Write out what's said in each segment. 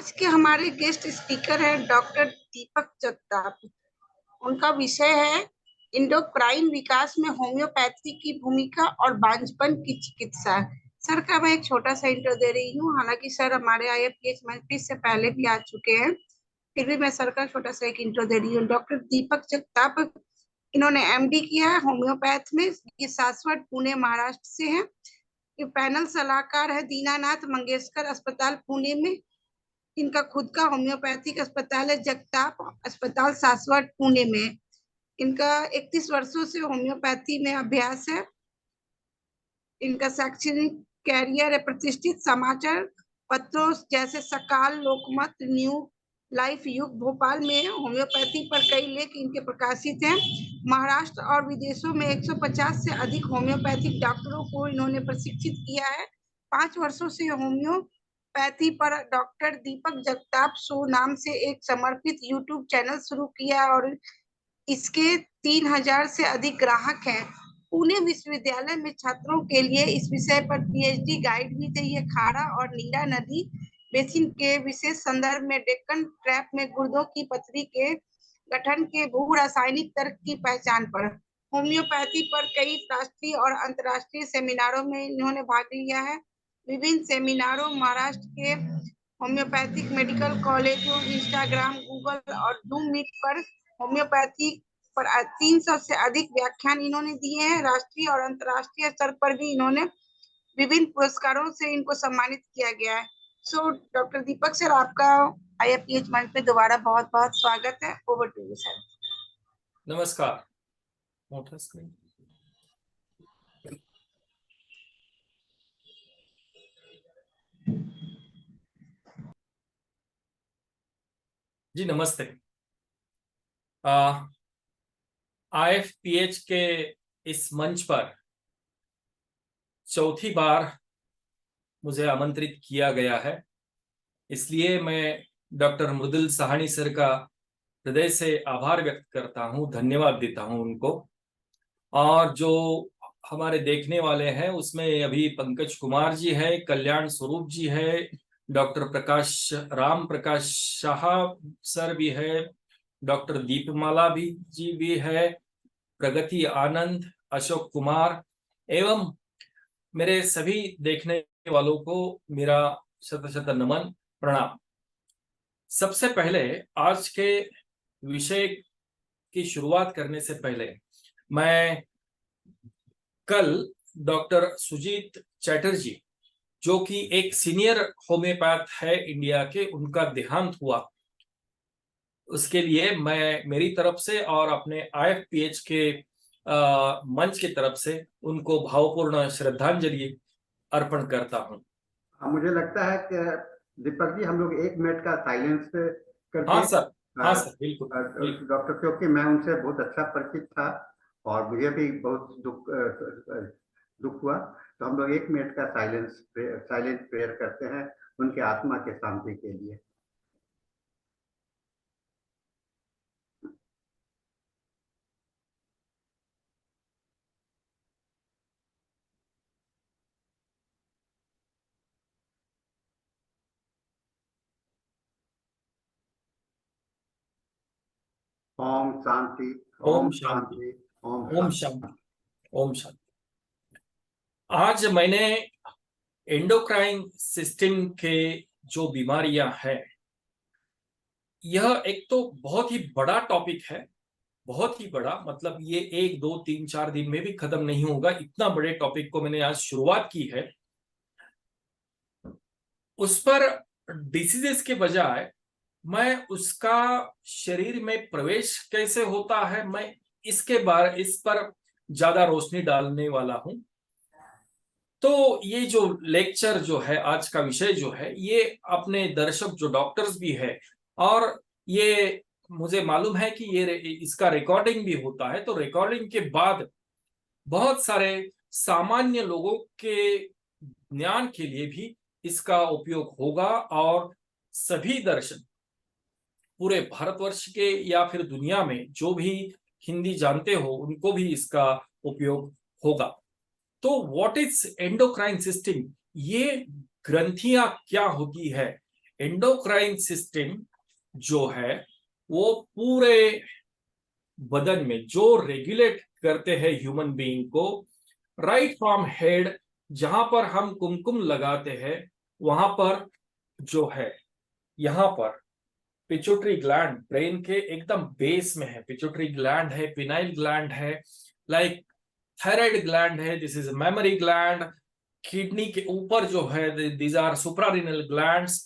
आज के हमारे गेस्ट स्पीकर हैं डॉक्टर दीपक जगताप। उनका विषय है इंडोक्राइन विकास में होम्योपैथी की भूमिका और बांझपन की चिकित्सा। सर का मैं एक छोटा सा इंट्रो दे रही हूँ। हालांकि सर हमारे IFPH मंच से पहले भी आ चुके हैं, फिर भी मैं सर का छोटा सा एक इंट्रो दे रही हूँ। डॉक्टर दीपक जगताप, इन्होंने MD किया है होम्योपैथ में। ये सासवड पुणे महाराष्ट्र से है। ये पैनल सलाहकार है दीनानाथ मंगेशकर अस्पताल पुणे में। इनका खुद का होम्योपैथिक अस्पताल है जगताप अस्पताल सासवड पुणे में। इनका 31 वर्षों से होम्योपैथी में अभ्यास है। इनका शैक्षणिक कैरियर है प्रतिष्ठित समाचार पत्रों जैसे सकाल, लोकमत, न्यू लाइफ, युग भोपाल में होम्योपैथी पर कई लेख इनके प्रकाशित हैं। महाराष्ट्र और विदेशों में 150 से अधिक होम्योपैथिक डॉक्टरों को इन्होंने प्रशिक्षित किया है। 5 वर्षों से होम्योपैथी पर डॉक्टर दीपक जगताप शो नाम से एक समर्पित यूट्यूब चैनल शुरू किया और इसके 3000 से अधिक ग्राहक हैं। पुणे विश्वविद्यालय में छात्रों के लिए इस विषय पर PhD गाइड भी दी है। खारा और नीरा नदी बेसिन के विशेष संदर्भ में डेक्कन ट्रैप में गुर्दों की पथरी के गठन के भू रासायनिक तर्क की पहचान पर होम्योपैथी पर कई राष्ट्रीय और अंतर्राष्ट्रीय सेमिनारों में इन्होंने भाग लिया है। विभिन्न सेमिनारों महाराष्ट्र के होम्योपैथिक मेडिकल कॉलेजों, इंस्टाग्राम, गूगल और जूम मीट पर होम्योपैथी पर 300 से अधिक व्याख्यान इन्होंने दिए हैं। राष्ट्रीय और अंतर्राष्ट्रीय स्तर पर भी इन्होंने विभिन्न पुरस्कारों से इनको सम्मानित किया गया है। सो डॉक्टर दीपक सर, आपका IFPH मंच पे दोबारा बहुत बहुत स्वागत है। Over to you sir. नमस्कार। मोटर स्क्रीन जी, नमस्ते। IFPH के इस मंच पर चौथी बार मुझे आमंत्रित किया गया है, इसलिए मैं डॉक्टर मृदुल साहनी सर का हृदय से आभार व्यक्त करता हूं, धन्यवाद देता हूं उनको। और जो हमारे देखने वाले हैं उसमें अभी पंकज कुमार जी है, कल्याण स्वरूप जी है, डॉक्टर राम प्रकाश शाह सर भी है, डॉक्टर दीपमाला जी भी है, प्रगति आनंद, अशोक कुमार एवं मेरे सभी देखने वालों को मेरा शत शत नमन, प्रणाम। सबसे पहले आज के विषय की शुरुआत करने से पहले मैं कल डॉक्टर सुजीत चैटर्जी, जो कि एक सीनियर होम्योपैथ है इंडिया के, उनका देहांत हुआ। उसके लिए मैं मेरी तरफ से और अपने IFPH के मंच की तरफ से उनको भावपूर्ण श्रद्धांजलि अर्पण करता हूँ। मुझे लगता है कि दीपक जी, हम लोग 1 मिनट का साइलेंस करके। हाँ सर, हाँ सर, बिल्कुल। डॉक्टर, क्योंकि मैं उनसे बहुत अच्छा परिचित था और मुझे भी बहुत दुख हुआ, तो हम लोग 1 मिनट का साइलेंट प्रेयर करते हैं उनके आत्मा के शांति के लिए। ओम शांति, ओम शांति, ओम शांति, ओम शांति। आज मैंने एंडोक्राइन सिस्टम के जो बीमारियां हैं, यह एक तो बहुत ही बड़ा टॉपिक है, बहुत ही बड़ा, मतलब ये 1, 2, 3, 4 दिन में भी खत्म नहीं होगा। इतना बड़े टॉपिक को मैंने आज शुरुआत की है। उस पर डिसीजेस के बजाय मैं उसका शरीर में प्रवेश कैसे होता है, मैं इस पर ज्यादा रोशनी डालने वाला हूं। तो ये जो लेक्चर जो है, आज का विषय जो है, ये अपने दर्शक जो डॉक्टर्स भी है, और ये मुझे मालूम है कि ये इसका रिकॉर्डिंग भी होता है, तो रिकॉर्डिंग के बाद बहुत सारे सामान्य लोगों के ज्ञान के लिए भी इसका उपयोग होगा, और सभी दर्शक पूरे भारतवर्ष के या फिर दुनिया में जो भी हिंदी जानते हो उनको भी इसका उपयोग होगा। तो व्हाट इज एंडोक्राइन सिस्टम, ये ग्रंथियां क्या होती है, एंडोक्राइन सिस्टम जो है वो पूरे बदन में जो रेगुलेट करते हैं ह्यूमन बीइंग को, राइट फ्रॉम हेड, जहां पर हम कुमकुम लगाते हैं वहां पर जो है, यहां पर पिट्यूटरी ग्लैंड ब्रेन के एकदम बेस में है। पिट्यूटरी ग्लैंड है, पिनाइल ग्लैंड है, लाइक थायराइड ग्लैंड है, this is memory gland. Kidney के ऊपर जो है, these are suprarenal glands.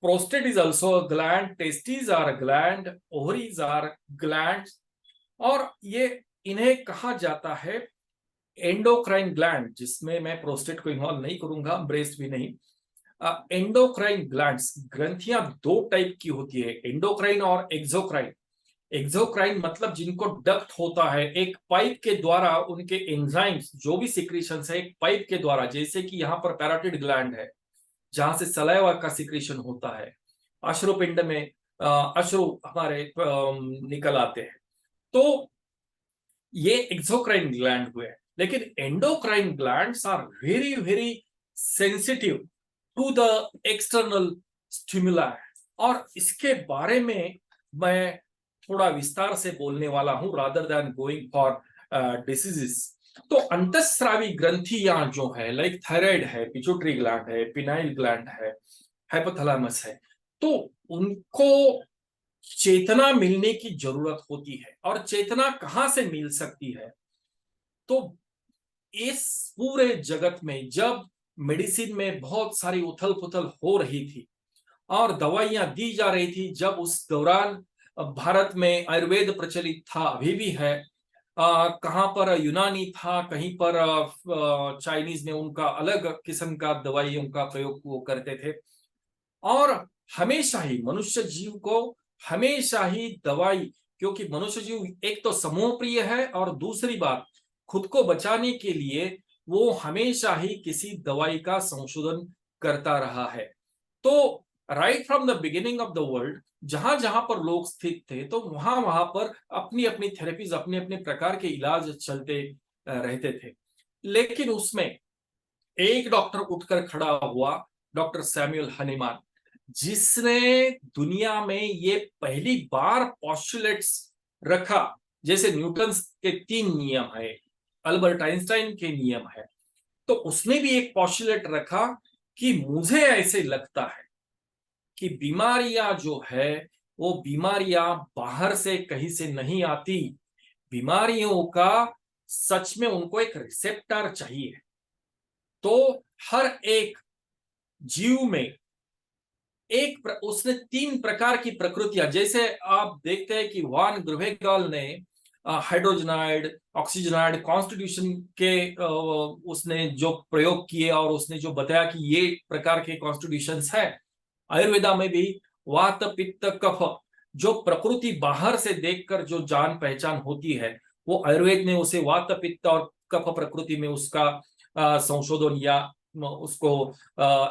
Prostate is also a gland, testis are a gland, ovaries are glands. और ये इन्हें कहा जाता है एंडोक्राइन ग्लैंड, जिसमें मैं प्रोस्टेट को इन्वॉल्व नहीं करूंगा, ब्रेस्ट भी नहीं। एंडोक्राइन ग्लैंड्स, ग्रंथियां दो टाइप की होती है, एंडोक्राइन और एक्सोक्राइन। एक्सोक्राइन मतलब जिनको डक्ट होता है, एक पाइप के द्वारा उनके एंजाइम्स जो भी सिक्रीशंस है एक पाइप के द्वारा, जैसे कि यहाँ पर पैराटिड ग्लैंड है जहां से सलाइवा का सिक्रीशन होता है, अश्रुपिंड में अश्रु हमारे निकल आते हैं, तो ये एक्सोक्राइन ग्लैंड हुए। लेकिन endocrine glands are very very sensitive to the external stimula, और इसके बारे में मैं थोड़ा विस्तार से बोलने वाला हूं rather than going for diseases. तो अंतःस्रावी ग्रंथियां जो है, लाइक थायराइड है, पिट्यूटरी ग्लैंड है, पिनाइल ग्लैंड है, हाइपोथैलेमस है, तो उनको चेतना मिलने की जरूरत होती है। और चेतना कहां से मिल सकती है? तो इस पूरे जगत में जब मेडिसिन में बहुत सारी उथल पुथल हो रही थी और दवाइयां दी जा रही थी, जब उस दौरान भारत में आयुर्वेद प्रचलित था, अभी भी है, कहां पर यूनानी था, कहीं पर चाइनीज ने उनका अलग किस्म का दवाइयों का प्रयोग वो करते थे। और हमेशा ही मनुष्य जीव को हमेशा ही दवाई, क्योंकि मनुष्य जीव एक तो समूह प्रिय है और दूसरी बात खुद को बचाने के लिए वो हमेशा ही किसी दवाई का संशोधन करता रहा है। तो right from the beginning of the world जहां जहां पर लोग स्थित थे, तो वहां वहां पर अपनी अपनी थेरेपीज, अपने अपने प्रकार के इलाज चलते रहते थे। लेकिन उसमें एक डॉक्टर उठकर खड़ा हुआ, डॉक्टर सैमुअल हनीमान, जिसने दुनिया में ये पहली बार पॉस्टुलेट्स रखा, जैसे न्यूटन के 3 नियम है, अल्बर्ट आइंस्टाइन के नियम है, तो उसने भी एक पॉस्टुलेट रखा कि मुझे ऐसे लगता है कि बीमारियां जो है वो बीमारियां बाहर से कहीं से नहीं आती, बीमारियों का सच में उनको एक रिसेप्टर चाहिए। तो हर एक जीव में उसने 3 प्रकार की प्रकृतियां, जैसे आप देखते हैं कि वान ग्रुवेगल ने हाइड्रोजनाइड, ऑक्सीजनाइड कॉन्स्टिट्यूशन के उसने जो प्रयोग किए और उसने जो बताया कि ये प्रकार के कॉन्स्टिट्यूशंस है। आयुर्वेदा में भी वात पित्त कफ, जो प्रकृति बाहर से देखकर जो जान पहचान होती है, वो आयुर्वेद ने उसे वात पित्त और कफ प्रकृति में उसका संशोधन या उसको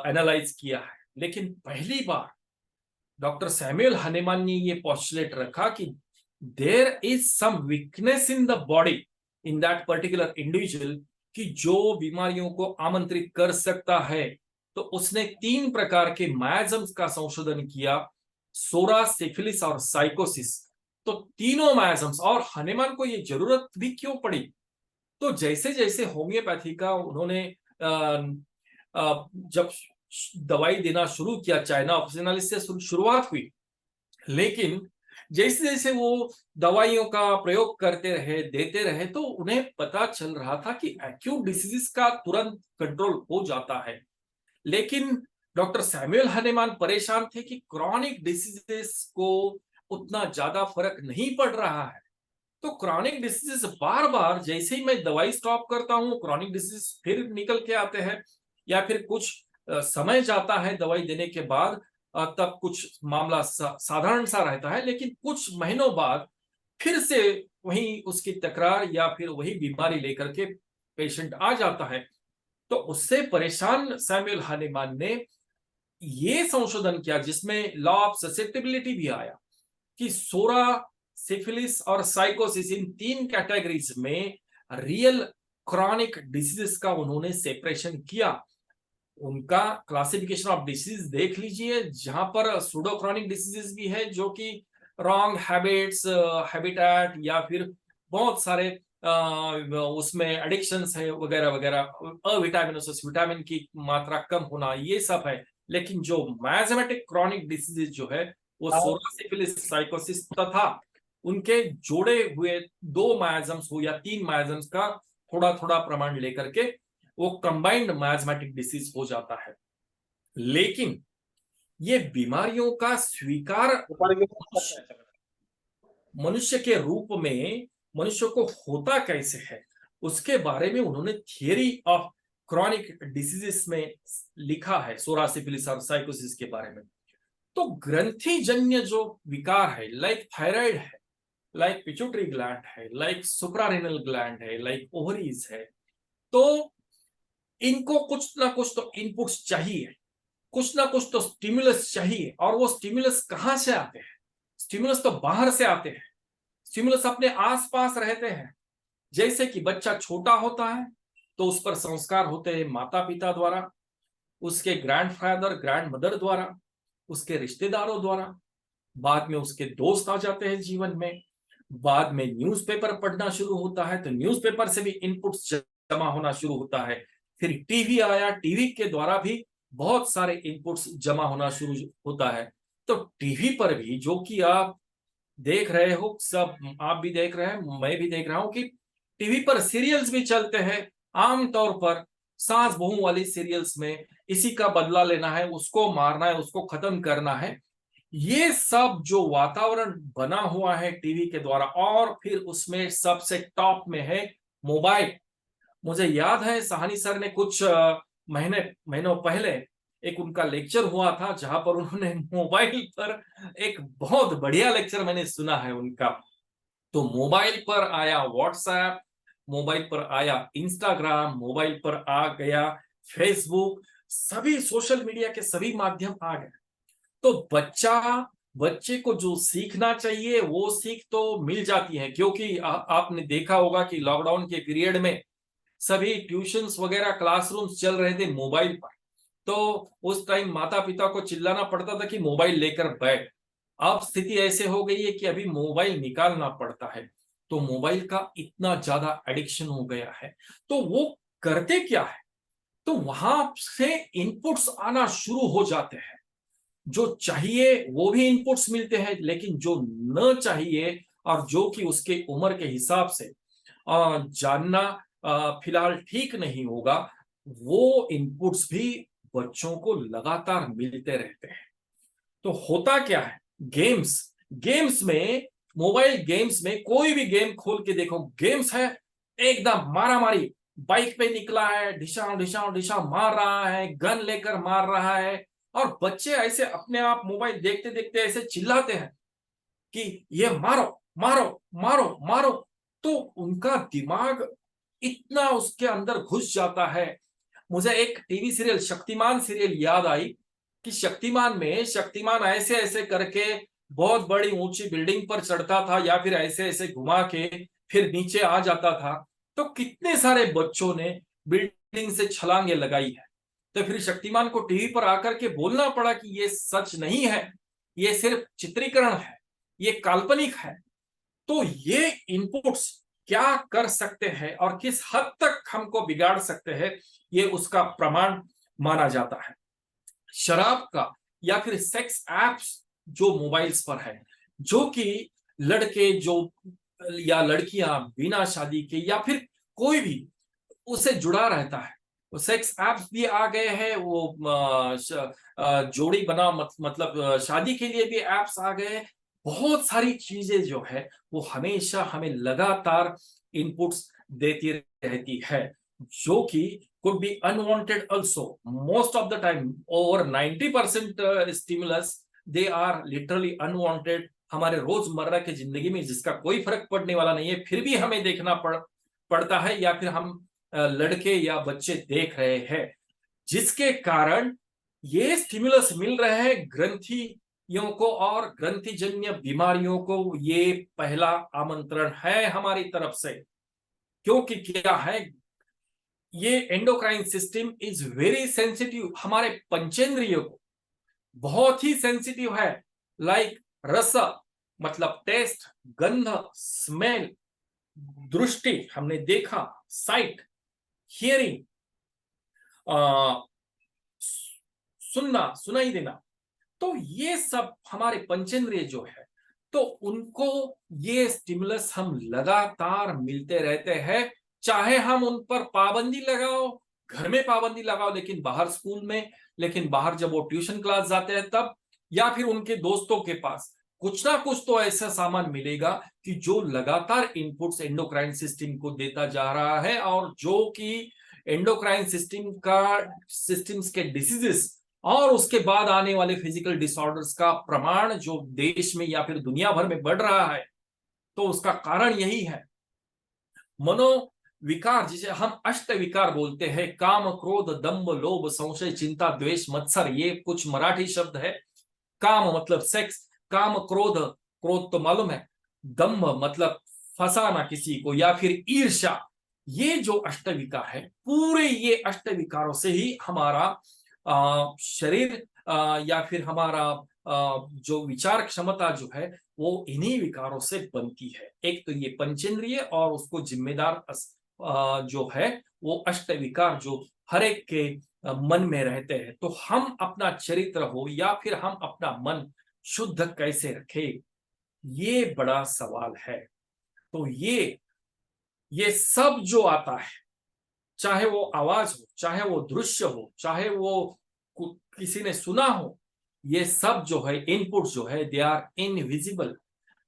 एनालाइज किया है। लेकिन पहली बार डॉक्टर सैमुअल हनीमान ने ये पॉस्टुलेट रखा कि there is some weakness in the body in that particular individual, कि जो बीमारियों को आमंत्रित कर सकता है। तो उसने 3 प्रकार के मायाजम्स का संशोधन किया, सोरा, सिफिलिस और साइकोसिस। तो तीनों मायाजम्स, और हनीमान को ये जरूरत भी क्यों पड़ी? तो जैसे जैसे होम्योपैथी का उन्होंने जब दवाई देना शुरू किया, चाइना ऑप्शनलिस्ट से शुरुआत हुई, लेकिन जैसे जैसे वो दवाइयों का प्रयोग करते रहे, देते रहे, तो उन्हें पता चल रहा था कि एक्यूट डिसीजेस का तुरंत कंट्रोल हो जाता है। लेकिन डॉक्टर सैमुअल हनीमान परेशान थे कि क्रॉनिक डिसीजेस को उतना ज्यादा फर्क नहीं पड़ रहा है। तो क्रॉनिक डिसीजेस बार बार, जैसे ही मैं दवाई स्टॉप करता हूं, क्रॉनिक डिसीज फिर निकल के आते हैं, या फिर कुछ समय जाता है दवाई देने के बाद, तब कुछ मामला साधारण सा रहता है, लेकिन कुछ महीनों बाद फिर से वही उसकी तकरार या फिर वही बीमारी लेकर के पेशेंट आ जाता है। तो उससे परेशान सैमुअल हनीमान ने ये संशोधन किया, जिसमें लॉ ऑफ ससेप्टिबिलिटी भी आया, कि सोरा, सिफिलिस और साइकोसिस, इन 3 कैटेगरीज में रियल क्रॉनिक डिसीजेस का उन्होंने सेपरेशन किया। उनका क्लासिफिकेशन ऑफ डिसीज देख लीजिए, जहां पर सूडोक्रोनिक डिसीजेस भी है जो कि रॉन्ग हैबिट्स, हैबिटेट या फिर बहुत सारे उसमें एडिक्शंस है वगैरह वगैरह, अविटामिनोसिस, विटामिन की मात्रा कम होना, ये सब है। लेकिन जो मैथमेटिक क्रॉनिक डिसीजेस जो है वो सोरासिफिलिस, साइकोसिस तथा उनके जोड़े हुए 2 मायाजम्स हो या 3 मायाजम्स का थोड़ा थोड़ा प्रमाण लेकर के वो कंबाइंड मैथमेटिक डिसीज हो जाता है। लेकिन ये बीमारियों का स्वीकार मनुष्य के रूप में मनुष्य को होता कैसे है, उसके बारे में उन्होंने थियरी ऑफ क्रॉनिक डिसीजेस में लिखा है, सोरासिफिलिस और साइकोसिस के बारे में। तो ग्रंथि जन्य जो विकार है, लाइक थायराइड है, लाइक पिट्यूटरी ग्लैंड है, लाइक सुप्रारेनल ग्लैंड है, लाइक ओवरीज है, तो इनको कुछ ना कुछ तो इनपुट्स चाहिए, कुछ ना कुछ तो स्टिमुलस चाहिए। और वो स्टिमुलस कहां से आते हैं? स्टिमुलस तो बाहर से आते हैं, स्टिमुलस अपने आसपास रहते हैं। जैसे कि बच्चा छोटा होता है तो उस पर संस्कार होते हैं माता पिता द्वारा, उसके ग्रैंडफादर ग्रैंड मदर द्वारा, उसके रिश्तेदारों द्वारा, बाद में उसके दोस्त आ जाते हैं जीवन में, बाद में न्यूज़पेपर पढ़ना शुरू होता है तो न्यूज़पेपर से भी इनपुट्स जमा होना शुरू होता है। फिर टीवी आया, टीवी के द्वारा भी बहुत सारे इनपुट्स जमा होना शुरू होता है। तो टीवी पर भी, जो कि आप देख रहे हो, सब आप भी देख रहे हैं, मैं भी देख रहा हूं कि टीवी पर सीरियल्स भी चलते हैं। आमतौर पर सास बहू वाली सीरियल्स में इसी का बदला लेना है, उसको मारना है, उसको खत्म करना है, ये सब जो वातावरण बना हुआ है टीवी के द्वारा। और फिर उसमें सबसे टॉप में है मोबाइल। मुझे याद है साहनी सर ने कुछ महीनों पहले एक उनका लेक्चर हुआ था जहां पर उन्होंने मोबाइल पर एक बहुत बढ़िया लेक्चर मैंने सुना है उनका। तो मोबाइल पर आया व्हाट्सएप, मोबाइल पर आया इंस्टाग्राम, मोबाइल पर आ गया फेसबुक, सभी सोशल मीडिया के सभी माध्यम आ गए। तो बच्चे को जो सीखना चाहिए वो सीख तो मिल जाती है, क्योंकि आपने देखा होगा कि लॉकडाउन के पीरियड में सभी ट्यूशंस वगैरह क्लासरूम्स चल रहे थे मोबाइल पर। तो उस टाइम माता पिता को चिल्लाना पड़ता था कि मोबाइल लेकर बैठ। अब स्थिति ऐसे हो गई है कि अभी मोबाइल निकालना पड़ता है। तो मोबाइल का इतना ज्यादा एडिक्शन हो गया है। तो वो करते क्या है, तो वहां से इनपुट्स आना शुरू हो जाते हैं। जो चाहिए वो भी इनपुट्स मिलते हैं, लेकिन जो न चाहिए और जो कि उसके उम्र के हिसाब से जानना फिलहाल ठीक नहीं होगा, वो इनपुट्स भी बच्चों को लगातार मिलते रहते हैं। तो होता क्या है, गेम्स में, मोबाइल गेम्स में कोई भी गेम खोल के देखो, गेम्स है एकदम मारा मारी, बाइक पे निकला है, ढिशा ढिशा ढिशा मार रहा है, गन लेकर मार रहा है, और बच्चे ऐसे अपने आप मोबाइल देखते देखते ऐसे चिल्लाते हैं कि ये मारो मारो मारो मारो। तो उनका दिमाग इतना उसके अंदर घुस जाता है। मुझे एक टीवी सीरियल शक्तिमान सीरियल याद आई कि शक्तिमान ऐसे ऐसे करके बहुत बड़ी ऊंची बिल्डिंग पर चढ़ता था या फिर ऐसे ऐसे घुमा के फिर नीचे आ जाता था। तो कितने सारे बच्चों ने बिल्डिंग से छलांगे लगाई है। तो फिर शक्तिमान को टीवी पर आकर के बोलना पड़ा कि ये सच नहीं है, ये सिर्फ चित्रीकरण है, ये काल्पनिक है। तो ये इनपुट्स क्या कर सकते हैं और किस हद तक हमको बिगाड़ सकते हैं, ये उसका प्रमाण माना जाता है। शराब का या फिर सेक्स एप्स जो मोबाइल्स पर है, जो कि लड़के जो या लड़कियां बिना शादी के या फिर कोई भी उससे जुड़ा रहता है, वो सेक्स एप्स भी आ गए हैं। वो जोड़ी बना मतलब शादी के लिए भी एप्स आ गए हैं। बहुत सारी चीजें जो है वो हमेशा हमें लगातार इनपुट्स देती रहती है, जो कि could be unwanted also. Most of the time, over 90% stimulus, they are literally unwanted. हमारे रोजमर्रा की जिंदगी में जिसका कोई फर्क पड़ने वाला नहीं है, फिर भी हमें देखना पड़ता है, या फिर हम लड़के या बच्चे देख रहे हैं, जिसके कारण ये स्टिमुलस मिल रहे हैं ग्रंथियों को और ग्रंथिजन्य बीमारियों को। ये पहला आमंत्रण है हमारी तरफ से, क्योंकि क्या है, ये endocrine system is very sensitive, हमारे पंचेंद्रियों को बहुत ही सेंसिटिव है। लाइक रस मतलब टेस्ट, गंध, स्मेल, दृष्टि हमने देखा, साइट, हियरिंग, सुनना, सुनाई देना, तो ये सब हमारे पंचेंद्रिय जो है, तो उनको ये स्टिमुलस हम लगातार मिलते रहते हैं, चाहे हम उन पर पाबंदी लगाओ, घर में पाबंदी लगाओ, लेकिन बाहर स्कूल में, लेकिन बाहर जब वो ट्यूशन क्लास जाते हैं तब, या फिर उनके दोस्तों के पास कुछ ना कुछ तो ऐसा सामान मिलेगा कि जो लगातार इनपुट्स एंडोक्राइन सिस्टम को देता जा रहा है, और जो कि एंडोक्राइन सिस्टम्स के डिसीजेस और उसके बाद आने वाले फिजिकल डिसऑर्डर्स का प्रमाण जो देश में या फिर दुनिया भर में बढ़ रहा है, तो उसका कारण यही है। मनोविकार, जिसे हम अष्ट विकार बोलते हैं, काम, क्रोध, दंभ, लोभ, संशय, चिंता, द्वेष, मत्सर, ये कुछ मराठी शब्द है। काम मतलब सेक्स, काम, क्रोध, क्रोध तो मालूम है, दंभ मतलब फंसाना किसी को, या फिर ईर्ष्या, ये जो अष्ट विकार है, पूरे ये अष्ट विकारों से ही हमारा शरीर या फिर हमारा जो विचार क्षमता जो है वो इन्हीं विकारों से बनती है। एक तो ये पंचेंद्रिय, और उसको जिम्मेदार जो है वो अष्ट विकार जो हर एक के मन में रहते हैं। तो हम अपना चरित्र हो या फिर हम अपना मन शुद्ध कैसे रखें, ये बड़ा सवाल है। तो ये सब जो आता है, चाहे वो आवाज हो, चाहे वो दृश्य हो, चाहे वो किसी ने सुना हो, ये सब जो है इनपुट जो है, they are invisible,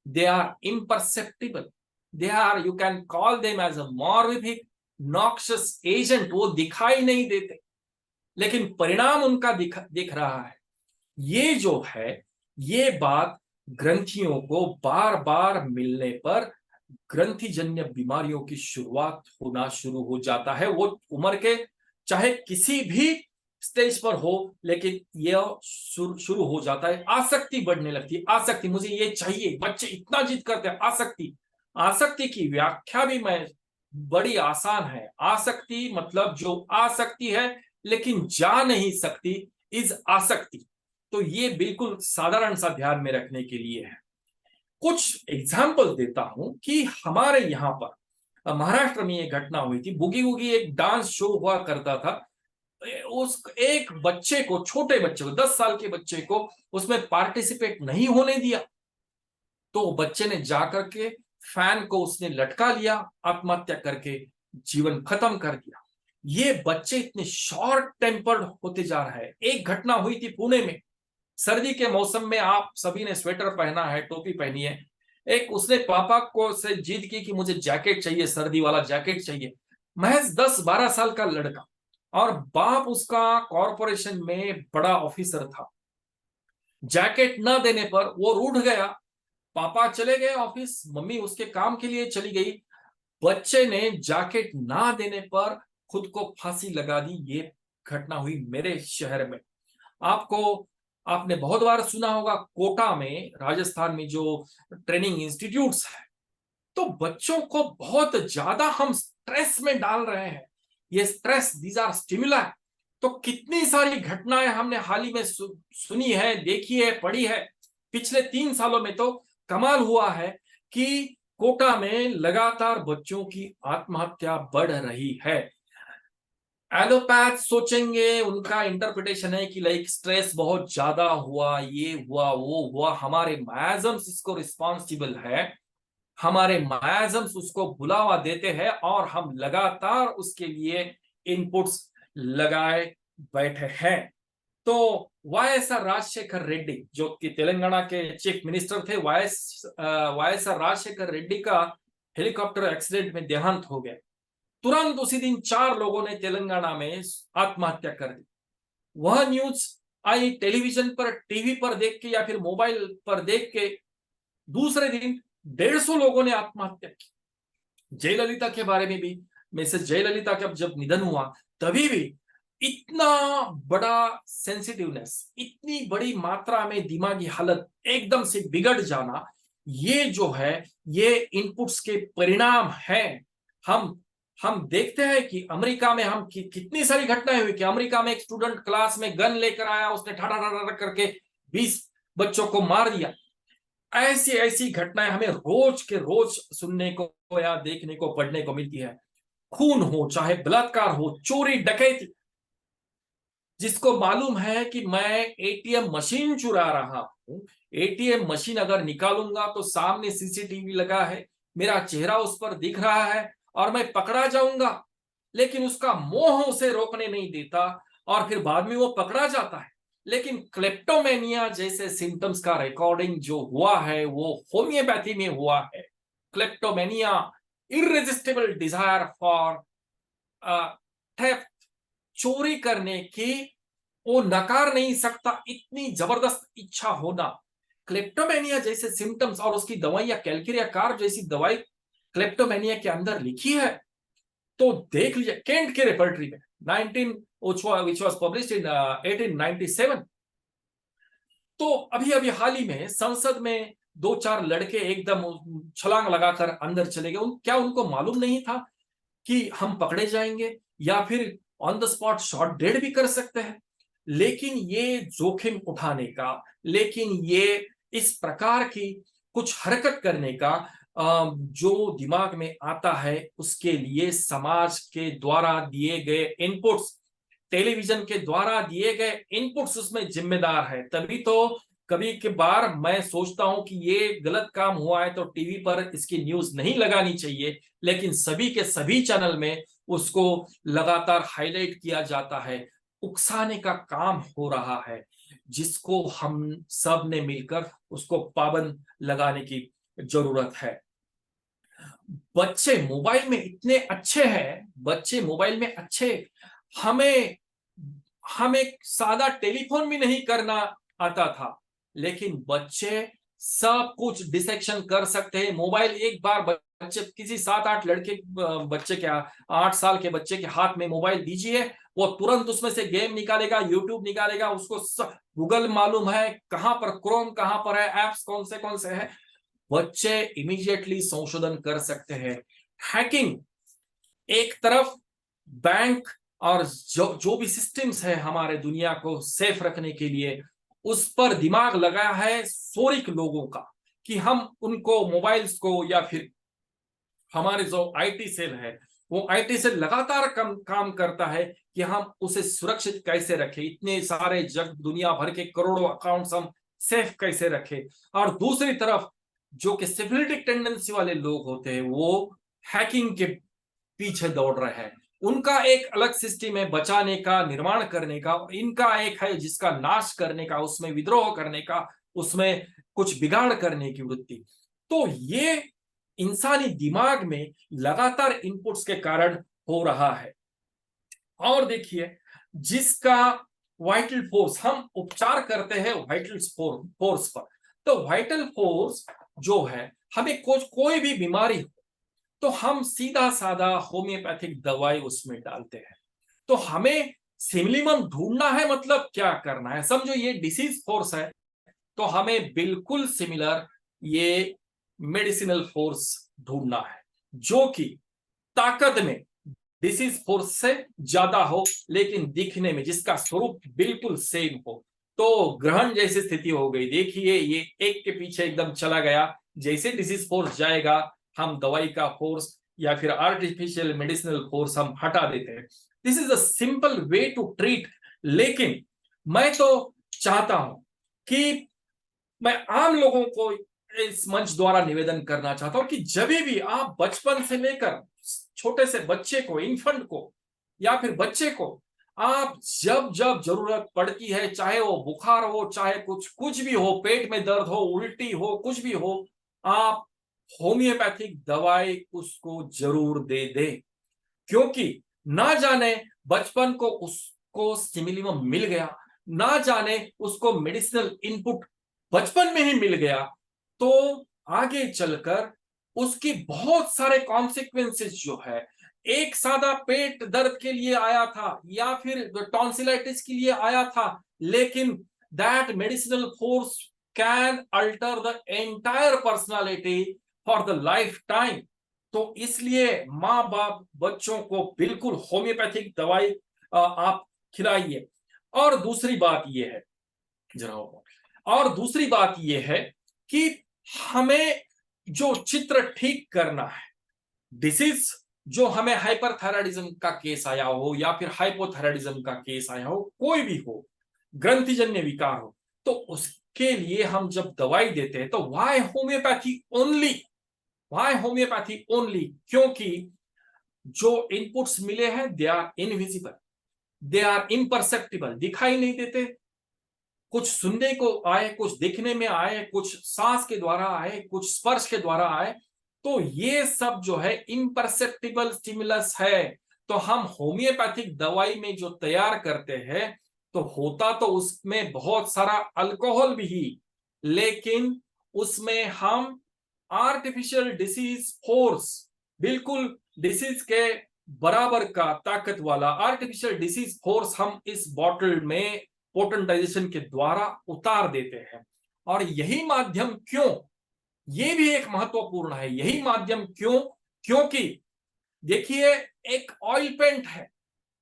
they are imperceptible, they are, you can call them as a morbific noxious agent. वो दिखाई नहीं देते, लेकिन परिणाम उनका दिख रहा है। ये जो है, ये बात ग्रंथियों को बार बार मिलने पर ग्रंथिजन्य बीमारियों की शुरुआत होना शुरू हो जाता है। वो उम्र के चाहे किसी भी स्टेज पर हो, लेकिन यह शुरू हो जाता है। आसक्ति बढ़ने लगती है, आसक्ति, मुझे ये चाहिए, बच्चे इतना जिद करते हैं। आसक्ति, आसक्ति की व्याख्या भी मैं बड़ी आसान है। आसक्ति मतलब जो आसक्ति है लेकिन जा नहीं सकती, इज आसक्ति। तो ये बिल्कुल साधारण सा ध्यान में रखने के लिए है। कुछ एग्जाम्पल देता हूं कि हमारे यहाँ पर महाराष्ट्र में ये घटना हुई थी। बुगी वुगी एक डांस शो हुआ करता था। उस एक बच्चे को, छोटे बच्चे को, 10 साल के बच्चे को उसमें पार्टिसिपेट नहीं होने दिया, तो बच्चे ने जाकर के फैन को उसने लटका लिया, आत्महत्या करके जीवन खत्म कर दिया। ये बच्चे इतने शॉर्ट टेम्पर्ड होते जा रहे हैं। एक घटना हुई थी पुणे में, सर्दी के मौसम में, आप सभी ने स्वेटर पहना है, टोपी पहनी है। एक उसने पापा को से जिद की कि मुझे जैकेट चाहिए, सर्दी वाला जैकेट चाहिए। महज 10-12 साल का लड़का, और बाप उसका कॉरपोरेशन में बड़ा ऑफिसर था। जैकेट न देने पर वो रूठ गया। पापा चले गए ऑफिस, मम्मी उसके काम के लिए चली गई। बच्चे ने जैकेट ना देने पर खुद को फांसी लगा दी। ये घटना हुई मेरे शहर में। आपने बहुत बार सुना होगा, कोटा में, राजस्थान में जो ट्रेनिंग इंस्टीट्यूट्स है, तो बच्चों को बहुत ज्यादा हम स्ट्रेस में डाल रहे हैं। ये स्ट्रेस, दीज आर स्टिमुला। तो कितनी सारी घटनाएं हमने हाल ही में सुनी है, देखी है, पढ़ी है। पिछले 3 सालों में तो कमाल हुआ है कि कोटा में लगातार बच्चों की आत्महत्या बढ़ रही है। एलोपैथ सोचेंगे, उनका इंटरप्रिटेशन है कि लाइक स्ट्रेस बहुत ज्यादा हुआ, ये हुआ, वो हुआ। हमारे मायाजम्स इसको रिस्पॉन्सिबल है, हमारे मायाजम्स उसको बुलावा देते हैं, और हम लगातार उसके लिए इनपुट्स लगाए बैठे हैं। तो वाईएसआर राजशेखर रेड्डी, जो कि तेलंगाना के चीफ मिनिस्टर थे, वाईएसआर राजशेखर रेड्डी का हेलीकॉप्टर एक्सीडेंट में देहांत हो गया। तुरंत उसी दिन 4 लोगों ने तेलंगाना में आत्महत्या कर दी। वह न्यूज आई टेलीविजन पर, टीवी पर देख के या फिर मोबाइल पर देख के, दूसरे दिन 150 लोगों ने आत्महत्या की। जयललिता के बारे में भी, मिसेस जयललिता का जब निधन हुआ तभी भी इतना बड़ा सेंसिटिवनेस, इतनी बड़ी मात्रा में दिमागी हालत एकदम से बिगड़ जाना, ये जो है ये इनपुट्स के परिणाम है। हम देखते हैं कि अमेरिका में हम कितनी सारी घटनाएं हुई कि अमेरिका में एक स्टूडेंट क्लास में गन लेकर आया, उसने ठाठा करके 20 बच्चों को मार दिया। ऐसी ऐसी घटनाएं हमें रोज के रोज सुनने को या देखने को, पढ़ने को मिलती है। खून हो, चाहे बलात्कार हो, चोरी डकैती। जिसको मालूम है कि मैं एटीएम मशीन चुरा रहा हूं, एटीएम मशीन अगर निकालूंगा तो सामने सीसीटीवी लगा है, मेरा चेहरा उस पर दिख रहा है और मैं पकड़ा जाऊंगा, लेकिन उसका मोह उसे रोकने नहीं देता और फिर बाद में वो पकड़ा जाता है। लेकिन क्लेप्टोमेनिया जैसे सिम्टम्स का रिकॉर्डिंग जो हुआ है वो होम्योपैथी में हुआ है। क्लेप्टोमेनिया, इररेजिस्टिबल डिजायर फॉर थेफ्ट, चोरी करने की वो नकार नहीं सकता, इतनी जबरदस्त इच्छा होना। क्लेप्टोमेनिया जैसे सिम्टम्स और उसकी दवाइयां, कैलकेरिया कार्ब जैसी दवाई क्लेप्टोमेनिया के अंदर लिखी है। तो देख लीजिए केंट के रेपर्टरी में 19 which was published in 1897। तो अभी अभी हाल ही में संसद में 2-4 लड़के एकदम छलांग लगाकर अंदर चले गए। क्या उनको मालूम नहीं था कि हम पकड़े जाएंगे या फिर on the spot shot dead भी कर सकते हैं? लेकिन ये जोखिम उठाने का, लेकिन ये इस प्रकार की कुछ हरकत करने का जो दिमाग में आता है, उसके लिए समाज के द्वारा दिए गए इनपुट्स, टेलीविजन के द्वारा दिए गए इनपुट्स उसमें जिम्मेदार है। तभी तो कभी के बार मैं सोचता हूं कि ये गलत काम हुआ है तो टीवी पर इसकी न्यूज नहीं लगानी चाहिए, लेकिन सभी के सभी चैनल में उसको लगातार हाईलाइट किया जाता है। उकसाने का काम हो रहा है, जिसको हम सब ने मिलकर उसको पाबंद लगाने की जरूरत है। बच्चे मोबाइल में इतने अच्छे हैं, बच्चे मोबाइल में अच्छे, हमें सादा टेलीफोन भी नहीं करना आता था, लेकिन बच्चे सब कुछ डिसेक्शन कर सकते हैं। मोबाइल एक बार बच्चे, किसी 7-8 लड़के बच्चे के 8 साल के बच्चे के हाथ में मोबाइल दीजिए, वो तुरंत उसमें से गेम निकालेगा, यूट्यूब निकालेगा, उसको गूगल मालूम है कहां पर क्रोम कहां पर है, एप्स कौन से है। बच्चे इमीडिएटली संशोधन कर सकते हैं। हैकिंग एक तरफ, बैंक और जो भी सिस्टम्स है हमारे दुनिया को सेफ रखने के लिए, उस पर दिमाग लगा है सोरिक लोगों का कि हम उनको मोबाइल्स को, या फिर हमारे जो आईटी सेल है, वो आईटी सेल लगातार काम करता है कि हम उसे सुरक्षित कैसे रखें, इतने सारे जग दुनिया भर के करोड़ों अकाउंट्स हम सेफ कैसे रखें। और दूसरी तरफ जो कि सिफिलिटिक टेंडेंसी वाले लोग होते हैं, वो हैकिंग के पीछे दौड़ रहे हैं। उनका एक अलग सिस्टम है बचाने का, निर्माण करने का, इनका एक है जिसका नाश करने का, उसमें विद्रोह करने का, उसमें कुछ बिगाड़ करने की वृत्ति। तो ये इंसानी दिमाग में लगातार इनपुट्स के कारण हो रहा है। और देखिए, जिसका वाइटल फोर्स, हम उपचार करते हैं वाइटल फोर्स पर, तो वाइटल फोर्स जो है, हमें कोई भी बीमारी हो तो हम सीधा साधा होम्योपैथिक दवाई उसमें डालते हैं। तो हमें सिमिलिमम ढूंढना है, मतलब क्या करना है, समझो ये डिसीज फोर्स है तो हमें बिल्कुल सिमिलर ये मेडिसिनल फोर्स ढूंढना है, जो कि ताकत में डिसीज फोर्स से ज्यादा हो, लेकिन दिखने में जिसका स्वरूप बिल्कुल सेम हो। तो ग्रहण जैसी स्थिति हो गई। देखिए ये एक के पीछे एकदम चला गया, जैसे डिसीज फोर्स जाएगा हम दवाई का फोर्स या फिर आर्टिफिशियल मेडिसिनल फोर्स हम हटा देते हैं। This is a simple way to treat. लेकिन मैं तो चाहता हूं कि मैं आम लोगों को इस मंच द्वारा निवेदन करना चाहता हूं कि जब भी आप बचपन से लेकर छोटे से बच्चे को, इन्फेंट को या फिर बच्चे को, आप जब जब जरूरत पड़ती है, चाहे वो बुखार हो, चाहे कुछ भी हो, पेट में दर्द हो, उल्टी हो, कुछ भी हो, आप होम्योपैथिक दवाई उसको जरूर दे दे। क्योंकि ना जाने बचपन को उसको स्टिमुलम मिल गया, ना जाने उसको मेडिसिनल इनपुट बचपन में ही मिल गया, तो आगे चलकर उसकी बहुत सारे कॉन्सिक्वेंसेस जो है, एक सादा पेट दर्द के लिए आया था या फिर टॉन्सिलाइटिस के लिए आया था, लेकिन that medicinal force can alter the entire personality for the life time. तो इसलिए माँ बाप बच्चों को बिल्कुल होम्योपैथिक दवाई आप खिलाइए। और दूसरी बात यह है जनाब, और दूसरी बात यह है कि हमें जो चित्र ठीक करना है, डिसीज जो हमें हाइपरथायराइडिज्म का केस आया हो या फिर हाइपोथायराइडिज्म का केस आया हो, कोई भी हो, ग्रंथिजन्य विकार हो, तो उसके लिए हम जब दवाई देते हैं तो why homeopathy only, why homeopathy only? क्योंकि जो इनपुट्स मिले हैं they are invisible, they are imperceptible, दिखाई नहीं देते। कुछ सुनने को आए, कुछ दिखने में आए, कुछ सांस के द्वारा आए, कुछ स्पर्श के द्वारा आए, तो ये सब जो है इम्परसेप्टिबल स्टिमुलस है। तो हम होम्योपैथिक दवाई में जो तैयार करते हैं तो होता तो उसमें बहुत सारा अल्कोहल भी, लेकिन उसमें हम आर्टिफिशियल डिसीज फोर्स, बिल्कुल डिसीज के बराबर का ताकत वाला आर्टिफिशियल डिसीज फोर्स हम इस बॉटल में पोटेंटाइजेशन के द्वारा उतार देते हैं। और यही माध्यम क्यों, ये भी एक महत्वपूर्ण है, यही माध्यम क्यों? क्योंकि देखिए एक ऑयल पेंट है,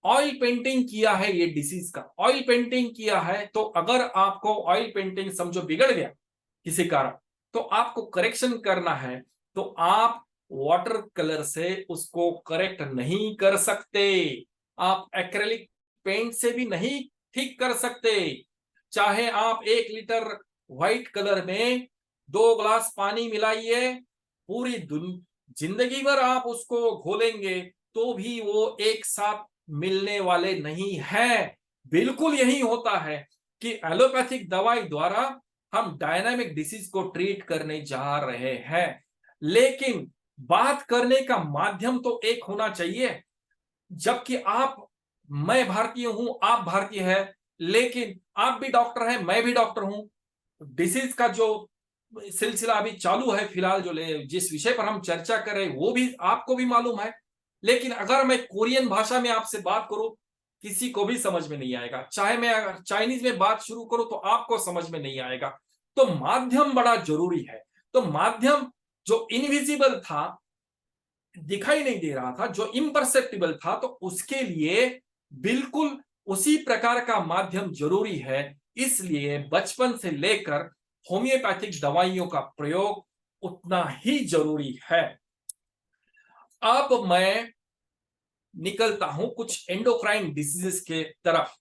ऑयल पेंटिंग किया है, ये डिसीज का ऑयल पेंटिंग किया है, तो अगर आपको ऑयल पेंटिंग समझो बिगड़ गया किसी कारण, तो आपको करेक्शन करना है, तो आप वाटर कलर से उसको करेक्ट नहीं कर सकते, आप एक्रेलिक पेंट से भी नहीं ठीक कर सकते। चाहे आप 1 लीटर व्हाइट कलर में 2 ग्लास पानी मिलाइए, पूरी जिंदगी भर आप उसको घोलेंगे तो भी वो एक साथ मिलने वाले नहीं है। बिल्कुल यही होता है कि एलोपैथिक दवाई द्वारा हम डायनामिक डिसीज को ट्रीट करने जा रहे हैं, लेकिन बात करने का माध्यम तो एक होना चाहिए। जबकि आप, मैं भारतीय हूं, आप भारतीय है, लेकिन आप भी डॉक्टर हैं, मैं भी डॉक्टर हूं। डिसीज का जो सिलसिला अभी चालू है फिलहाल, जो जिस विषय पर हम चर्चा कर रहे हैं वो भी आपको भी मालूम है, लेकिन अगर मैं कोरियन भाषा में आपसे बात करूं किसी को भी समझ में नहीं आएगा, चाहे मैं अगर चाइनीज में बात शुरू करूं तो आपको समझ में नहीं आएगा। तो माध्यम बड़ा जरूरी है। तो माध्यम जो इनविजिबल था, दिखाई नहीं दे रहा था, जो इम्परसेप्टिबल था, तो उसके लिए बिल्कुल उसी प्रकार का माध्यम जरूरी है। इसलिए बचपन से लेकर होम्योपैथिक दवाइयों का प्रयोग उतना ही जरूरी है। अब मैं निकलता हूं कुछ एंडोक्राइन डिसीजेस के तरफ।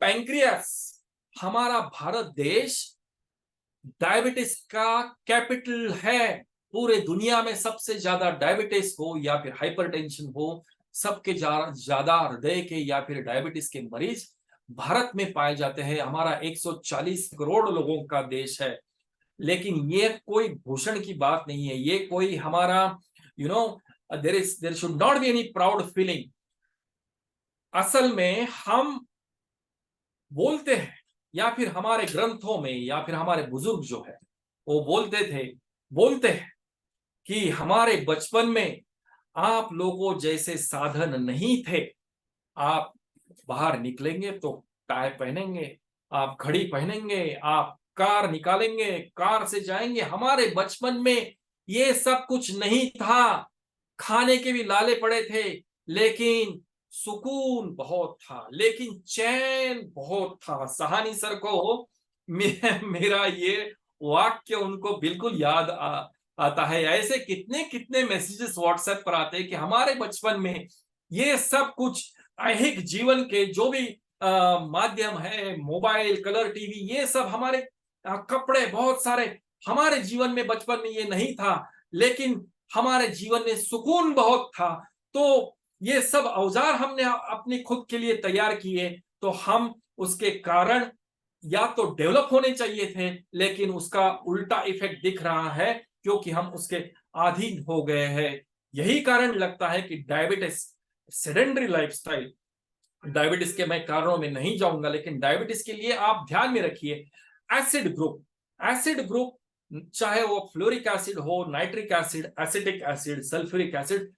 पैंक्रियास, हमारा भारत देश डायबिटीज का कैपिटल है। पूरे दुनिया में सबसे ज्यादा डायबिटीज हो या फिर हाइपरटेंशन हो, सबके ज्यादा हृदय के या फिर डायबिटीज के मरीज भारत में पाए जाते हैं। हमारा 140 करोड़ लोगों का देश है, लेकिन ये कोई भूषण की बात नहीं है, ये कोई हमारा there should not be any proud feeling. असल में हम बोलते हैं, या फिर हमारे ग्रंथों में या फिर हमारे बुजुर्ग जो है वो बोलते हैं कि हमारे बचपन में आप लोगों जैसे साधन नहीं थे। आप बाहर निकलेंगे तो टाई पहनेंगे, आप घड़ी पहनेंगे, आप कार निकालेंगे, कार से जाएंगे। हमारे बचपन में ये सब कुछ नहीं था, खाने के भी लाले पड़े थे, लेकिन सुकून बहुत था, लेकिन चैन बहुत था। सहानी सर को मेरा ये वाक्य उनको बिल्कुल याद आता है। ऐसे कितने कितने मैसेजेस व्हाट्सएप पर आते हैं कि हमारे बचपन में ये सब कुछ ऐहिक जीवन के जो भी माध्यम है, मोबाइल, कलर टीवी, ये सब हमारे कपड़े बहुत सारे, हमारे जीवन में बचपन में ये नहीं था, लेकिन हमारे जीवन में सुकून बहुत था। तो ये सब औजार हमने अपने खुद के लिए तैयार किए, तो हम उसके कारण या तो डेवलप होने चाहिए थे, लेकिन उसका उल्टा इफेक्ट दिख रहा है क्योंकि हम उसके अधीन हो गए हैं। यही कारण लगता है कि डायबिटीज, सेडेंटरी लाइफस्टाइल, डायबिटीज के मैं कारणों में नहीं जाऊंगा, लेकिन डायबिटीज के लिए आप ध्यान में रखिए एसिड ग्रुप, चाहे वो फ्लोरिक एसिड हो, nitric acid, acetic acid, sulphuric acid,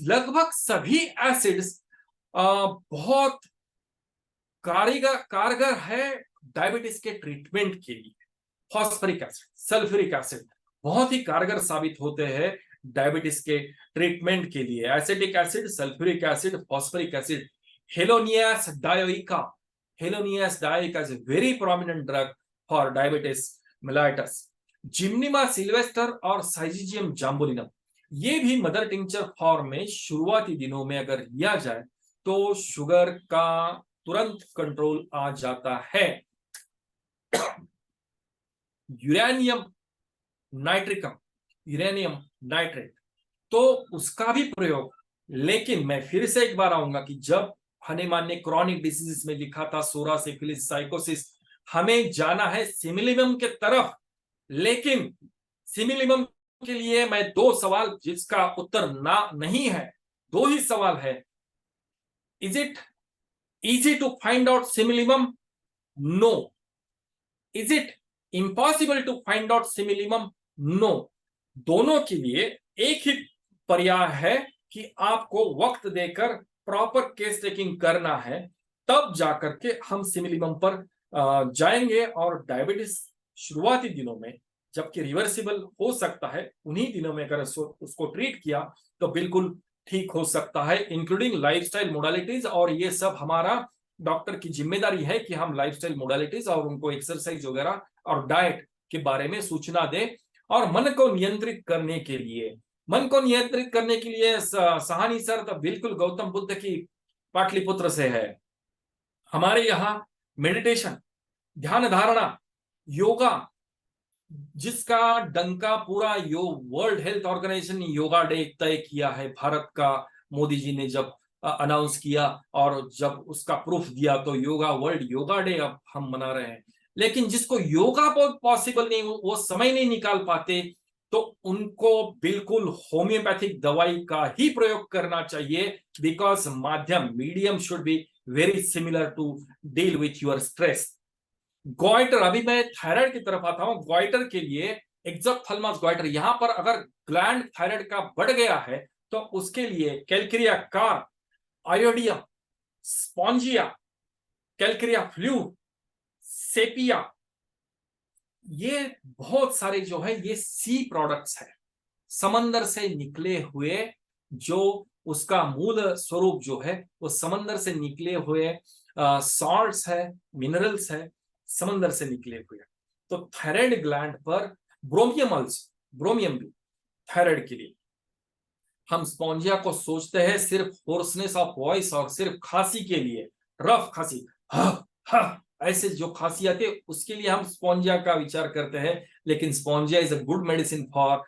लगभग सभी एसिड्स बहुत कारगर है डायबिटीज के ट्रीटमेंट के लिए। फॉस्फोरिक एसिड, सल्फ्यूरिक एसिड बहुत ही कारगर साबित होते हैं डायबिटीज के ट्रीटमेंट के लिए। Acetic acid, sulphuric acid, phosphoric acid. Helonias dioica, helonias dioica is a very prominent drug for diabetes mellitus। Gymnema sylvestre और साइजिजियम जाम्बोलिनम, ये भी मदर टिंचर फॉर्म में शुरुआती दिनों में अगर लिया जाए तो शुगर का तुरंत कंट्रोल आ जाता है। यूरेनियम नाइट्रिकम, यूरेनियम नाइट्रेट, तो उसका भी प्रयोग, लेकिन मैं फिर से एक बार आऊंगा कि जब हनीमान ने क्रॉनिक डिसीजेस में लिखा था सोरा, सिफिलिस, साइकोसिस, हमें जाना है सिमिलिमम के तरफ। लेकिन सिमिलिमम के लिए मैं दो सवाल जिसका उत्तर ना नहीं है, दो ही सवाल है। Is it easy to find out similimum? No. Is it impossible to find out similimum? No. दोनों के लिए एक ही पर्याय है कि आपको वक्त देकर प्रॉपर केस टेकिंग करना है, तब जाकर के हम सिमिलिमम पर जाएंगे। और डायबिटीज शुरुआती दिनों में, जबकि रिवर्सिबल हो सकता है, उन्हीं दिनों में अगर उसको ट्रीट किया तो बिल्कुल ठीक हो सकता है, इंक्लूडिंग लाइफस्टाइल मोडालिटीज। और ये सब हमारा डॉक्टर की जिम्मेदारी है कि हम लाइफस्टाइल मोडालिटीज और उनको एक्सरसाइज वगैरह और डाइट के बारे में सूचना दें। और मन को नियंत्रित करने के लिए, मन को नियंत्रित करने के लिए सहानी सर तो बिल्कुल गौतम बुद्ध की पाटलिपुत्र से है। हमारे यहाँ मेडिटेशन, ध्यान धारणा, योगा, जिसका डंका पूरा वर्ल्ड हेल्थ ऑर्गेनाइजेशन ने योगा डे तय किया है भारत का, मोदी जी ने जब अनाउंस किया और जब उसका प्रूफ दिया तो वर्ल्ड योगा डे अब हम मना रहे हैं। लेकिन जिसको योगा पॉसिबल नहीं, वो समय नहीं निकाल पाते, तो उनको बिल्कुल होम्योपैथिक दवाई का ही प्रयोग करना चाहिए, बिकॉज माध्यम, medium should be very similar to deal with your stress. Goitre, अभी मैं थायराइड की तरफ आता हूं। गॉइटर के लिए एक्सोप्थाल्मस गॉइटर, यहां पर अगर ग्लैंड थायराइड का बढ़ गया है तो उसके लिए calcarea carb, iodium, spongia, calcarea flu, sepia, ये बहुत सारे जो है ये सी प्रोडक्ट्स है, समंदर से निकले हुए, जो उसका मूल स्वरूप जो है वो समंदर से निकले हुए सॉल्ट्स है, मिनरल्स है, समंदर से निकले हुए। तो थायराइड ग्लैंड पर ब्रोमियम भी थायराइड के लिए। हम स्पॉन्जिया को सोचते हैं सिर्फ होर्सनेस ऑफ वॉइस और सिर्फ खांसी के लिए, रफ खांसी, ऐसे जो खांसी आती है उसके लिए हम स्पॉन्जिया का विचार करते हैं, लेकिन Spongia is a good medicine for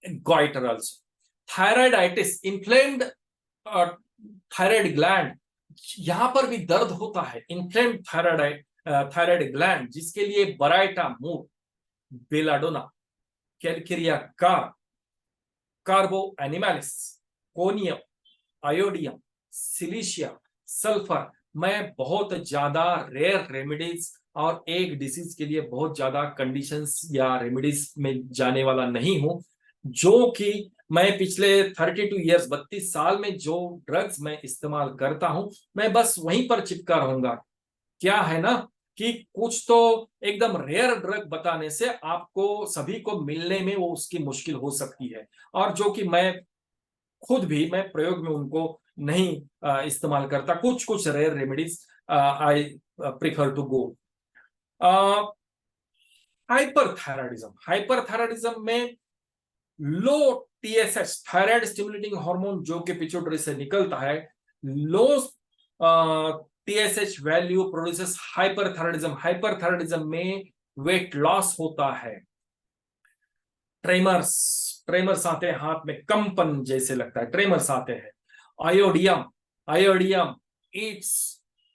goitre also. Thyroiditis, inflamed thyroid gland, यहां पर भी दर्द होता है, इन्फ्लेम्ड थायराइड ग्लैंड, जिसके लिए baryta mur, belladonna, calcarea carb, carbo animalis, conium, iodium, silicea, sulphur. मैं बहुत ज्यादा रेयर रेमेडीज और एक डिसीज के लिए बहुत ज्यादा कंडीशंस या रेमेडीज में जाने वाला नहीं हूं, जो कि मैं पिछले 32 ईयर्स, 32 साल में जो ड्रग्स मैं इस्तेमाल करता हूं, मैं बस वहीं पर चिपका रहूंगा। क्या है ना कि कुछ तो एकदम रेयर ड्रग बताने से आपको सभी को मिलने में वो उसकी मुश्किल हो सकती है, और जो कि मैं खुद भी मैं प्रयोग में उनको नहीं इस्तेमाल करता। कुछ rare remedies I prefer to go. Hyperthyroidism में low TSH, thyroid stimulating hormone, जो कि पिट्यूटरी से निकलता है, low TSH value produces hyperthyroidism. Hyperthyroidism में वेट लॉस होता है, ट्रेमर्स आते हैं, हाथ में कंपन जैसे लगता है, ट्रेमर्स आते हैं। Iodium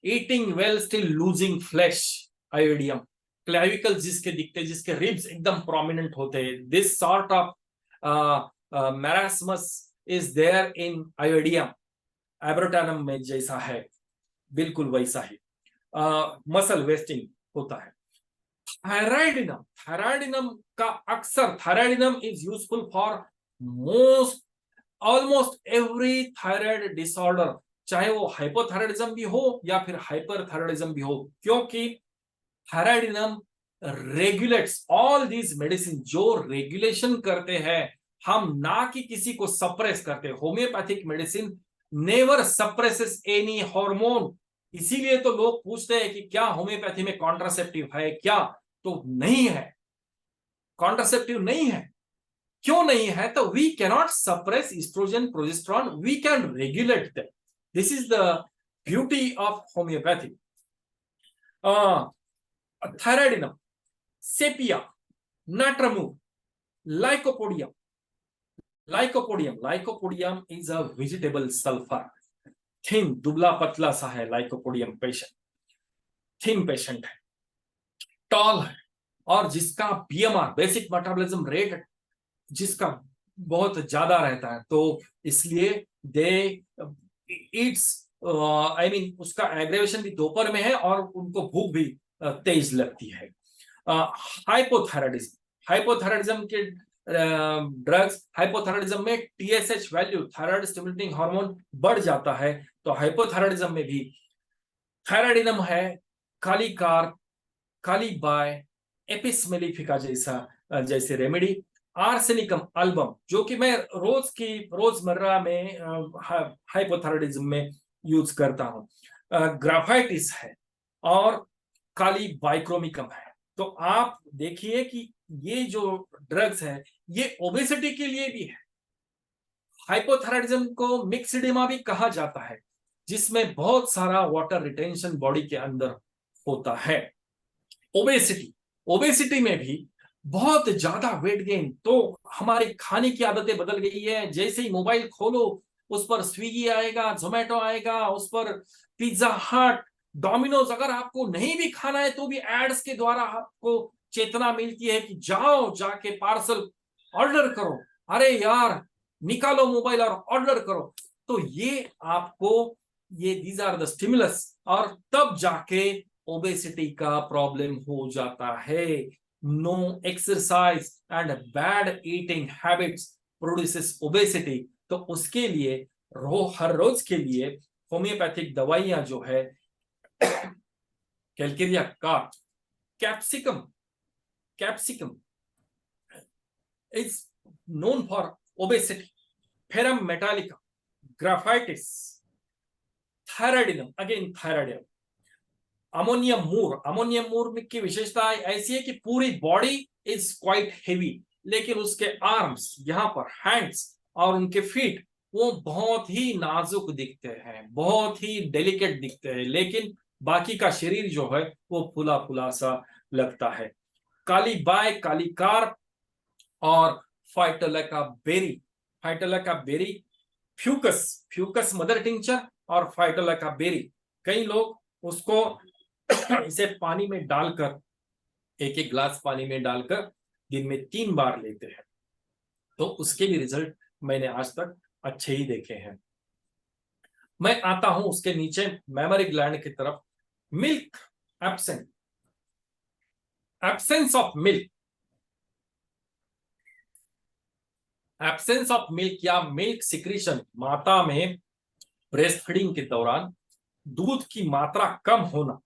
eating well still losing flesh. Iodium clavicle जिसके दिखते, जिसके रिब्स एकदम प्रोमिनेंट होते हैं, this sort of marasmus is there in iodium. Abrotanum में जैसा है बिल्कुल वैसा ही मसल वेस्टिंग होता है। थायराइडिनम का अक्सर, thyroidinum is useful for almost every thyroid disorder, चाहे वो हाइपोथायराइडिज्म भी हो या फिर हाइपरथायराइडिज्म भी हो, क्योंकि thyroidinum regulates all these medicine, जो रेगुलेशन करते हैं हम ना कि किसी को सप्रेस करते। Homeopathic medicine never suppresses any hormone. इसीलिए तो लोग पूछते हैं कि क्या होम्योपैथी में कॉन्ट्रासेप्टिव है क्या, तो नहीं है, कॉन्ट्रासेप्टिव नहीं है। क्यों नहीं है? तो we cannot suppress oestrogen progesterone, we can regulate that. This is the beauty of homeopathy. Thyroidinum, sepia, natrum mur, lycopodium. Lycopodium is a vegetable sulphur. Thin, दुबला पतला सा है लाइकोपोडियम पेशेंट, थिन पेशेंट है, टॉल है, और जिसका बीएमआर बेसिक मेटाबॉलिज्म रेट जिसका बहुत ज्यादा रहता है, तो इसलिए दे ईट्स आई मीन उसका एग्रेवेशन भी दोपहर में है और उनको भूख भी तेज लगती है। हाइपोथायराइडिज्म के ड्रग्स, हाइपोथायराइडिज्म में TSH value, thyroid stimulating hormone बढ़ जाता है, तो हाइपोथायराइडिज्म में भी थायराइडिनम है, कालीकार, कालीबाय, एपिस मेलिफिका जैसे रेमेडी, आर्सेनिकम अल्बम, जो कि मैं रोजमर्रा में हाइपोथायराइडिज्म में यूज करता हूं, ग्राफाइटिस है, और काली बाइक्रोमिकम है। तो आप देखिए कि ये जो ड्रग्स है ये ओबेसिटी के लिए भी है। हाइपोथायराइडिज्म को मिक्सइडेमा भी कहा जाता है, जिसमें बहुत सारा वाटर रिटेंशन बॉडी के अंदर होता है। ओबेसिटी में भी बहुत ज्यादा वेट गेन, तो हमारी खाने की आदतें बदल गई है। जैसे ही मोबाइल खोलो उस पर स्विगी आएगा, जोमेटो आएगा, उस पर पिज्जा हट, डोमिनोज। अगर आपको नहीं भी खाना है तो भी एड्स के द्वारा आपको चेतना मिलती है कि जाओ जाके पार्सल ऑर्डर करो। अरे यार, निकालो मोबाइल और ऑर्डर करो। तो ये आपको दीज आर द स्टिमुलस, और तब जाके ओबेसिटी का प्रॉब्लम हो जाता है। No exercise and bad eating habits produces obesity. तो उसके लिए हर रोज के लिए होम्योपैथिक दवाइयां जो है, कैलकेरिया का capsicum is known for obesity, ferrum metallica, graphitis, thyroidinum, again thyroidinum, ammonium mur की विशेषता ऐसी है कि पूरी बॉडी इज क्वाइट हेवी, लेकिन उसके आर्म्स, यहाँ पर हैंड्स और उनके फीट, वो बहुत ही नाजुक दिखते हैं, बहुत ही डेलिकेट दिखते हैं, लेकिन बाकी का शरीर जो है वो फुला फुला सा लगता है। कालीबाय, कालीकार और फाइटोलैका बेरी, फ्यूकस मदर टिंचर और फाइटोलैका बेरी। कई लोग उसको इसे पानी में डालकर, एक ग्लास पानी में डालकर दिन में 3 बार लेते हैं, तो उसके भी रिजल्ट मैंने आज तक अच्छे ही देखे हैं। मैं आता हूं उसके नीचे मेमोरी ग्लैंड की तरफ। मिल्क एब्सेंस ऑफ मिल्क या मिल्क सिक्रीशन, माता में ब्रेस्ट फीडिंग के दौरान दूध की मात्रा कम होना,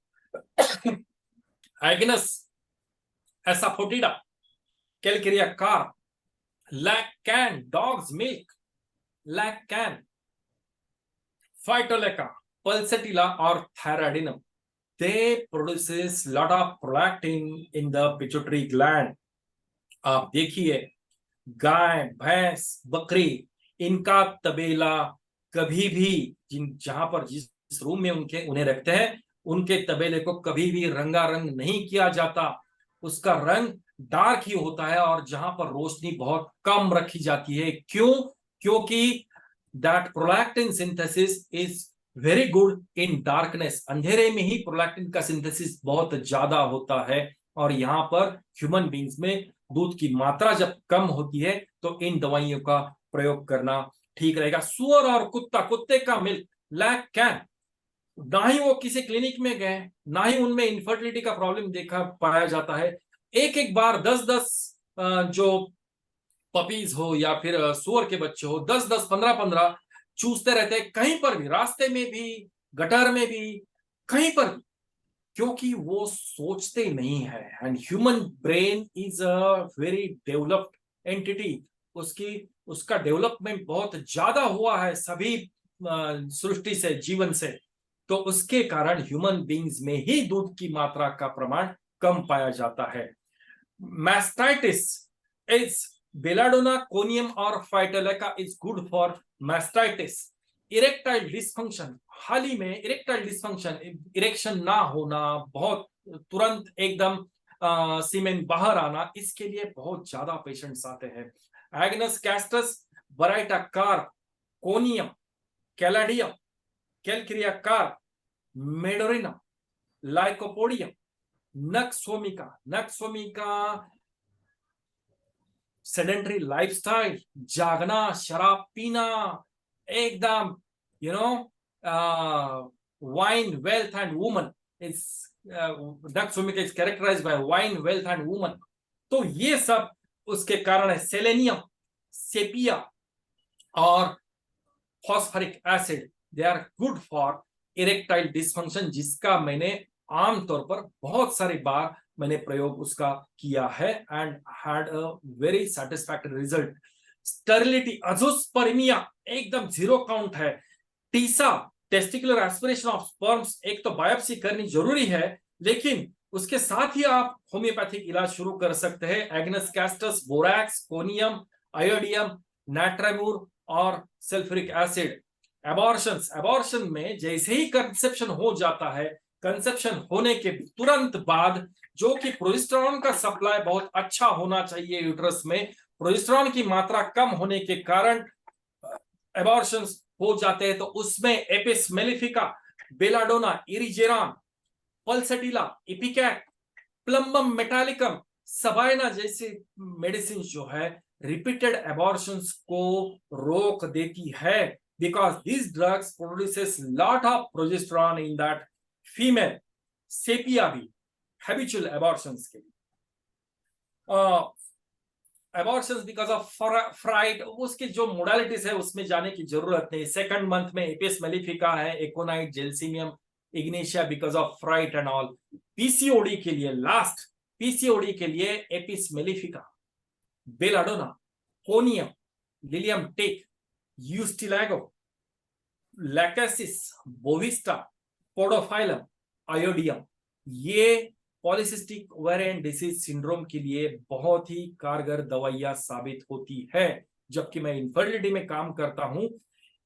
agnus asafoetida, calcarea carb, lac can, dog's milk, lac can, phytolacca, pulsatilla और thyroidinum, they produces lot of prolactin in the pituitary gland। आप देखिए, गाय, भैंस, बकरी, इनका तबेला कभी भी जहां पर जिस रूम में उन्हें रखते हैं, उनके तबेले को कभी भी रंगारंग नहीं किया जाता। उसका रंग डार्क ही होता है, और जहां पर रोशनी बहुत कम रखी जाती है। क्यों? क्योंकि that prolactin synthesis is very good in darkness. अंधेरे में ही प्रोलैक्टिन का सिंथेसिस बहुत ज्यादा होता है, और यहाँ पर ह्यूमन बींग्स में दूध की मात्रा जब कम होती है तो इन दवाइयों का प्रयोग करना ठीक रहेगा। सुअर और कुत्ते का मिल्क, लैक्टैन, ना ही वो किसी क्लिनिक में गए, ना ही उनमें इनफर्टिलिटी का प्रॉब्लम पाया जाता है। एक बार 10 जो पपीज हो या फिर सुअर के बच्चे हो, 10 15 चूसते रहते हैं, कहीं पर भी, रास्ते में भी, गटर में भी, कहीं पर भी, क्योंकि वो सोचते नहीं है। And human brain is a very developed entity. उसका डेवलपमेंट बहुत ज्यादा हुआ है सभी सृष्टि से, जीवन से, तो उसके कारण ह्यूमन बींग्स में ही दूध की मात्रा का प्रमाण कम पाया जाता है। मास्टाइटिस इज बेलाडोना कोनियम और phytolacca is good for mastitis. Erectile dysfunction, हाल ही में इरेक्टाइल डिसफंक्शन, इरेक्शन ना होना, बहुत तुरंत एकदम सीमेन बाहर आना, इसके लिए बहुत ज्यादा पेशेंट्स आते हैं। Agnus castus, baryta carb, conium, caladium, calcarea carb, medorrhinum, lycopodium, nux vomica, sedentary lifestyle, जागना, शराब पीना, एकदम wine, wealth and woman is nux vomica is characterized by wine, wealth and woman। तो ये सब उसके कारण है। सेलेनियम, सेपिया और phosphoric acid, they are good for erectile dysfunction, जिसका मैंने आमतौर पर बहुत सारी बार मैंने प्रयोग उसका किया है and had a very satisfactory result. Sterility, azoospermia एकदम 0 काउंट है। TESA, testicular aspiration of sperms, एक तो बायोप्सी करनी जरूरी है, लेकिन उसके साथ ही आप होम्योपैथिक इलाज शुरू कर सकते हैं। एग्नस कैस्टस, बोरैक्स, कोनियम, आयोडियम, नाट्रामूर और सल्फ्यूरिक एसिड। एबॉर्शन में जैसे ही कंसेप्शन हो जाता है, कंसेप्शन होने के तुरंत बाद, जो कि प्रोजेस्टेरॉन का सप्लाई बहुत अच्छा होना चाहिए यूट्रस में, प्रोजेस्टेरॉन की मात्रा कम होने के कारण एबॉर्शंस हो जाते हैं, तो उसमें apis mellifica, belladonna, erigeron, pulsatilla, ipecac, plumbum metallicum, sabina जैसे मेडिसिन जो है रिपीटेड एबॉर्शंस को रोक देती है, because this drugs produces lot of progesterone in that female. Sepia भी हैबिचुअल एबॉर्शंस के लिए, एबॉर्शंस बिकॉज ऑफ फ्राइड, उसके जो मोडालिटीज है उसमें जाने की जरूरत नहीं। सेकंड मंथ में एपिस मेलिफिका है, aconite, gelsemium, ignatia because of fright and all. PCOD के लिए, लास्ट पीसीओडी के लिए apis mellifica, belladonna, conium, lilium tig, ustilago, lachesis, bovista, podophyllum, iodium, ये पॉलीसिस्टिक ओवेरियन डिसीज सिंड्रोम के लिए बहुत ही कारगर दवाइयां साबित होती है। जबकि मैं इनफर्टिलिटी में काम करता हूं,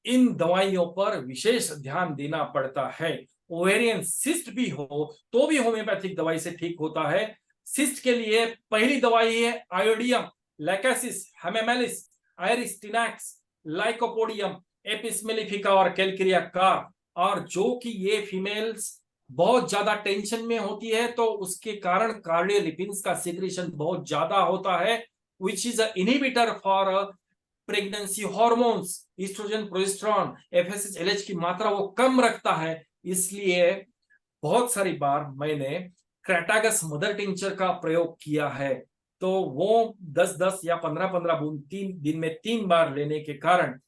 इन दवाइयों पर विशेष ध्यान देना पड़ता है। ओवेरियन सिस्ट भी हो तो भी होम्योपैथिक दवाई से ठीक होता है। सिस्ट के लिए पहली दवाई है आयोडियम, लैकेसिस, हेमेमेलिस, आयरिस्टिनैक्स, लाइकोपोडियम, एपिस मेलिफिका और कैलक्रिया कार। और जो कि ये फीमेल्स बहुत ज्यादा टेंशन में होती है, तो उसके कारण कार्डियोलिपिन्स का सिक्रेशन बहुत ज्यादा होता है, which is an inhibitor for pregnancy hormones, oestrogen, progesterone, FSH, LH की मात्रा वो कम रखता है। इसलिए बहुत सारी बार मैंने क्रेटागस मदर टिंचर का प्रयोग किया है, तो वो 10-10 या 15-15 बूंद 3 दिन में 3 बार लेने के कारण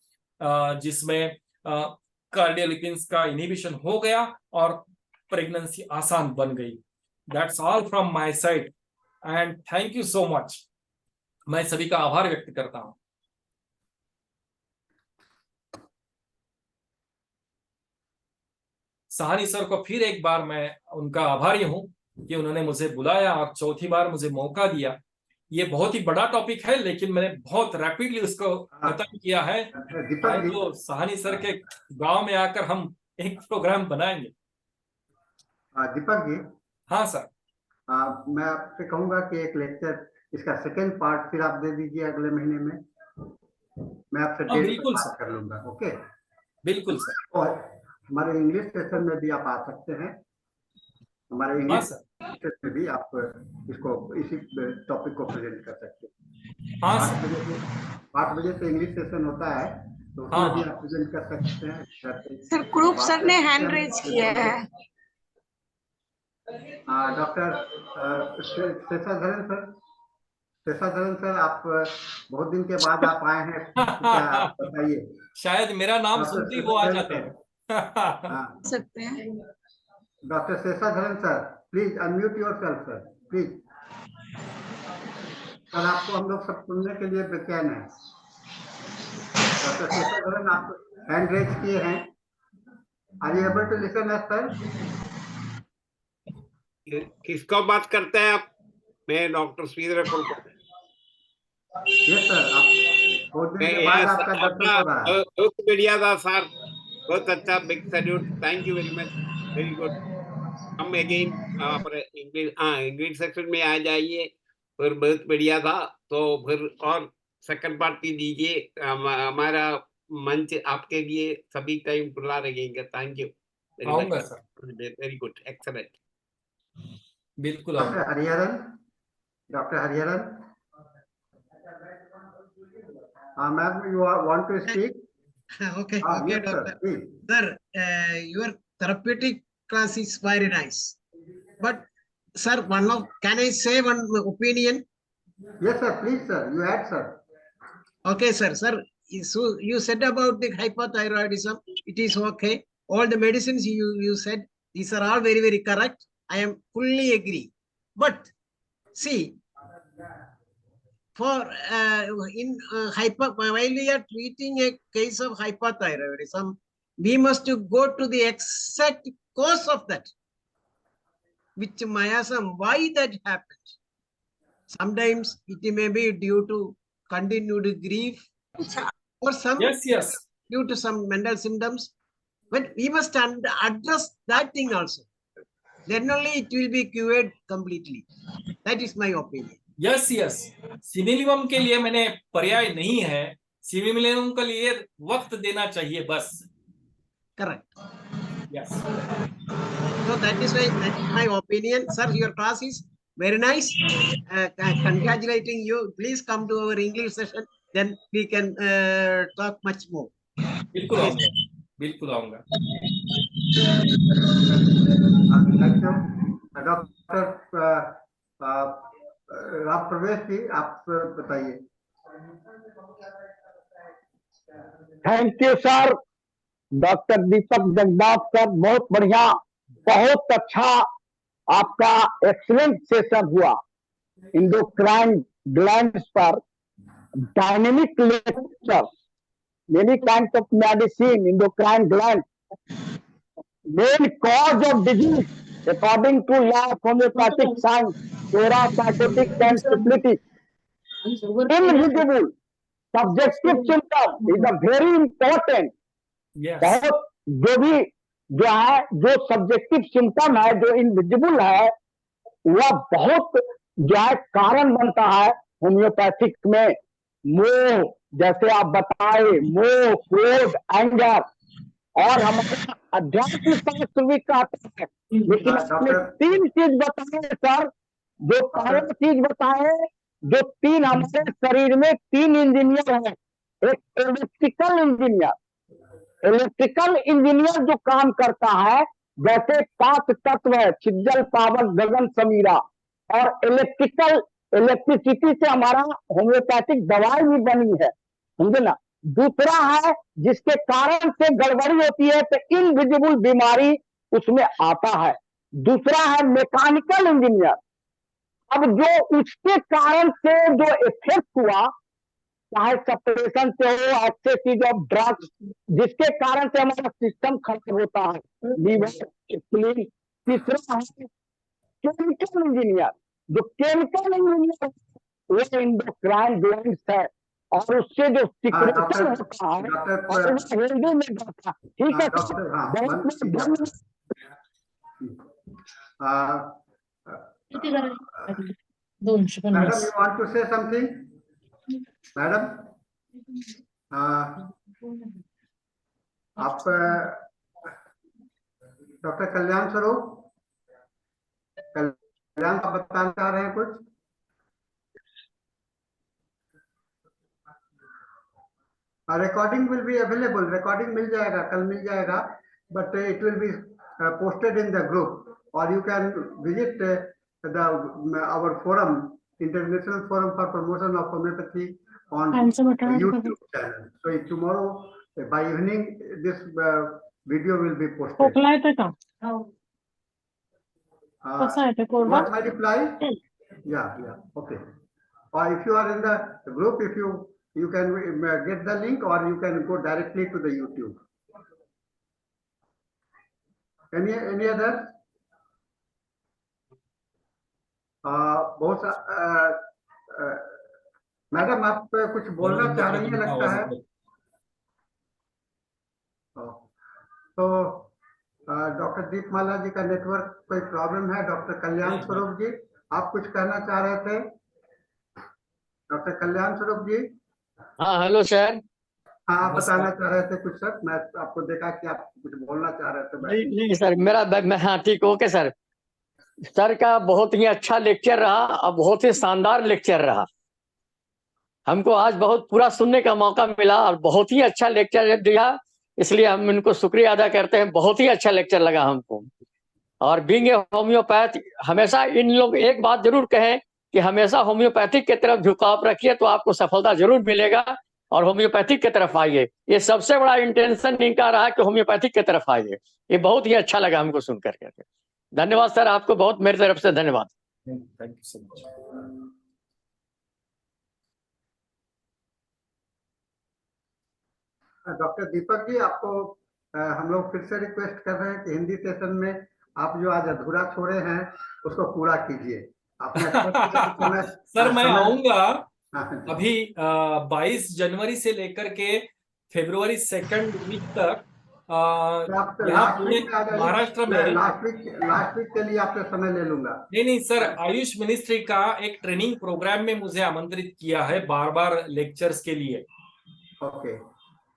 जिसमें कार्डियोलिपिन्स का इनहिबिशन हो गया और प्रेगनेंसी आसान बन गई। That's all from my side and thank you so much. मैं सभी का आभार व्यक्त करता हूं। साहनी सर को फिर एक बार मैं उनका आभारी हूं कि उन्होंने मुझे बुलाया और चौथी बार मुझे मौका दिया। ये बहुत ही बड़ा टॉपिक है, लेकिन मैंने बहुत रैपिडली उसको खत्म किया है। तो साहनी सर के गांव में आकर हम एक प्रोग्राम बनाएंगे। दीपक जी। हाँ सर। मैं आपसे कहूंगा कि एक लेक्चर, इसका सेकेंड पार्ट फिर आप दे दीजिए अगले महीने में। मैं आपसे डेट पर बात कर लूंगा। ओके, बिल्कुल सर। और हमारे इंग्लिश सेशन में भी आप आ सकते हैं। हमारे इंग्लिश सेशन में भी आप इसी टॉपिक को प्रेजेंट कर सकते हैं। 8 बजे से इंग्लिश सेशन होता है, तो उसमें भी आप प्रेजेंट कर सकते हैं। सर क्रूप सर ने हैंड रेज किया है। डॉक्टर शेषाधरन सर, आप बहुत दिन के बाद आप आए हैं, क्या आप बताइए। शायद मेरा नाम सुनते ही वो आ जाते हैं। सकते हैं। Doctor Seshadharan sir, please unmute yourself sir, please. Sir आपको हम लोग सब सुनने के लिए बेचैन हैं। डॉक्टर शेषाधरन आप हैंड रेज किए हैं। Are you able to listen us sir? किसको बात करते हैं आप? मैं डॉक्टर श्रीधर को। यस सर, आप बहुत दिन के बाद आपका दर्शन हो रहा है। बहुत बढ़िया था सर, बहुत अच्छा, big salute, thank you very much, very good. हम अगेन पर इंग्लिश सेक्शन में आ जाइए, फिर बहुत बढ़िया था। तो फिर और सेकंड पार्टी दीजिए, हमारा मंच आपके लिए सभी टाइम खुला रहेगा। Thank you very much sir, very good, excellent. बिल्कुल doctor Hariharan, doctor Hariharan, ma'am, you want to speak? Okay, okay, yes, doctor. Sir, Sir, your therapeutic class is very nice. But, sir, can I say one opinion? Yes, sir, please, sir. You had, sir. Okay, sir. Sir, so you said about the hypothyroidism. It is okay. All the medicines you said, these are all very, very correct. I am fully agree. But, see, for while we are treating a case of hypothyroidism, we must go to the exact cause of that, which miasm, why that happens. Sometimes it may be due to continued grief, or some yes due to some mental symptoms. But we must address that thing also. Then only it will be cured completely. That is my opinion. Yes सिमिलियम के लिए मैंने पर्याय नहीं है, सिमिलियम के लिए वक्त देना चाहिए बस। Correct. Yes. So that is my opinion. Sir, your class is very nice. Congratulating you. Please come to our English session. Then we can talk much more. बिल्कुल आऊंगा, बिल्कुल आऊंगा। थैंक यू डॉक्टर आप प्रवेश जी, आप बताइए। Thank you sir, doctor Deepak Jagdap sir, बहुत बढ़िया, बहुत अच्छा आपका एक्सीलेंट सेशन हुआ। इंडोक्राइन ग्लैंड्स पर dynamic lecture, many kinds of medicine, endocrine gland, main cause of disease according to law of homeopathic science, parasycotic and syphilitic, invisible subjective symptom is a very important. बहुत जो है, जो subjective symptom है, जो invisible है, वह बहुत जो है कारण बनता है होम्योपैथिक में। मोह, जैसे आप बताए, मोह, क्रोध, एंगर, और हमारा अध्यात्म शास्त्र भी कहता है। लेकिन आपने 3 चीज बताए सर, जो पहले चीज बताए, जो 3 हमारे शरीर में 3 इंजीनियर हैं। एक इलेक्ट्रिकल इंजीनियर जो काम करता है, जैसे 5 तत्व है, छिज्जल, पावक, गगन, समीरा, और इलेक्ट्रिसिटी से हमारा होम्योपैथिक दवाई भी बनी है, समझे ना। दूसरा है जिसके कारण से गड़बड़ी होती है तो इनविजिबल बीमारी उसमें आता है। दूसरा है मैकेनिकल इंजीनियर। अब जो उसके कारण से जो इफेक्ट हुआ, चाहे सप्रेशन से हो, एक्सेस ऑफ ड्रग्स, जिसके कारण से हमारा सिस्टम खराब होता है, लीवर, स्प्लीन। तीसरा है केमिकल इंजीनियर। जो केमिकल इंजीनियर वो इंडोक्राइन ग्लैंड्स है, और उससे जो सिक्रेशन होता है और हेल्दी में जाता है। ठीक है madam, you want to say something? Madam, आप डॉक्टर कल्याण स्वरूप, कल्याण आप बताना चाह रहे हैं कुछ? Recording will be available, recording मिल जाएगा, कल मिल जाएगा, but it will be posted in the group, or you can visit our forum, International Forum for Promotion of Homeopathy, on YouTube channel. So tomorrow by evening this video will be posted. What my reply? Yeah, okay. or if you are in the group, if you can get the link, or you can go directly to the YouTube. Any other? बहुत madam आप कुछ बोलना चाह रही है लगता है। तो डॉक्टर दीपमाला जी का नेटवर्क कोई प्रॉब्लम है। डॉक्टर कल्याण स्वरूप जी, आप कुछ कहना चाह रहे थे? डॉक्टर कल्याण स्वरूप जी। हाँ, हेलो सर। हाँ, आप बताना चाह रहे थे कुछ सर? मैं आपको देखा कि आप कुछ बोलना चाह रहे थे। नहीं सर, मैं हाँ ठीक, ओके सर। सर का बहुत ही अच्छा लेक्चर रहा और बहुत ही शानदार लेक्चर रहा। हमको आज बहुत पूरा सुनने का मौका मिला और बहुत ही अच्छा लेक्चर दिया, इसलिए हम इनको शुक्रिया अदा करते हैं। बहुत ही अच्छा लेक्चर लगा हमको। और बीइंग ए होम्योपैथ, हमेशा इन लोग एक बात जरूर कहें कि हमेशा होम्योपैथिक की तरफ झुकाव रखिए तो आपको सफलता जरूर मिलेगा, और होम्योपैथिक की तरफ आइए। ये सबसे बड़ा इंटेंशन इनका रहा कि होम्योपैथिक की तरफ आइए। ये बहुत ही अच्छा लगा हमको सुन करके। धन्यवाद सर, आपको बहुत मेरी तरफ से धन्यवाद। Thank you so much. Doctor Deepak ji, आपको हम लोग फिर से रिक्वेस्ट कर रहे हैं कि हिंदी सेशन में आप जो आज अधूरा छोड़े हैं उसको पूरा कीजिए। आपने सर मैं आऊंगा अभी 22 जनवरी से लेकर के फरवरी 2nd वीक तक महाराष्ट्र में। लास्ट वीक के लिए आपसे समय ले लूंगा। नहीं सर, आयुष मिनिस्ट्री का एक ट्रेनिंग प्रोग्राम में मुझे आमंत्रित किया है बार लेक्चर्स के लिए। ओके।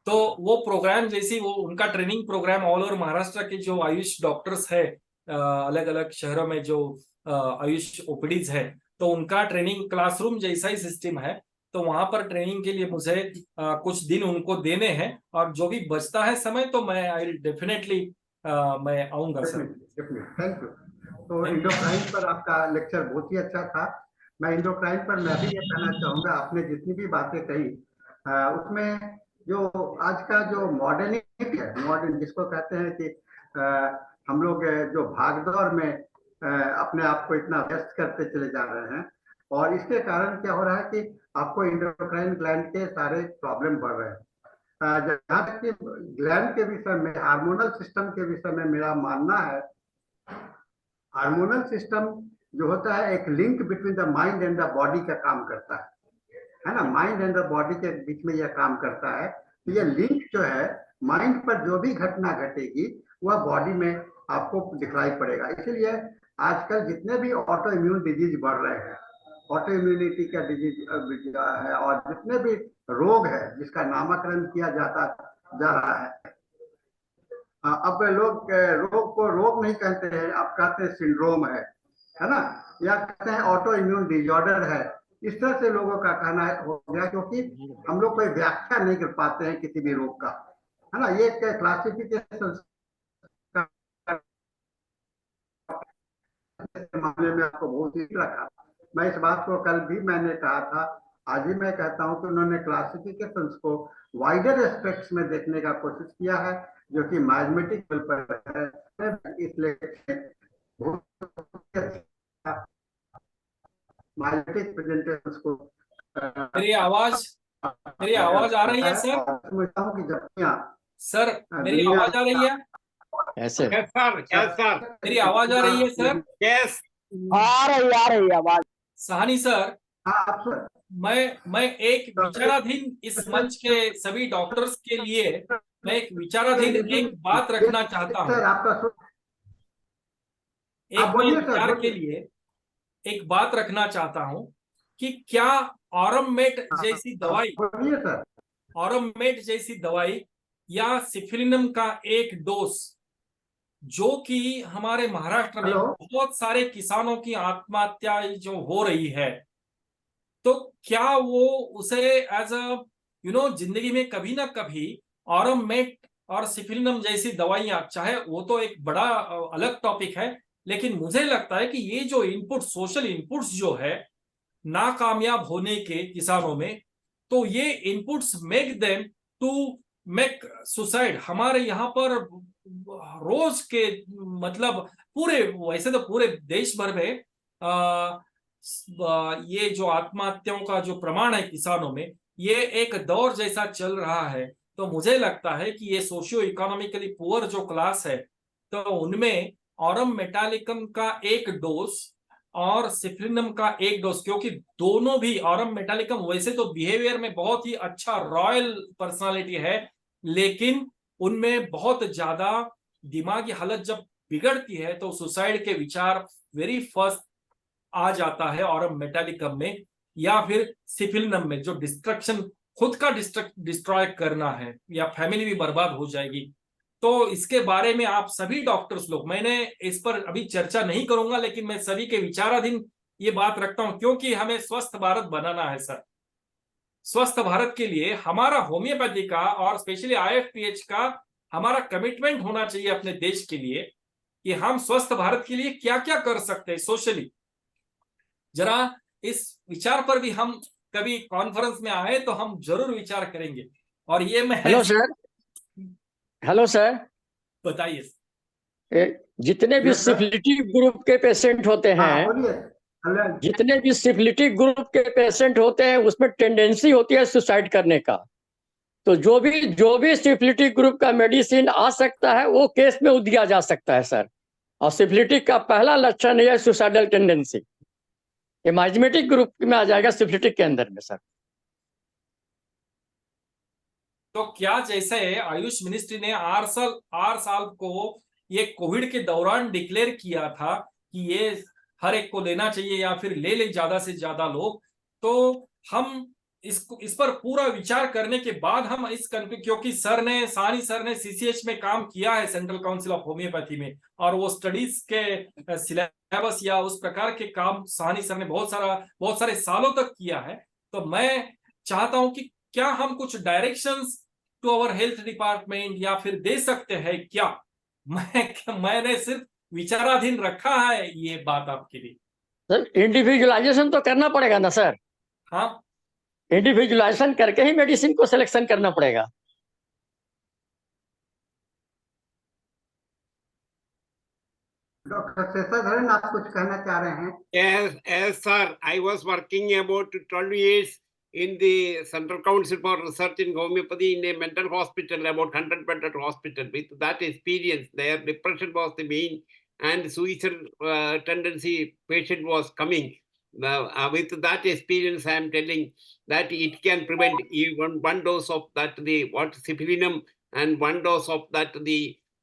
तो वो प्रोग्राम जैसी वो उनका training program all over Maharashtra के जो आयुष डॉक्टर्स है, अलग अलग शहरों में जो आयुष ओपीडीज है, तो उनका ट्रेनिंग क्लासरूम जैसा ही सिस्टम है। तो वहां पर ट्रेनिंग के लिए मुझे कुछ दिन उनको देने हैं, और जो भी बचता है समय तो मैं आई डेफिनेटली मैं आऊंगा सर। Thank you. तो इंडोक्राइन पर आपका लेक्चर बहुत ही अच्छा था। मैं इंडोक्राइन पर मैं भी ये कहना चाहूंगा, आपने जितनी भी बातें कही उसमें जो आज का जो मॉडर्निटी है, मॉडर्न जिसको कहते हैं कि हम लोग जो भागदौड़ में अपने आप को इतना व्यस्त करते चले जा रहे हैं, और इसके कारण क्या हो रहा है कि आपको इंडोक्राइन ग्लैंड के सारे प्रॉब्लम बढ़ रहे हैं। जहाँ तक कि ग्लैंड के विषय में, हार्मोनल सिस्टम के विषय में मेरा मानना है, हार्मोनल सिस्टम जो होता है एक link between the mind and the body का काम करता है ना। माइंड एंड द बॉडी के बीच में यह काम करता है। तो यह लिंक जो है, माइंड पर जो भी घटना घटेगी वह बॉडी में आपको दिखलाई पड़ेगा। इसीलिए आजकल जितने भी ऑटो इम्यून डिजीज बढ़ रहे हैं, ऑटो इम्यूनिटी का डिजीज है, और जितने भी रोग है जिसका नामकरण किया जा रहा है, अब लोग रोग को रोग नहीं कहते हैं, आप कहते हैं सिंड्रोम है ना, या कहते हैं ऑटो इम्यून डिजॉर्डर है। इस तरह से लोगों का कहना हो गया, क्योंकि हम लोग कोई व्याख्या नहीं कर पाते हैं किसी भी रोग का, है ना। ये क्लासिफिकेशन मामले में आपको बहुत ही रखा। मैं इस बात को कल भी मैंने कहा था, आज ही मैं कहता हूं कि उन्होंने क्लासिफिकेशंस को वाइडर एस्पेक्ट्स में देखने का कोशिश किया है, जो कि मैथमेटिक पर है। इसलिए मैथमेटिक प्रेजेंटेशंस को मेरी आवाज आ रही है सर? समझता हूं कि जब सर मेरी आवाज आ रही है? ऐसे सर मेरी आवाज आ रही है सर? यस, आ रही आवाज। साहनी सर, आप सर, मैं एक विचाराधीन, इस मंच के सभी डॉक्टर्स के लिए मैं एक विचाराधीन एक बात रखना चाहता हूँ। एक विचार के लिए एक बात रखना चाहता हूँ कि क्या ऑरममेट जैसी दवाई, ऑरममेट जैसी दवाई या सिफिलिनम का एक डोज, जो कि हमारे महाराष्ट्र में बहुत सारे किसानों की आत्महत्या जो हो रही है, तो क्या वो उसे एज अ जिंदगी में कभी ना कभी ऑरममेट और सिफिलिनम जैसी दवाइयां, चाहे वो तो एक बड़ा अलग टॉपिक है, लेकिन मुझे लगता है कि ये जो इनपुट, सोशल इनपुट्स जो है नाकामयाब होने के किसानों में, तो ये inputs make them to make suicide. हमारे यहाँ पर रोज के मतलब पूरे, वैसे तो पूरे देश भर में ये जो आत्महत्याओं का जो प्रमाण है किसानों में, ये एक दौर जैसा चल रहा है। तो मुझे लगता है कि ये सोशियो इकोनॉमिकली पुअर जो क्लास है, तो उनमें ऑरम मेटालिकम का 1 डोज और सिफलिनम का 1 डोज, क्योंकि दोनों भी, ऑरम मेटालिकम वैसे तो बिहेवियर में बहुत ही अच्छा रॉयल पर्सनालिटी है, लेकिन उनमें बहुत ज्यादा दिमागी हालत जब बिगड़ती है तो सुसाइड के विचार वेरी फर्स्ट आ जाता है ऑरम मेटालिकम में, या फिर सिफिलिनम में जो डिस्ट्रक्शन, खुद का डिस्ट्रॉय करना है या फैमिली भी बर्बाद हो जाएगी। तो इसके बारे में आप सभी डॉक्टर्स लोग, मैंने इस पर अभी चर्चा नहीं करूंगा, लेकिन मैं सभी के विचाराधीन ये बात रखता हूं, क्योंकि हमें स्वस्थ भारत बनाना है सर। स्वस्थ भारत के लिए हमारा होम्योपैथी का और स्पेशली IFPH का हमारा कमिटमेंट होना चाहिए अपने देश के लिए कि हम स्वस्थ भारत के लिए क्या क्या कर सकते हैं सोशली। जरा इस विचार पर भी हम कभी कॉन्फ्रेंस में आए तो हम जरूर विचार करेंगे। और ये मैं, हेलो सर, बताइए। जितने भी सिफिलिटिक ग्रुप के पेशेंट होते हैं, जितने भी सिफिलिटिक ग्रुप के पेशेंट होते हैं, उसमें टेंडेंसी होती है सुसाइड करने का। तो जो भी सिफिलिटिक ग्रुप का मेडिसिन आ सकता है वो केस में दिया जा सकता है सर। और सिफिलिटिक का पहला लक्षण है सुसाइडल टेंडेंसी, इमेजिमेटिक ग्रुप में आ जाएगा सिफिलिटिक के अंदर में सर। तो क्या जैसे आयुष मिनिस्ट्री ने 8 साल को ये कोविड के दौरान डिक्लेयर किया था कि ये हर एक को लेना चाहिए या फिर ले ज्यादा से ज्यादा लोग, तो हम इस पर पूरा विचार करने के बाद हम क्योंकि साहनी सर ने CCH में काम किया है, सेंट्रल काउंसिल ऑफ होम्योपैथी में, और वो स्टडीज के सिलेबस या उस प्रकार के काम साहनी सर ने बहुत सारे सालों तक किया है। तो मैं चाहता हूं कि क्या हम कुछ directions to our health department या फिर दे सकते हैं क्या? मैंने सिर्फ विचाराधीन रखा है ये बात आपके लिए। सर इंडिविजुअलाइजेशन तो करना पड़ेगा ना सर। हाँ, इंडिविजुअलाइजेशन करके ही मेडिसिन को सिलेक्शन करना पड़ेगा। डॉक्टर शेषाधरन, आप कुछ कहना चाह रहे हैं? Yes, sir. I was working about 12 years in the Central Council for Research in Homeopathy in a mental hospital, about 100-bedded hospital. With that experience, their depression was the main, and suicidal tendency patient was coming. With that experience, I am telling that it can prevent even 1 dose of that syphilinum and 1 dose of that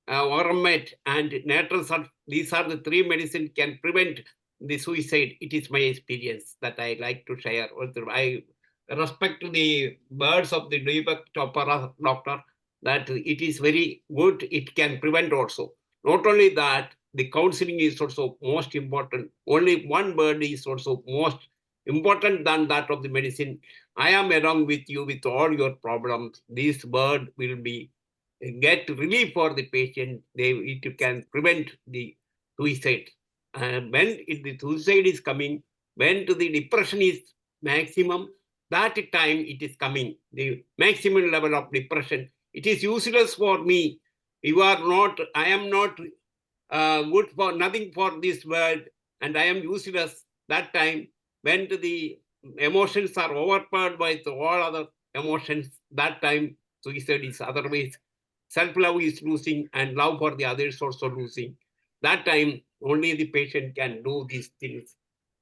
Oromet and natron sulfate. These are the 3 medicines can prevent the suicide. It is my experience that I like to share. I respect the words of the Prof.Dr. that it is very good. It can prevent also. Not only that, the counseling is also most important. Only one word is also most important than that of the medicine. I am along with you with all your problems. This word will be get relief for the patient. It can prevent the suicide. When the suicide is coming, when the depression is maximum, that time it is coming, the maximum level of depression. It is useless for me. You are not, I am not good for nothing for this world, and I am useless. That time, when the emotions are overpowered by all other emotions, that time suicide is otherwise. Self-love is losing and love for the others also losing. That time, only the patient can do these things,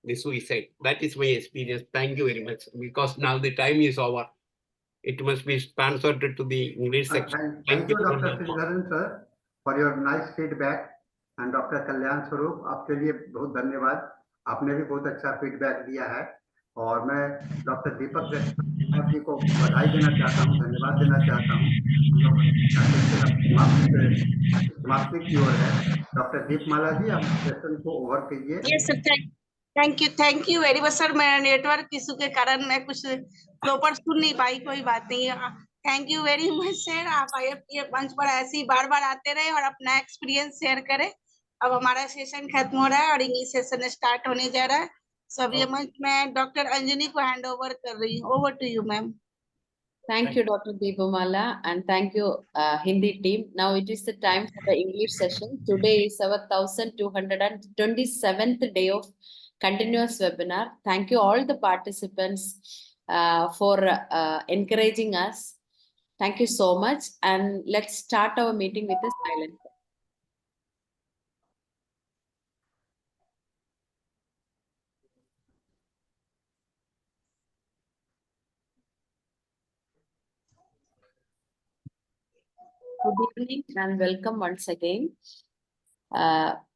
the suicide. That is my experience. Thank you very much. Because now the time is over. It must be transferred to the English section. Thank you, Dr. Sridharan sir, for your nice feedback. And Dr. Kalyan Swarup, आपके लिए बहुत धन्यवाद। आपने भी बहुत अच्छा feedback दिया है, और मैं डॉक्टर दीपक जी को बधाई देना चाहता हूँ, धन्यवाद देना चाहता हूँ। समाप्ति की ओर है। डॉक्टर दीपमाला जी, आप सेशन को ओवर कीजिए। Yes sir, thank you very much sir. मैं नेटवर्क इशू के कारण मैं कुछ प्रॉपर सुन नहीं पाई, कोई बात नहीं। Thank you very much sir. आप ये मंच पर ऐसे ही बार बार आते रहे और अपना एक्सपीरियंस शेयर करें। अब हमारा सेशन खत्म हो रहा है और इंग्लिश सेशन स्टार्ट होने जा रहा है। सब ये मंच में डॉक्टर अंजनी को हैंड ओवर कर रही हूँ। Over to you ma'am. Thank you, Dr. Deepamala, and thank you, Hindi team. Now it is the time for the English session. Today is our 1227th day of continuous webinar. Thank you all the participants for encouraging us. Thank you so much. And let's start our meeting with a silent prayer. Good evening and welcome once again.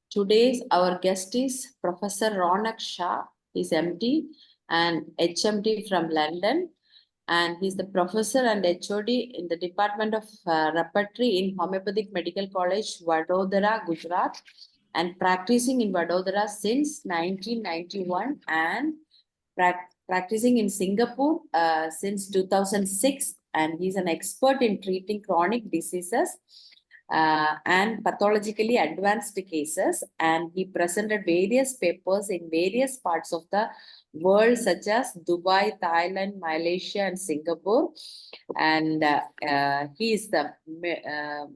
Today's our guest is Professor RONAK SHAH. He's MD and HMD from London, and he's the professor and HOD in the Department of Repertory in Homeopathic Medical College, Vadodara, Gujarat, and practicing in Vadodara since 1991 and practicing in Singapore since 2006. And he's an expert in treating chronic diseases and pathologically advanced cases. And he presented various papers in various parts of the world, such as Dubai, Thailand, Malaysia, and Singapore. And he is the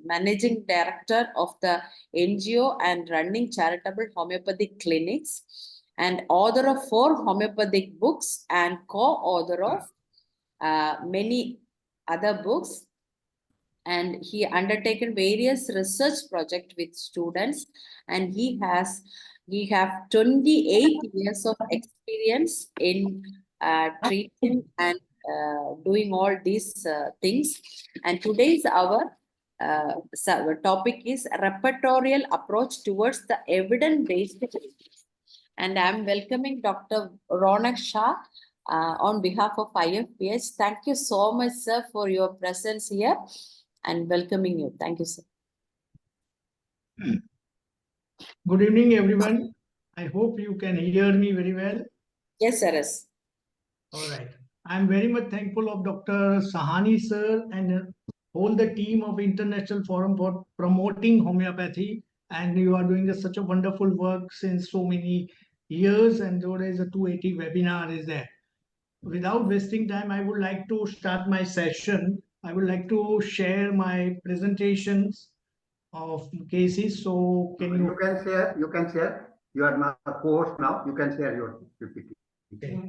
managing director of the NGO and running charitable homeopathic clinics, and author of 4 homeopathic books and co-author of many other books. And he undertaken various research projects with students, and he have 28 years of experience in treating and doing all these things. And today's our topic is repertorial approach towards the evidence-based treatment. And I'm welcoming Dr. RONAK SHAH on behalf of IFPH. Thank you so much, sir, for your presence here and welcoming you. Thank you, sir. Good evening, everyone. I hope you can hear me very well. Yes, sir. Yes. All right. I'm very much thankful of Dr. Sahani, sir, and all the team of International Forum for promoting homeopathy. And you are doing such a wonderful work since so many years. And there is a 280 webinar is there. Without wasting time, I would like to start my session. I would like to share my presentations of cases. So can you can share, you are my co-host now, you can share your PPT. Okay.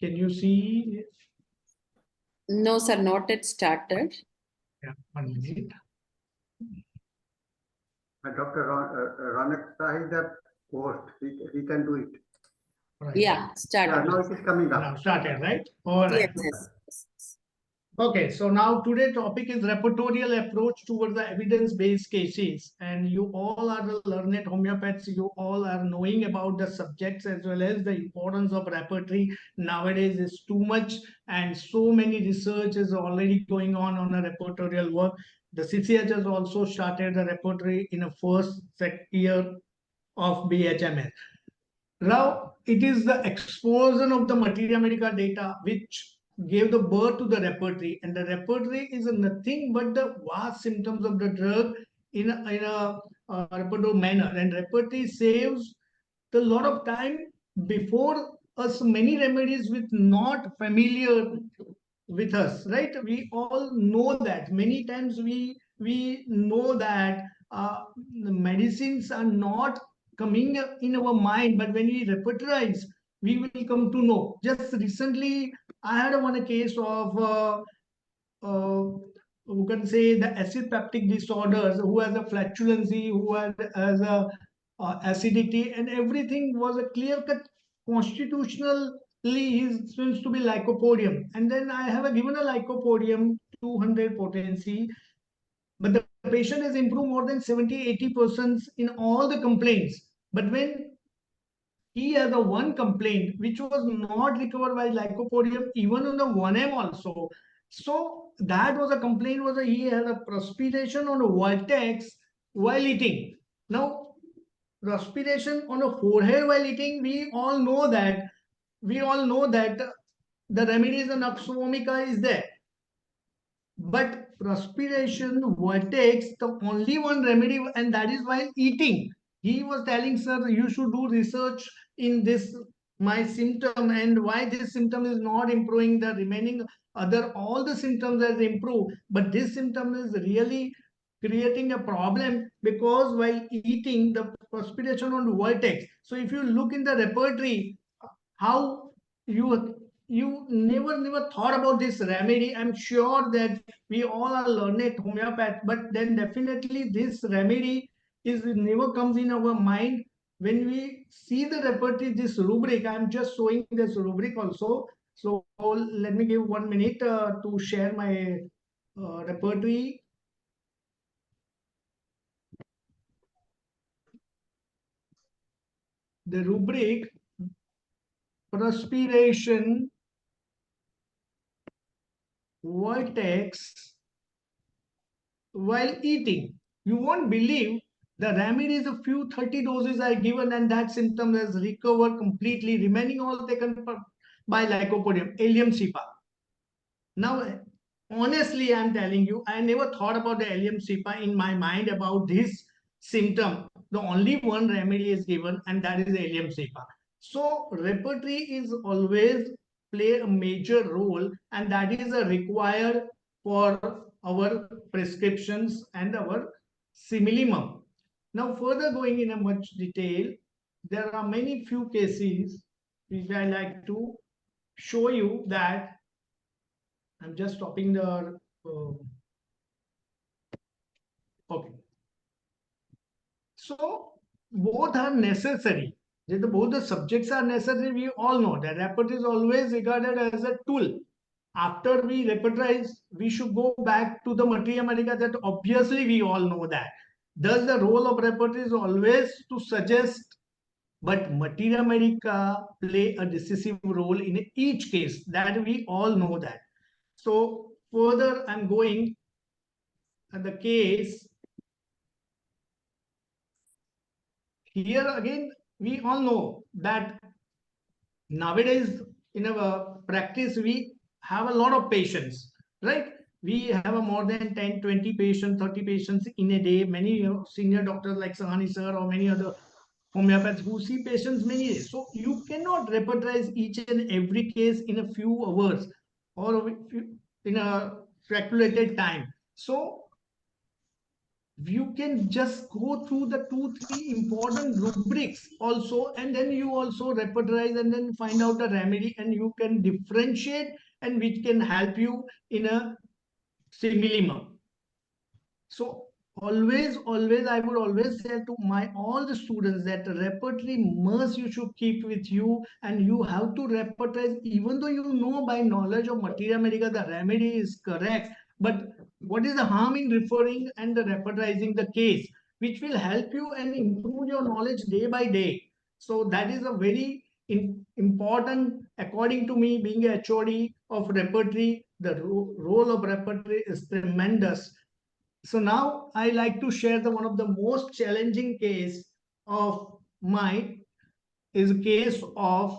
Can you see? No, sir, not yet started. Yeah, 1 minute. Dr. RONAK SHAH is the host, he can do it. Right. Yeah, started. Yeah, now it is coming up. Now started, right? All right. Yes. Okay, so now today's topic is repertorial approach towards the evidence-based cases. And you all are the learned homeopaths. You all are knowing about the subjects as well as the importance of repertory. Nowadays is too much, and so many research is already going on a repertorial work. The CCH has also started the repertory in a first year of BHMS. Now, it is the explosion of the materia medica data which gave the birth to the repertory, and the repertory is nothing but the vast symptoms of the drug in a repertoire manner, and repertory saves a lot of time. Before us, many remedies with not familiar with us, right? We all know that many times we know that the medicines are not coming in our mind, but when we repertorize, we will come to know. Just recently, I had one case of who can say the acid peptic disorders, who has a flatulency, who has a acidity, and everything was a clear cut constitutionally he seems to be lycopodium. And then I have given a lycopodium 200 potency, but the patient has improved more than 70-80% in all the complaints. But when he has a one complaint which was not recovered by lycopodium, even on the 1M also. So that was a complaint, was he had a perspiration on a vertex while eating. Now, perspiration on a forehead while eating, we all know that the remedies and Nux vomica is there. But perspiration, vertex, the only one remedy, and that is while eating. He was telling, sir, you should do research in this, my symptom, and why this symptom is not improving. The remaining all the symptoms has improved, but this symptom is really creating a problem, because while eating the perspiration on vertex. So if you look in the repertory, how you never thought about this remedy. I'm sure that we all are learned homeopath, but then definitely this remedy is never comes in our mind. When we see the repertory, this rubric, I'm just showing this rubric also. So let me give 1 minute to share my repertory. The rubric, perspiration, vertex, while eating. You won't believe the remedies, a few 30 doses are given and that symptom has recovered completely, remaining all taken by lycopodium, allium cepa. Now, honestly, I'm telling you, I never thought about the allium cepa in my mind about this symptom. The only one remedy is given, and that is allium cepa. So, repertory is always play a major role, and that is a required for our prescriptions and our similimum. Now, further going in a much detail, there are many few cases which I like to show you that. I'm just stopping the okay. So both are necessary. Both the subjects are necessary. We all know that repertory is always regarded as a tool. After we repertorize, we should go back to the materia medica. That obviously we all know that. Thus, the role of repertory is always to suggest, but materia medica play a decisive role in each case. That we all know that. So further, I'm going at the case. Here again, we all know that nowadays in our practice, we have a lot of patients, right? We have a more than 10, 20 patients, 30 patients in a day. Many senior doctors like Sahani sir or many other homeopaths who see patients many days. So you cannot repertorize each and every case in a few hours or in a calculated time. So you can just go through the 2-3 important rubrics also, and then you also repertorize and then find out a remedy, and you can differentiate and which can help you in a similimum. So always I would always say to my all the students that repertory must you should keep with you, and you have to repertorize even though you know by knowledge of materia medica the remedy is correct, but what is the harm in referring and the repertorizing the case, which will help you and improve your knowledge day by day. So that is a very important, according to me, being a HOD of repertory, the role of repertory is tremendous. So now I like to share one of the most challenging case of mine is a case of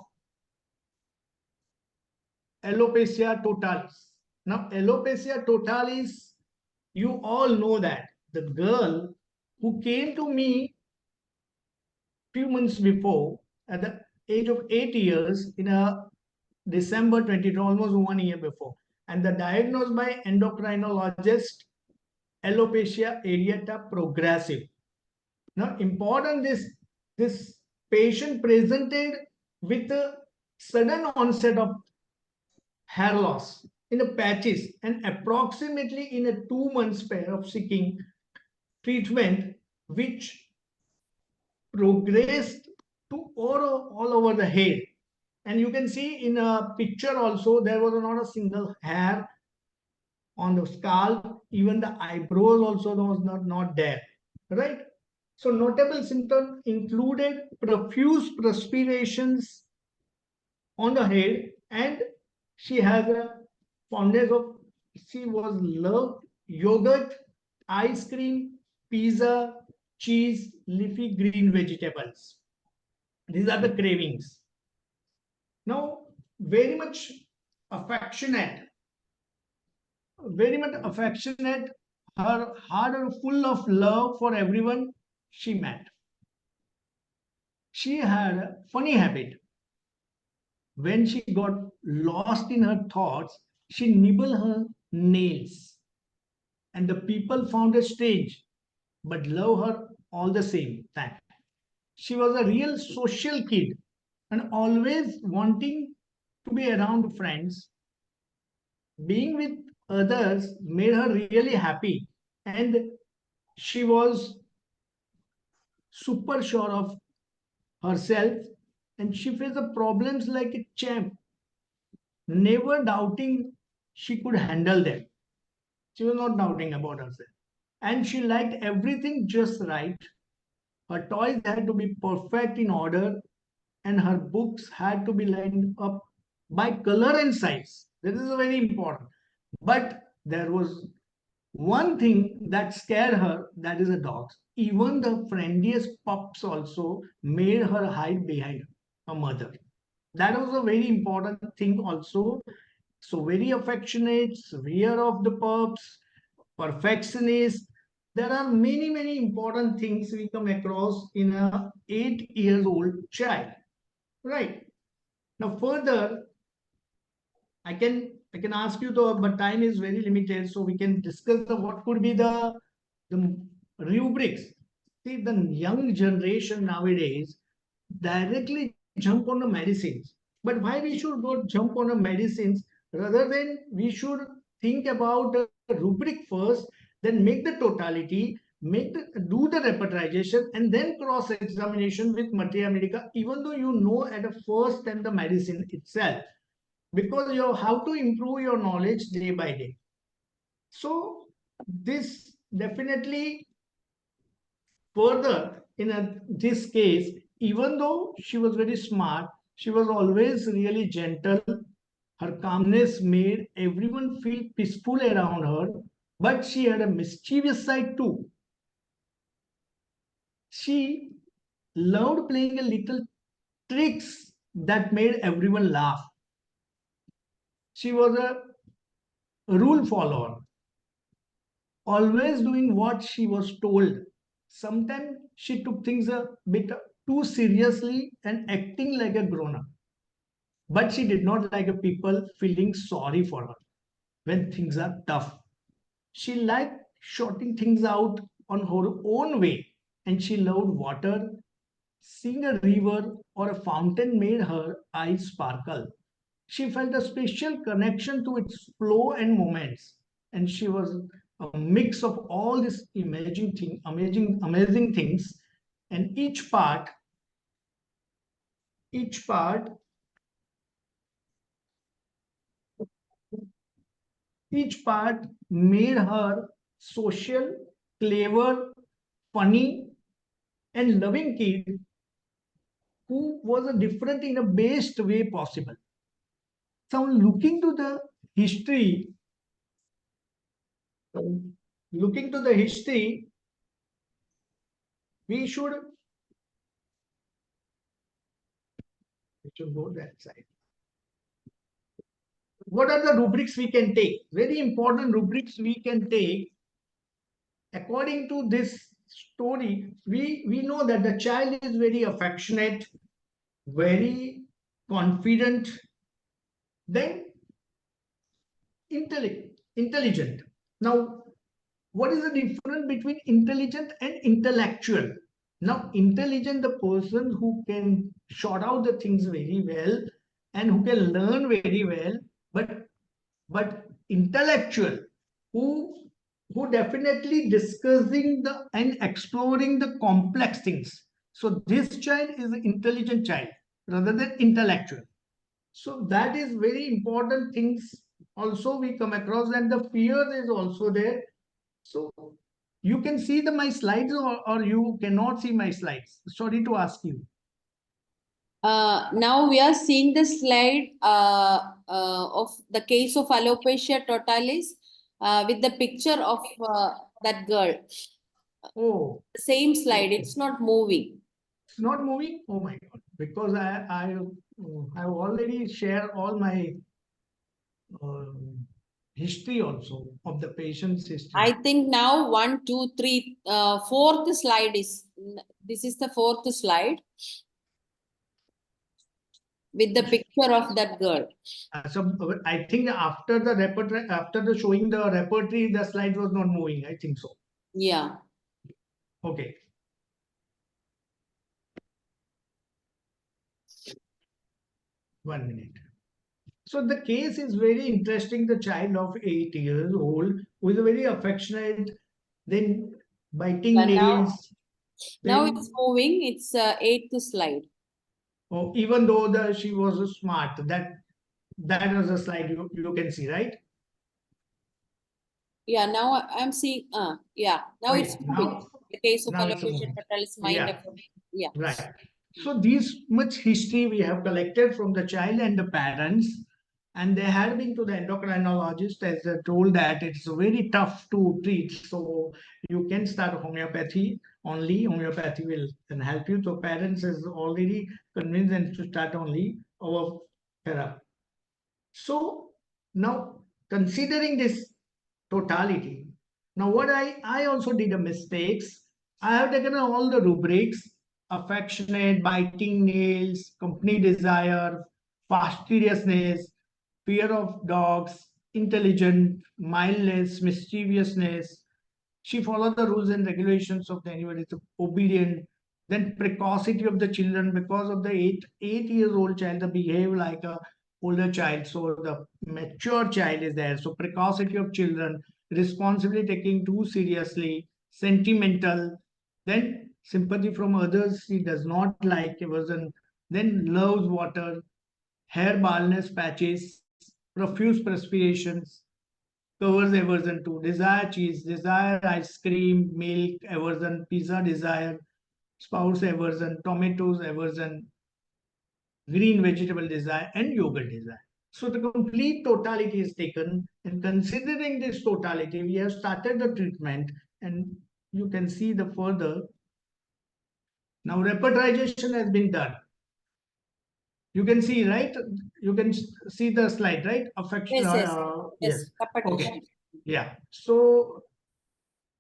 alopecia totalis. Now alopecia totalis, you all know that the girl who came to me few months before at the age of 8 years in a December 20, almost 1 year before, and the diagnosed by endocrinologist alopecia areata progressive. Now, important this patient presented with a sudden onset of hair loss in the patches, and approximately in a 2 months span of seeking treatment, which progressed to all over the head. And you can see in a picture also, there was not a single hair on the scalp, even the eyebrows also was not there, right? So notable symptoms included profuse perspirations on the head, and she has a fondness of, she was loved yogurt, ice cream, pizza, cheese, leafy green vegetables. These are the cravings. Now, very much affectionate, her heart full of love for everyone she met. She had a funny habit. When she got lost in her thoughts, she nibbled her nails. And the people found it strange. but love her all the same time. She was a real social kid and always wanting to be around friends. Being with others made her really happy, and she was super sure of herself, and she faced the problems like a champ, never doubting she could handle them. She was not doubting about herself. And she liked everything just right. Her toys had to be perfect in order, and her books had to be lined up by color and size. This is very important. But there was one thing that scared her, that is a dog. Even the friendliest pups also made her hide behind her mother. That was a very important thing also. So very affectionate, severe of the pups, perfectionist. There are many important things we come across in a 8-year-old child, right? Now further, I can ask you though, but time is very limited, so we can discuss what could be the rubrics. See, the young generation nowadays directly jump on the medicines. But why we should not jump on the medicines, rather than we should think about the rubric first, then make the totality, do the repertorization, and then cross-examination with materia medica, even though you know at a first time the medicine itself, because you have to improve your knowledge day by day. So this definitely further in this case, even though she was very smart, she was always really gentle. Her calmness made everyone feel peaceful around her, but she had a mischievous side too. She loved playing a little tricks that made everyone laugh. She was a rule follower, always doing what she was told. Sometimes she took things a bit too seriously and acting like a grown-up. But she did not like people feeling sorry for her when things are tough. She liked sorting things out on her own way, and she loved water. Seeing a river or a fountain made her eyes sparkle. She felt a special connection to its flow and moments, and she was a mix of all these amazing things, and each part made her social, clever, funny, and loving kid who was a different in a best way possible. So looking to the history, we should go that side. What are the rubrics we can take? Very important rubrics we can take. According to this story, we know that the child is very affectionate, very confident, then intelligent. Now, what is the difference between intelligent and intellectual? Now, intelligent, the person who can sort out the things very well and who can learn very well, but intellectual, who definitely discussing and exploring the complex things. So this child is an intelligent child rather than intellectual. So that is very important things also we come across, and the fear is also there. So you can see my slides, or you cannot see my slides. Sorry to ask you. Now we are seeing the slide of the case of alopecia totalis with the picture of that girl. Oh, the same slide. It's not moving. It's not moving. Oh my God! Because I have already shared all my history also of the patient's history. I think now 1, 2, 3, fourth slide is, this is the fourth slide with the picture of that girl. So I think after the repertory, after the showing the repertory, the slide was not moving. I think so. Yeah. Okay. One minute. So the case is very interesting. The child of 8 years old who is very affectionate, then biting But nails. now then, it's moving. It's 8th slide. oh, even though she was smart, that was a slide you can see, right? Yeah, now I'm seeing. Yeah, now Okay, it's moving. now- The case of now it's allocation moving. totalis mind Yeah. effort. Yeah. Right. So this much history we have collected from the child and the parents, and they had been to the endocrinologist as they told that it's very tough to treat. So you can start homeopathy only. Homeopathy will can help you. So parents is already convinced them to start only our therapy. So now considering this totality, now what I also did a mistakes. I have taken all the rubrics: affectionate, biting nails, company desire, fastidiousness, fear of dogs, intelligent, mildness, mischievousness. She followed the rules and regulations of the university, obedient. Then precocity of the children, because of the 8 years old child, they behave like a older child. So the mature child is there. So precocity of children, responsibility taking too seriously, sentimental, then sympathy from others he does not like, aversion, then loves water, hair baldness patches, profuse perspirations, covers aversion to, desire cheese, desire ice cream, milk aversion, pizza desire, spouse aversion, tomatoes aversion, green vegetable desire, and yogurt desire. So the complete totality is taken, and considering this totality, we have started the treatment, and you can see the further. Now repertorization has been done. You can see, right? You can see the slide, right? Affection. Yes. Yes. Repetition. Okay. Yeah. So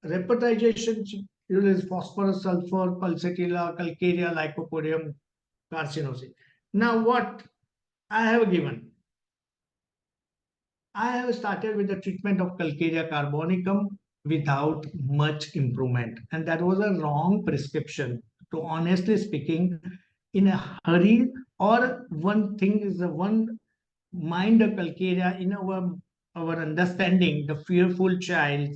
repertorization is phosphorus, sulfur, pulsatilla, calcarea, lycopodium, carcinosis. Now what I have given? I have started with the treatment of calcarea carbonicum without much improvement. And that was a wrong prescription. To honestly speaking, in a hurry, or one thing is the one mind of calcarea in our understanding, the fearful child,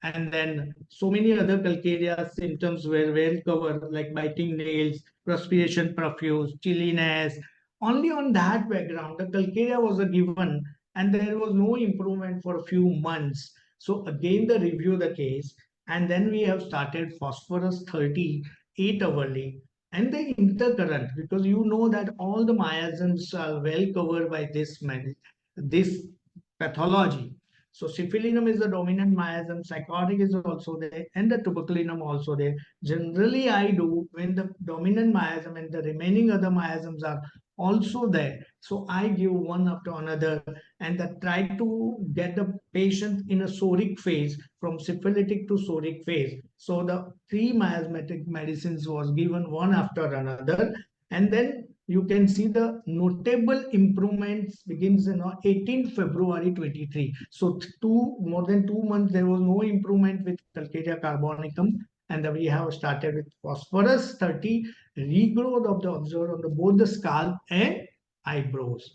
and then so many other calcarea symptoms were well covered, like biting nails, perspiration profuse, chilliness. Only on that background, the calcarea was a given, and there was no improvement for a few months. So again, the review the case, and then we have started phosphorus 30 8 hourly, and the intercurrent, because you know that all the miasms are well covered by this pathology. So syphilinum is the dominant miasm, psychotic is also there, and the tuberculinum also there. Generally, I do when the dominant miasm and the remaining other miasms are also there. So I give one after another, and that try to get the patient in a soric phase, from syphilitic to soric phase. So the 3 miasmatic medicines was given one after another, and then you can see the notable improvements begins in 18 February 23. So more than 2 months, there was no improvement with calcarea carbonicum. And then we have started with phosphorus 30, regrowth of the observed on both the scalp and eyebrows.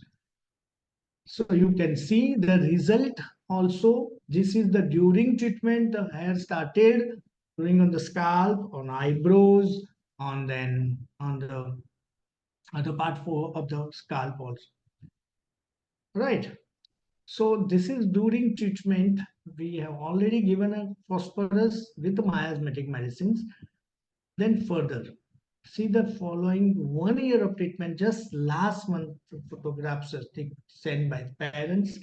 So you can see the result also. This is the during treatment, the hair started growing on the scalp, on eyebrows, on then on the other part of the scalp also. Right. So this is during treatment. We have already given a phosphorus with miasmatic medicines. Then further, see the following 1 year of treatment. Just last month, photographs are sent by parents.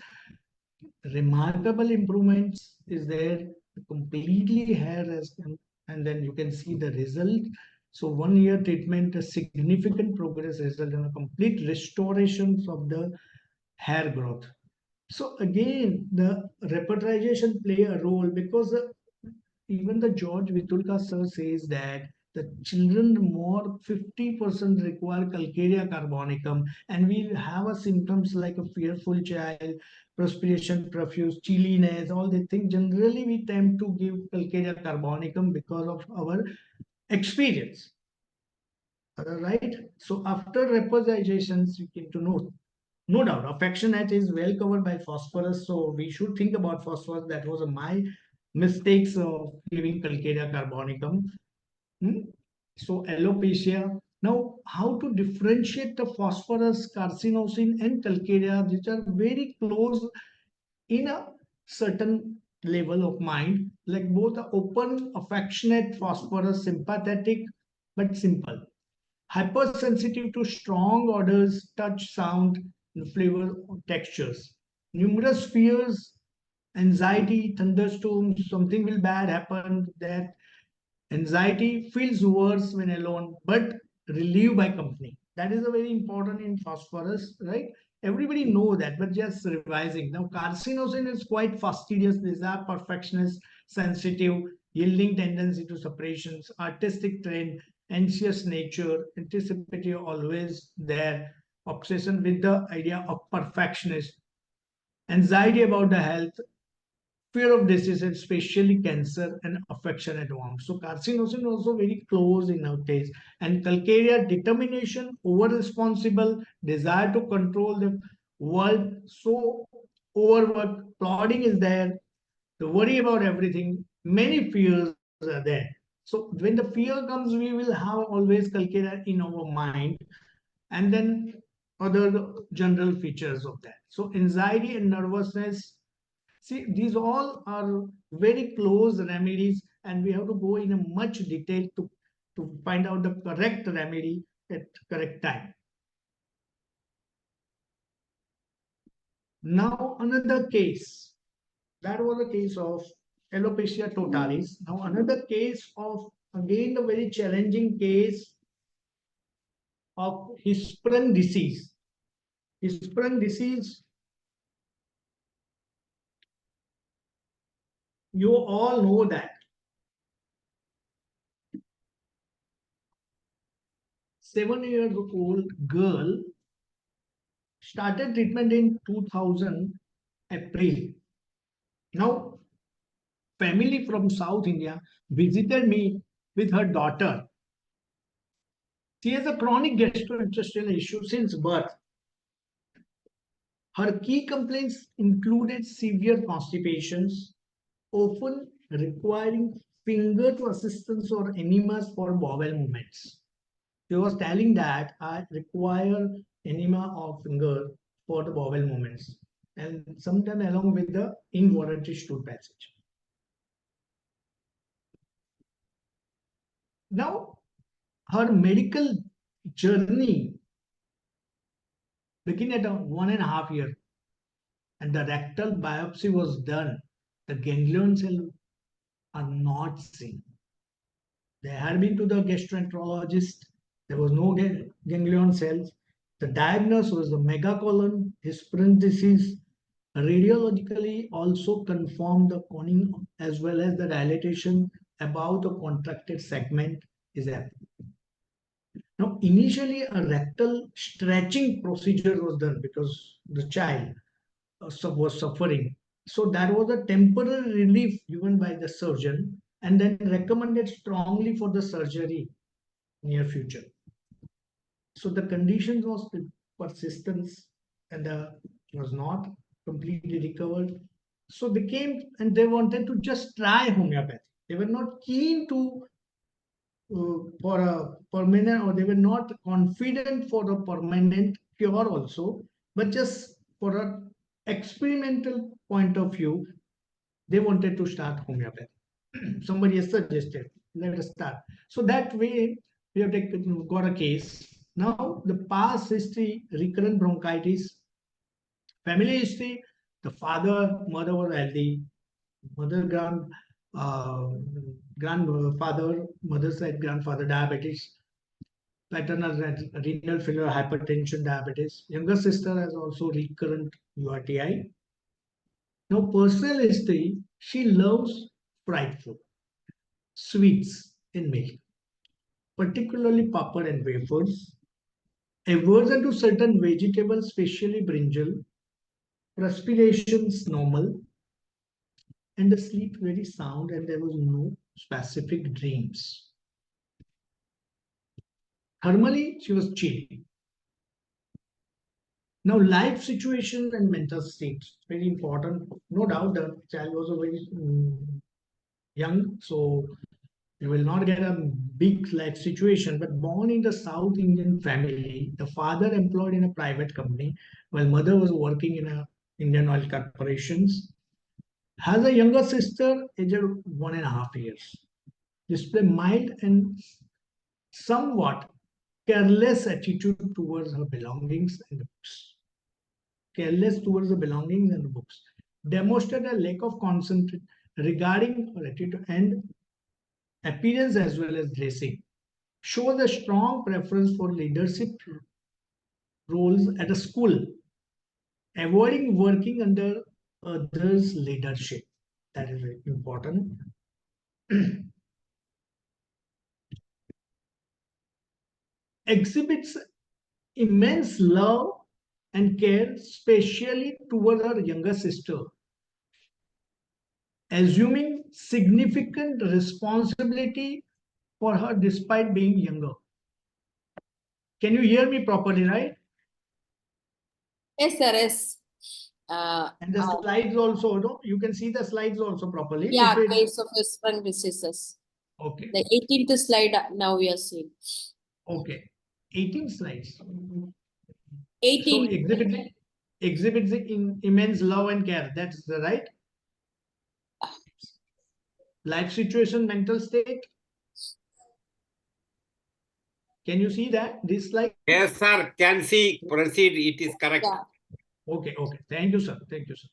Remarkable improvements is there. Completely hair has come, and then you can see the result. So 1 year treatment, a significant progress result in a complete restoration of the hair growth. So again, the repertorization play a role, because even the George Vitulka sir says that the children more 50% require calcarea carbonicum, and we have a symptoms like a fearful child, perspiration profuse, chilliness, all the things. Generally, we tend to give calcarea carbonicum because of our experience. Right? So after repositions, you came to know. No doubt, affectionate is well covered by phosphorus, so we should think about phosphorus. That was my mistakes of giving calcarea carbonicum. So alopecia. Now, how to differentiate the phosphorus, carcinosin, and calcarea, which are very close in a certain level of mind, like both are open, affectionate, phosphorus, sympathetic, but simple. Hypersensitive to strong odors, touch, sound, flavor, textures. Numerous fears, anxiety, thunderstorms, something will bad happen. That anxiety feels worse when alone, but relieved by company. That is a very important in phosphorus, right? Everybody know that, but just revising. Now, carcinosin is quite fastidious. These are perfectionist, sensitive, yielding tendency to separations, artistic trend, anxious nature, anticipatory always there, obsession with the idea of perfectionist, anxiety about the health, fear of disease, especially cancer, and affectionate warmth. So carcinosin also very close in our case. And calcarea, determination, over-responsible, desire to control the world, so overwork, plodding is there, the worry about everything, many fears are there. So when the fear comes, we will have always calcarea in our mind, and then other general features of that. So anxiety and nervousness, see, these all are very close remedies, and we have to go in a much detail to find out the correct remedy at correct time. Now, another case. That was a case of alopecia totalis. Now, another case of, again, the very challenging case of Hirschsprung disease. Hirschsprung disease, you all know that 7-year-old girl started treatment in 2000 April. Now, family from South India visited me with her daughter. She has a chronic gastrointestinal issue since birth. Her key complaints included severe constipations, often requiring finger to assistance or enemas for bowel movements. She was telling that I require enema of finger for the bowel movements, and sometimes along with the involuntary stool passage. Now, her medical journey began at 1.5 years, and the rectal biopsy was done. The ganglion cells are not seen. They had been to the gastroenterologist. There was no ganglion cells. The diagnosis was the megacolon, Hirschsprung disease. Radiologically also confirmed the coning as well as the dilatation above the contracted segment is happening. Now, initially a rectal stretching procedure was done because the child was suffering. So that was a temporary relief given by the surgeon, and then recommended strongly for the surgery near future. So the condition was persistence, and was not completely recovered. So they came and they wanted to just try homeopathy. They were not keen to for a permanent, or they were not confident for a permanent cure also, but just for an experimental point of view, they wanted to start homeopathy. Somebody has suggested, let us start. So that way, we have got a case. Now, the past history, recurrent bronchitis, family history, the father, mother were healthy, grandfather, mother's side grandfather, diabetes, paternal renal failure, hypertension, diabetes. Younger sister has also recurrent UTI. Now, personal history, she loves fried food, sweets, and milk. particularly papad and wafers, aversion to certain vegetables, especially brinjal, perspirations normal, and the sleep very sound, and there was no specific dreams. Thermally, she was chill. Now, life situation and mental state, very important. No doubt the child was a very young, so you will not get a big life situation, but born in the South Indian family, the father employed in a private company, while mother was working in a Indian oil corporations, has a younger sister aged 1.5 years. Display mild and somewhat careless attitude towards her belongings and the books. Careless towards the belongings and the books. Demonstrate a lack of concentration regarding her attitude and appearance as well as dressing. Shows a strong preference for leadership roles at a school, avoiding working under others' leadership. That is very important. Exhibits immense love and care, especially toward her younger sister, assuming significant responsibility for her despite being younger. Can you hear me properly, right? Yes, sir, yes. And the slides also, no? You can see the slides also properly. Yeah, case of sprung diseases. Okay. The 18th slide now we are seeing. Okay. 18 slides. 18. So exhibits in immense love and care. That's the right. Life situation, mental state. Can you see that? This slide? Yes, sir. Can see. Proceed. It is correct. Yeah. Okay. Thank you, sir. Thank you, sir.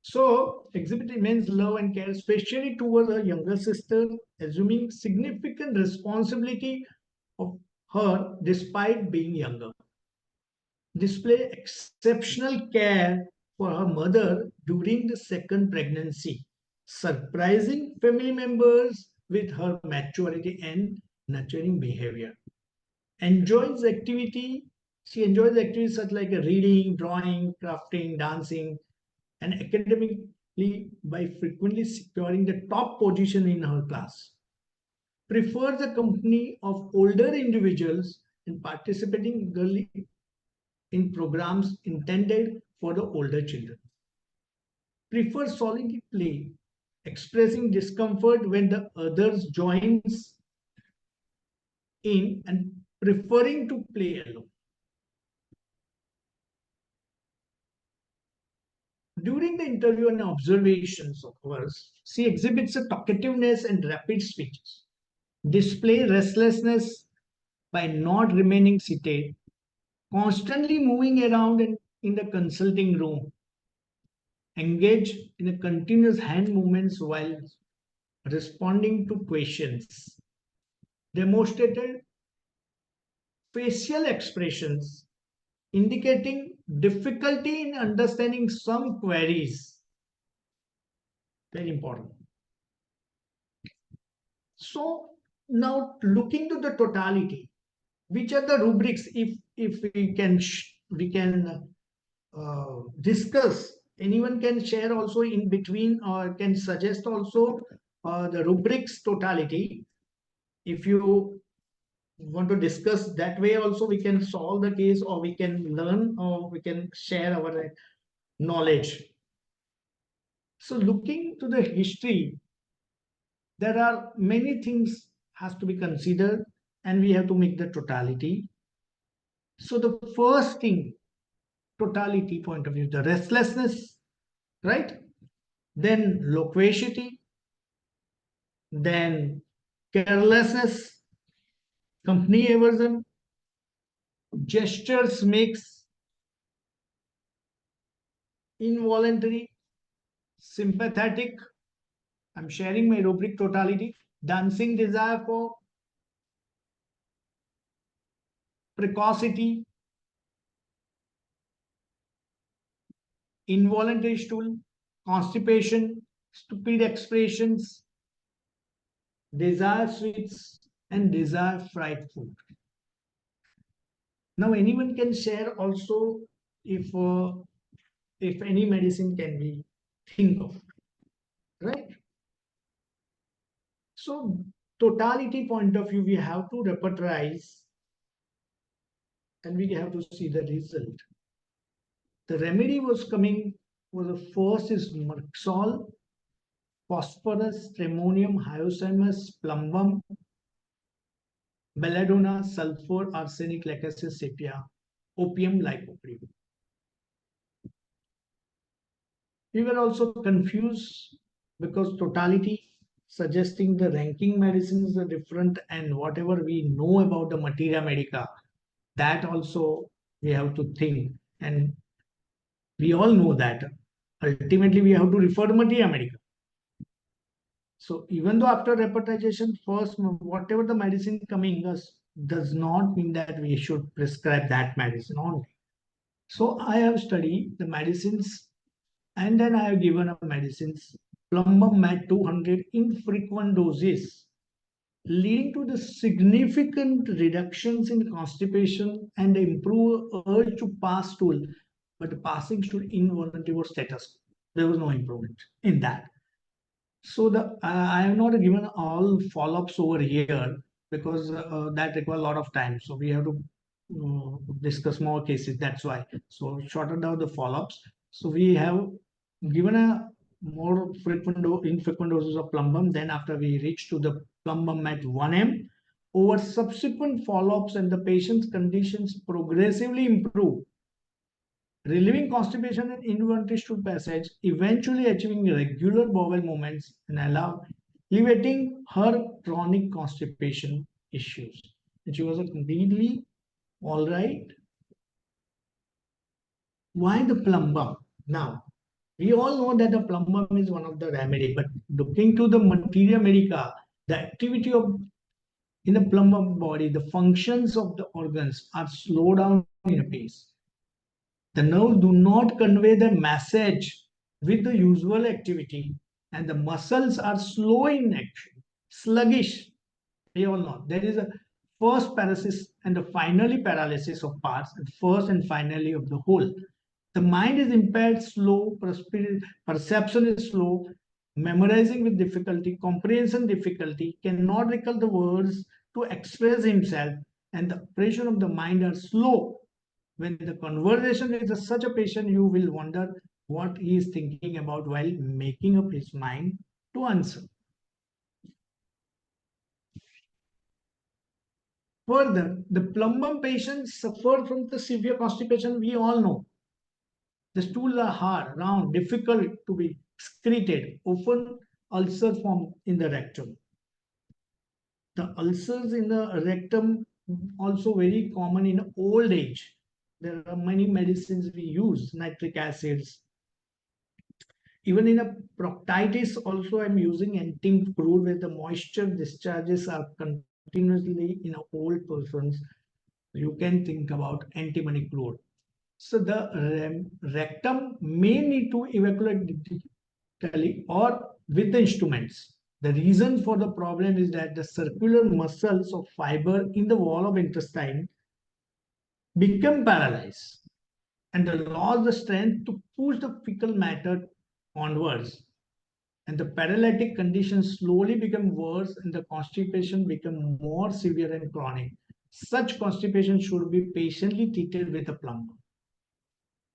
So, exhibit immense love and care, especially towards her younger sister, assuming significant responsibility of her despite being younger. Display exceptional care for her mother during the second pregnancy, surprising family members with her maturity and nurturing behavior. She enjoys activities such like reading, drawing, crafting, dancing, and academically by frequently securing the top position in her class. Prefers the company of older individuals and participating eagerly in programs intended for the older children. Prefers solitary play, expressing discomfort when the others joins in and preferring to play alone. During the interview and observations of hers, she exhibits a talkativeness and rapid speeches, display restlessness by not remaining seated, constantly moving around in the consulting room, engage in a continuous hand movements while responding to questions, demonstrated facial expressions indicating difficulty in understanding some queries. Very important. So now looking to the totality, which are the rubrics, if we can discuss, anyone can share also in between or can suggest also the rubrics totality. If you want to discuss that way also, we can solve the case or we can learn or we can share our knowledge. So looking to the history, there are many things has to be considered and we have to make the totality. So the first thing, totality point of view, the restlessness, right? Then loquacity, then carelessness, company aversion, gestures makes, involuntary, sympathetic. I'm sharing my rubric totality. Dancing desire for, precocity, involuntary stool, constipation, stupid expressions, desire sweets, and desire fried food. Now anyone can share also if any medicine can be think of, right? So totality point of view, we have to repertorize and we have to see the result. The remedy was coming was the first is Merxol, phosphorus, stramonium, hyoscyamus, plumbum, belladonna, sulfur, arsenic, lacasis, sepia, opium, lycopodium. We were also confused because totality suggesting the ranking medicines are different, and whatever we know about the materia medica, that also we have to think, and we all know that ultimately we have to refer to materia medica. So even though after repertorization, first whatever the medicine coming us does not mean that we should prescribe that medicine only. So I have studied the medicines and then I have given up medicines plumbum mat 200 in frequent doses, leading to the significant reductions in constipation and improve urge to pass stool, but passing stool involuntary was status. There was no improvement in that. So I have not given all follow-ups over here because that requires a lot of time. So we have to discuss more cases. That's why. So shorten down the follow-ups. So we have given a more infrequent doses of plumbum. Then after we reach to the plumbum at 1 m, over subsequent follow-ups and the patient's conditions progressively improve, relieving constipation and involuntary stool passage, eventually achieving regular bowel movements and alleviating her chronic constipation issues. And she was completely all right. Why the plumbum? Now, we all know that the plumbum is one of the remedy, but looking to the materia medica, the activity of in the plumbum body, the functions of the organs are slowed down in a pace. The nerves do not convey the message with the usual activity, and the muscles are slow in action, sluggish. We all know there is a first paralysis and a finally paralysis of parts, and first and finally of the whole. The mind is impaired, slow, perception is slow, memorizing with difficulty, comprehension difficulty, cannot recall the words to express himself, and the operation of the mind are slow. When the conversation is such a patient, you will wonder what he is thinking about while making up his mind to answer. Further, the plumbum patients suffer from the severe constipation. We all know the stools are hard, round, difficult to be excreted, often ulcer form in the rectum. The ulcers in the rectum also very common in old age. There are many medicines we use, nitric acids. Even in a proctitis, also I'm using antim crude where the moisture discharges are continuously in old persons. You can think about antimony crude. So the rectum may need to evacuate digitally or with the instruments. The reason for the problem is that the circular muscles of fiber in the wall of intestine become paralyzed and lost the strength to push the fecal matter onwards. And the paralytic condition slowly become worse and the constipation become more severe and chronic. Such constipation should be patiently treated with a plumbum.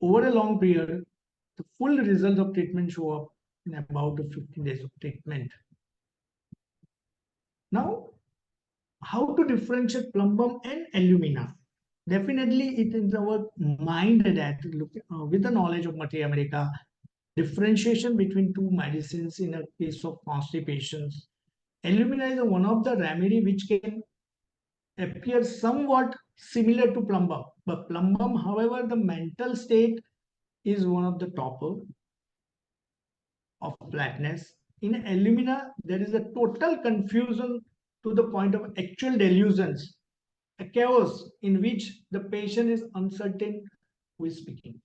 Over a long period, the full results of treatment show up in about 15 days of treatment. Now, how to differentiate plumbum and alumina? Definitely, it is our mind that with the knowledge of materia medica, differentiation between two medicines in a case of constipations. Alumina is one of the remedy which can appear somewhat similar to plumbum, but plumbum, however, the mental state is one of the topper of flatness. In alumina, there is a total confusion to the point of actual delusions, a chaos in which the patient is uncertain who is speaking.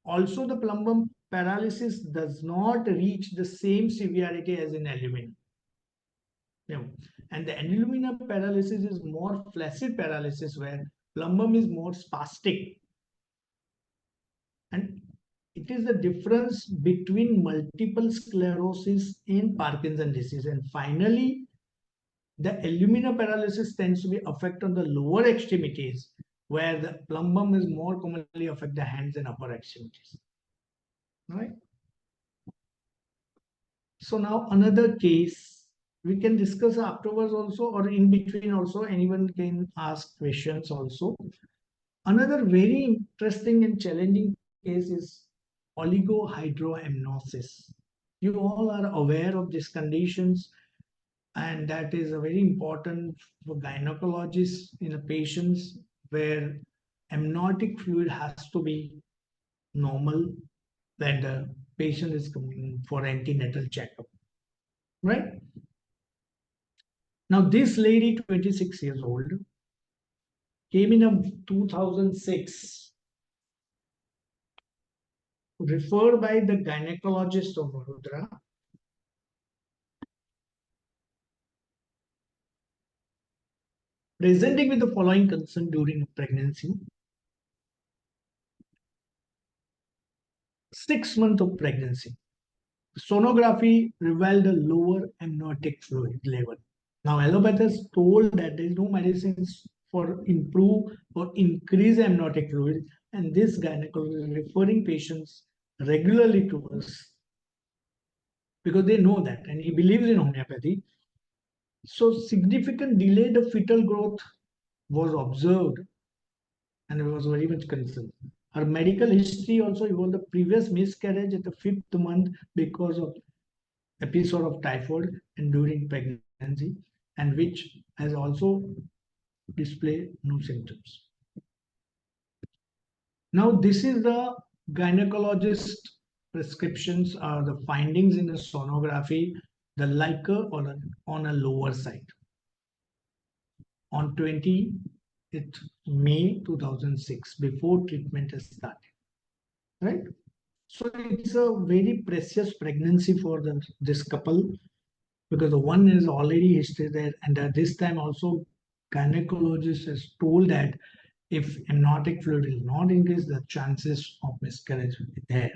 Also, the plumbum paralysis does not reach the same severity as in alumina. Yeah. And the illumina paralysis is more flaccid paralysis, where plumbum is more spastic. And it is the difference between multiple sclerosis and Parkinson's disease. And finally, the illumina paralysis tends to be affect on the lower extremities, where the plumbum is more commonly affect the hands and upper extremities. Right? So now another case we can discuss afterwards also, or in between also, anyone can ask questions also. Another very interesting and challenging case is oligohydramnios. You all are aware of these conditions, and that is a very important for gynecologists in a patients where amniotic fluid has to be normal when the patient is coming for antenatal checkup. Right? Now, this lady, 26 years old, came in 2006, referred by the gynecologist of Vadodara, presenting with the following concern during pregnancy. 6 months of pregnancy. Sonography revealed a lower amniotic fluid level. Now, allopathists told that there is no medicines for improve or increase amniotic fluid, and this gynecologist is referring patients regularly to us because they know that, and he believes in homeopathy. So, significant delayed fetal growth was observed, and it was very much concerned. Her medical history also involved the previous miscarriage at the 5th month because of episode of typhoid and during pregnancy, and which has also displayed no symptoms. Now, this is the gynecologist prescriptions are the findings in the sonography, the liquor on a lower side. On 20th May 2006, before treatment has started. Right? So it's a very precious pregnancy for this couple, because the one is already history there, and at this time also gynecologist has told that if amniotic fluid is not increased, the chances of miscarriage will be there.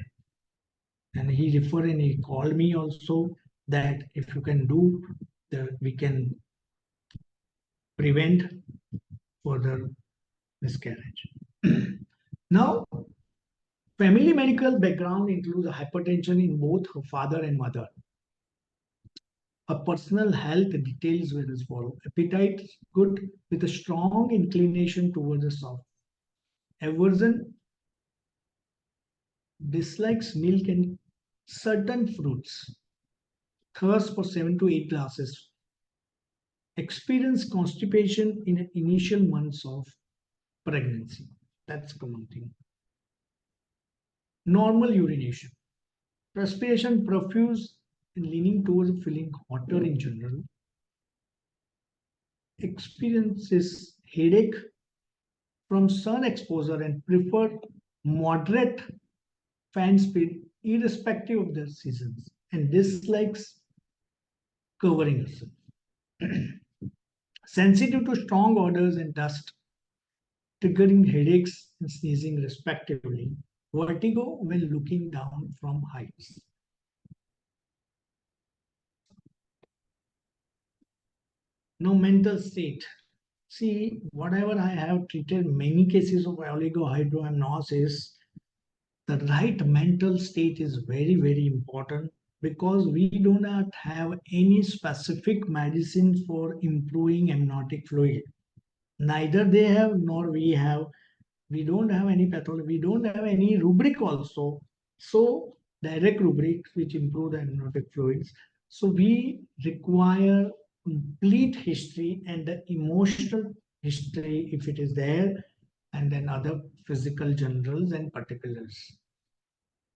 And he referred and he called me also that if you can do, we can prevent further miscarriage. Now, family medical background includes hypertension in both her father and mother. Her personal health details were as follows. Appetite good with a strong inclination towards the soft. Aversion, dislikes milk and certain fruits. Thirst for 7 to 8 glasses. Experience constipation in initial months of pregnancy. That's a common thing. Normal urination. Perspiration profuse and leaning towards feeling hotter in general. Experiences headache from sun exposure and prefer moderate fan speed irrespective of the seasons, and dislikes covering herself. Sensitive to strong odors and dust, triggering headaches and sneezing respectively. Vertigo when looking down from heights. Now, mental state. See, whatever I have treated many cases of oligohydramnios, the right mental state is very, very important, because we do not have any specific medicine for improving amniotic fluid. Neither they have nor we have. We don't have any pathology. We don't have any rubric also. So direct rubrics which improve the amniotic fluids. So we require complete history and the emotional history if it is there, and then other physical generals and particulars.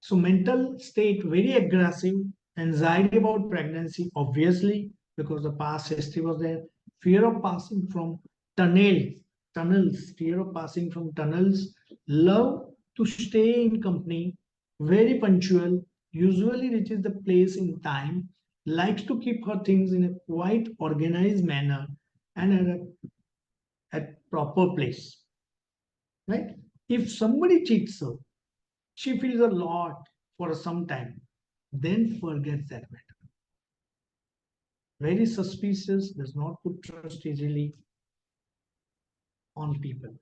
So mental state, very aggressive, anxiety about pregnancy, obviously, because the past history was there. Fear of passing from tunnels, fear of passing from tunnels. Love to stay in company, very punctual, usually reaches the place in time, likes to keep her things in a quite organized manner and at proper place, right? If somebody cheats her, she feels a lot for some time, then forgets that matter. Very suspicious, does not put trust easily on people.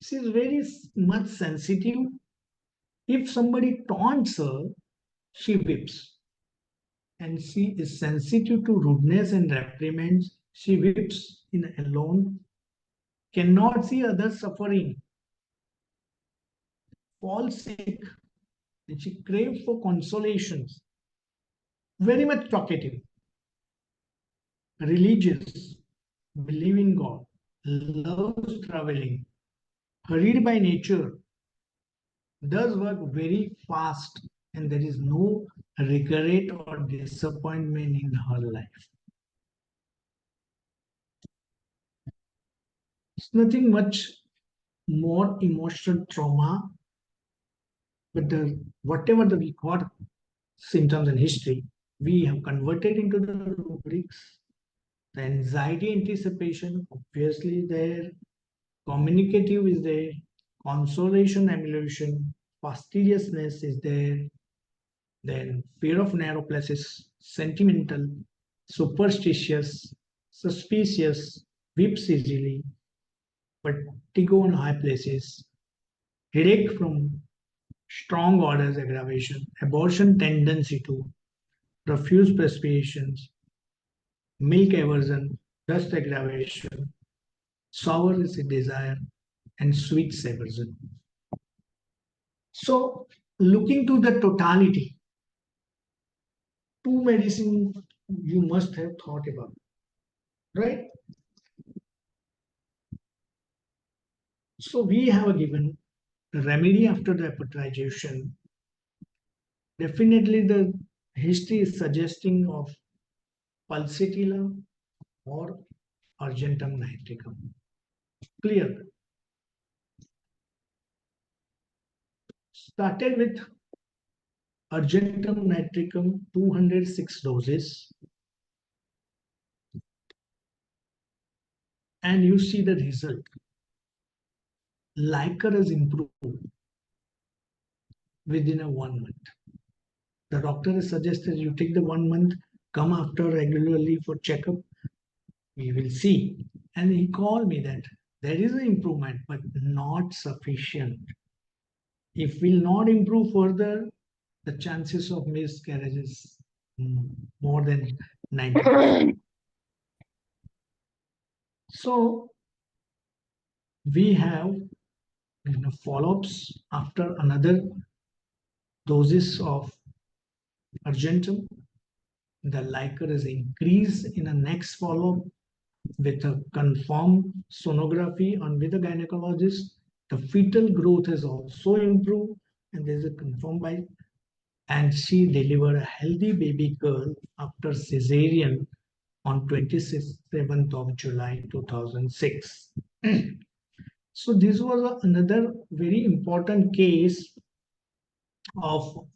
She is very much sensitive. If somebody taunts her, she weeps. And she is sensitive to rudeness and reprimands. She weeps in alone, cannot see others suffering, falls sick, and she craves for consolations. Very much talkative, religious, believe in God, loves traveling, hurried by nature, does work very fast, and there is no regret or disappointment in her life. It's nothing much more emotional trauma, but whatever we got symptoms and history, we have converted into the rubrics. The anxiety anticipation obviously is there, communicative is there, consolation emulation, fastidiousness is there, then fear of narrow places, sentimental, superstitious, suspicious, weeps easily, vertigo on high places, headache from strong orders aggravation, abortion tendency to profuse perspirations, milk aversion, dust aggravation, sour desire, and sweet aversion. So, looking to the totality, two medicines you must have thought about, right? So, we have given the remedy after the repetitization. Definitely, the history is suggesting of pulsatilla or argentum nitricum. Clear. Started with argentum nitricum 206 doses, and you see the result. Liquor has improved within a 1 month. The doctor has suggested you take the 1 month, come after regularly for checkup. We will see. And he called me that there is an improvement, but not sufficient. If will not improve further, the chances of miscarriage is more than 90%. So we have follow-ups after another doses of argentum. The liquor is increased in a next follow-up with a confirmed sonography and with a gynecologist. The fetal growth has also improved, and there's a confirmed by, and she delivered a healthy baby girl after cesarean on 27th of July 2006. So this was another very important case of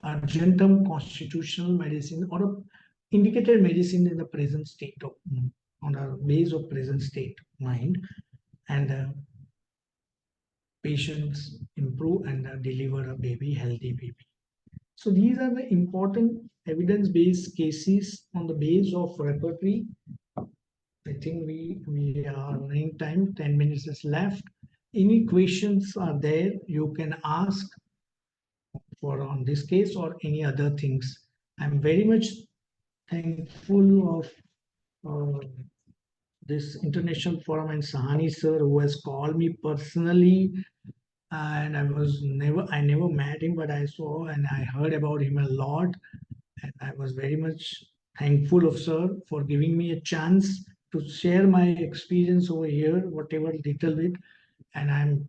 argentum constitutional medicine or indicated medicine in the present state of on a base of present state of mind, and patients improve and deliver a baby, healthy baby. So these are the important evidence-based cases on the base of repertory. I think we are running time, 10 minutes is left. Any questions are there, you can ask for on this case or any other things. I'm very much thankful of this international forum and Sahani sir, who has called me personally, and I never met him, but I saw and I heard about him a lot, and I was very much thankful of sir for giving me a chance to share my experience over here, whatever little bit, and I'm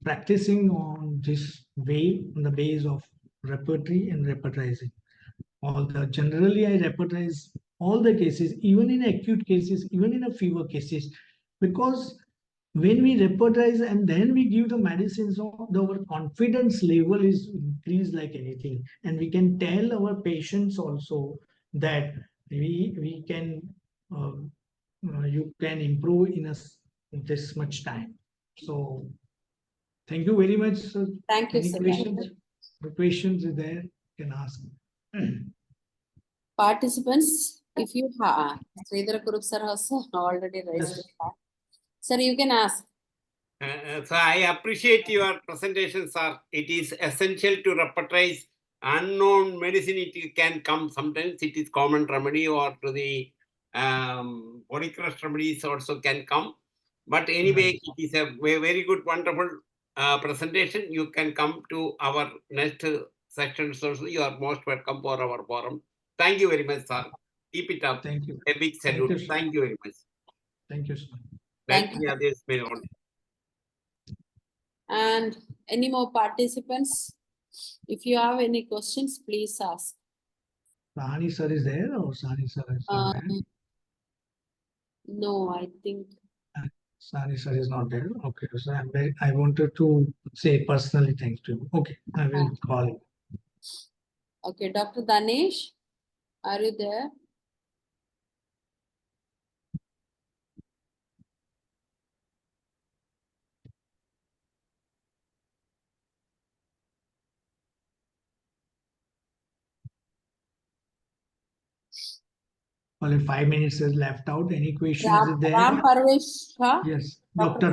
practicing on this way on the base of repertory and repertorizing. Generally I repertorize all the cases, even in acute cases, even in a fever cases, because when we repertorize and then we give the medicines, our confidence level is increased like anything, and we can tell our patients also that we can you can improve in this much time. So thank you very much, sir. Thank you, Any sir. questions? The questions are there, you can ask. Participants, if you have, Sridhar Kurup sir has already raised his hand. Sir, you can ask. So I appreciate your presentation, sir. It is essential to repertorize unknown medicine. It can come sometimes. It is common remedy, or to the body crush remedies also can come. But anyway, Right. it is a very good, wonderful presentation. You can come to our next sections also. You are most welcome for our forum. Thank you very much, sir. Keep it up. Thank you. A big salute. you, sir. Thank you very much. Thank you, sir. Thank Let me others may on. And any more participants? If you have any questions, please ask. Sahani sir is there, or Sahani sir is not there? No, I think. Sahani sir is not there. Okay, so I wanted to say personally thanks to you. Okay, I will call you. Okay, Dr. Danesh, are you there? Only 5 minutes is left out. Any questions Ram, there? Ram Parvesh Shah? Yes, Dr.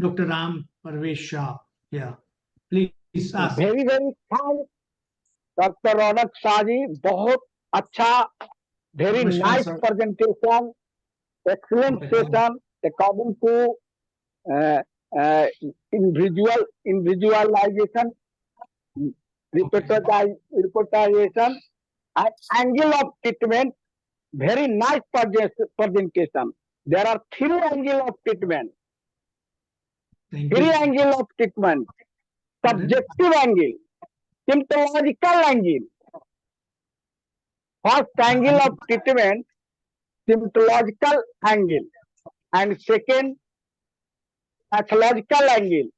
Dr. Ram Parvesh Shah. Yeah, please ask. Very thanks, Dr. RONAK Shah ji. बहुत अच्छा, very Namaskar, nice sir. presentation, excellent Okay, session according to individualization, repertorization, and angle of treatment. Very nice presentation. There are 3 angles of treatment. Thank 3 you. angles of treatment. Subjective angle, symptomological angle. First angle of treatment, symptomological angle, and second, pathological angle,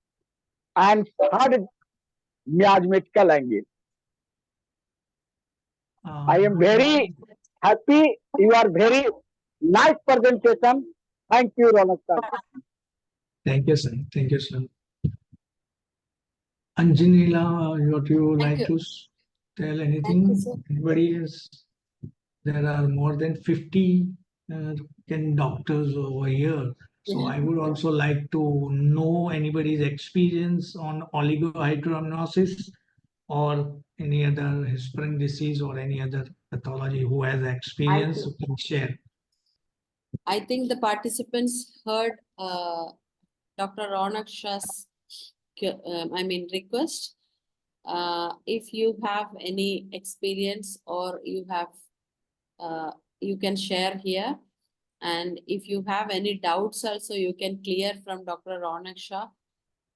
and third, miasmatical angle. I am very happy. You are very nice presentation. Thank you, RONAK sir. Thank you, sir. Thank you, sir. Anjanila, what you Thank like you. to tell anything? Thank you, sir. Anybody else? There are more than 50 doctors over here. So I would also like to know anybody's experience on oligohydramnosis or any other spring disease or any other pathology who has experience who can share. I think the participants heard Dr. Ronak Shah's request. If you have any experience or you have, you can share here. And if you have any doubts also, you can clear from Dr. Ronak Shah.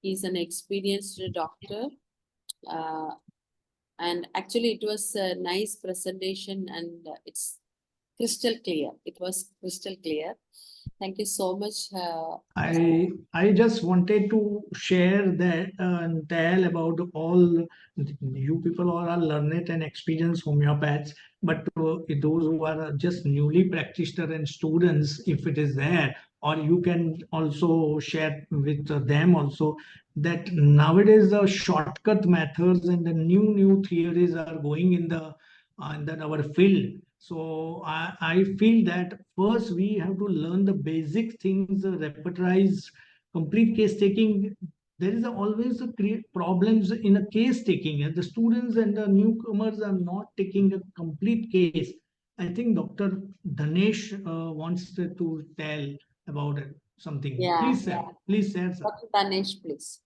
He's an experienced doctor. And actually it was a nice presentation and it's crystal clear. It was crystal clear. Thank you so much. I just wanted to share that and tell about all you people all are learned and experienced homeopaths, but those who are just newly practitioner and students, if it is there, or you can also share with them also that nowadays the shortcut methods and the new theories are going in our field. So I feel that first we have to learn the basic things, repertorize, complete case taking. There is always a problems in a case taking, and the students and the newcomers are not taking a complete case. I think Dr. Danesh wants to tell about it, something. Yeah, Please, sir. Please, sir. Dr. Danesh, please.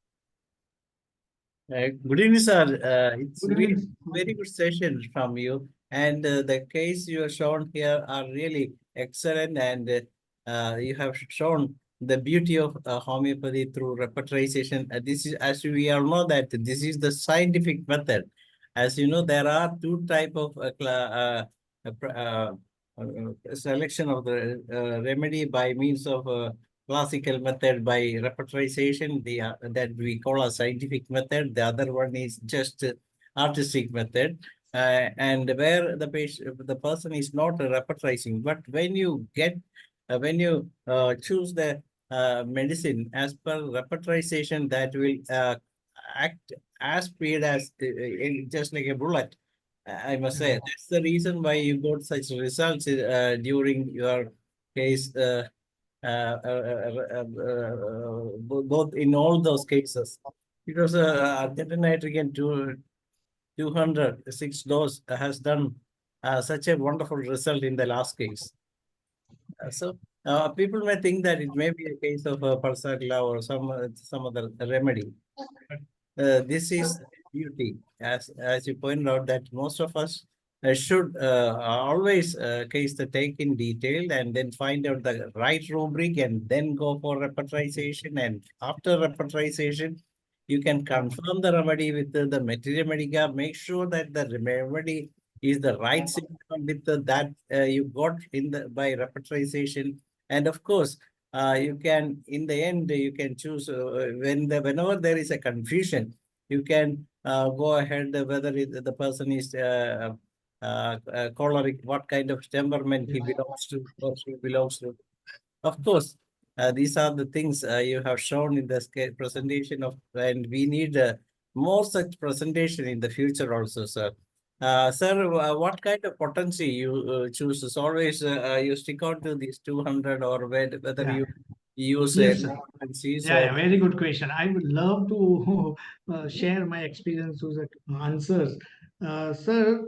Good evening, sir. It's Good really evening. very good session from you. And the case you have shown here are really excellent. And you have shown the beauty of homeopathy through repertorization. This is, as we all know, that this is the scientific method. As you know, there are 2 types of selection of the remedy by means of classical method by repertorization, that we call a scientific method. The other one is just artistic method, and where the person is not repertorizing. But when you choose the medicine as per repertorization, that will act as speed as just like a bullet. I must say that's the reason why you got such results during your case. Both in all those cases, because Argentine nitrogen 206 dose has done such a wonderful result in the last case. So people may think that it may be a case of Parsagla or some other remedy. This is beauty, as you pointed out, that most of us should always case the take in detail and then find out the right rubric and then go for repertorization. And after repertorization, you can confirm the remedy with the materia medica. Make sure that the remedy is the right symptom with that you got by repertorization. And of course, you can, in the end, you can choose whenever there is a confusion, you can go ahead whether the person is choleric, what kind of temperament he belongs to or she belongs to. Of course, these are the things you have shown in the presentation of, and we need more such presentation in the future also, sir. Sir, what kind of potency you choose? Is always you stick out to these 200 or whether you use potencies? Yeah, very good question. I would love to share my experience with the answers. Sir,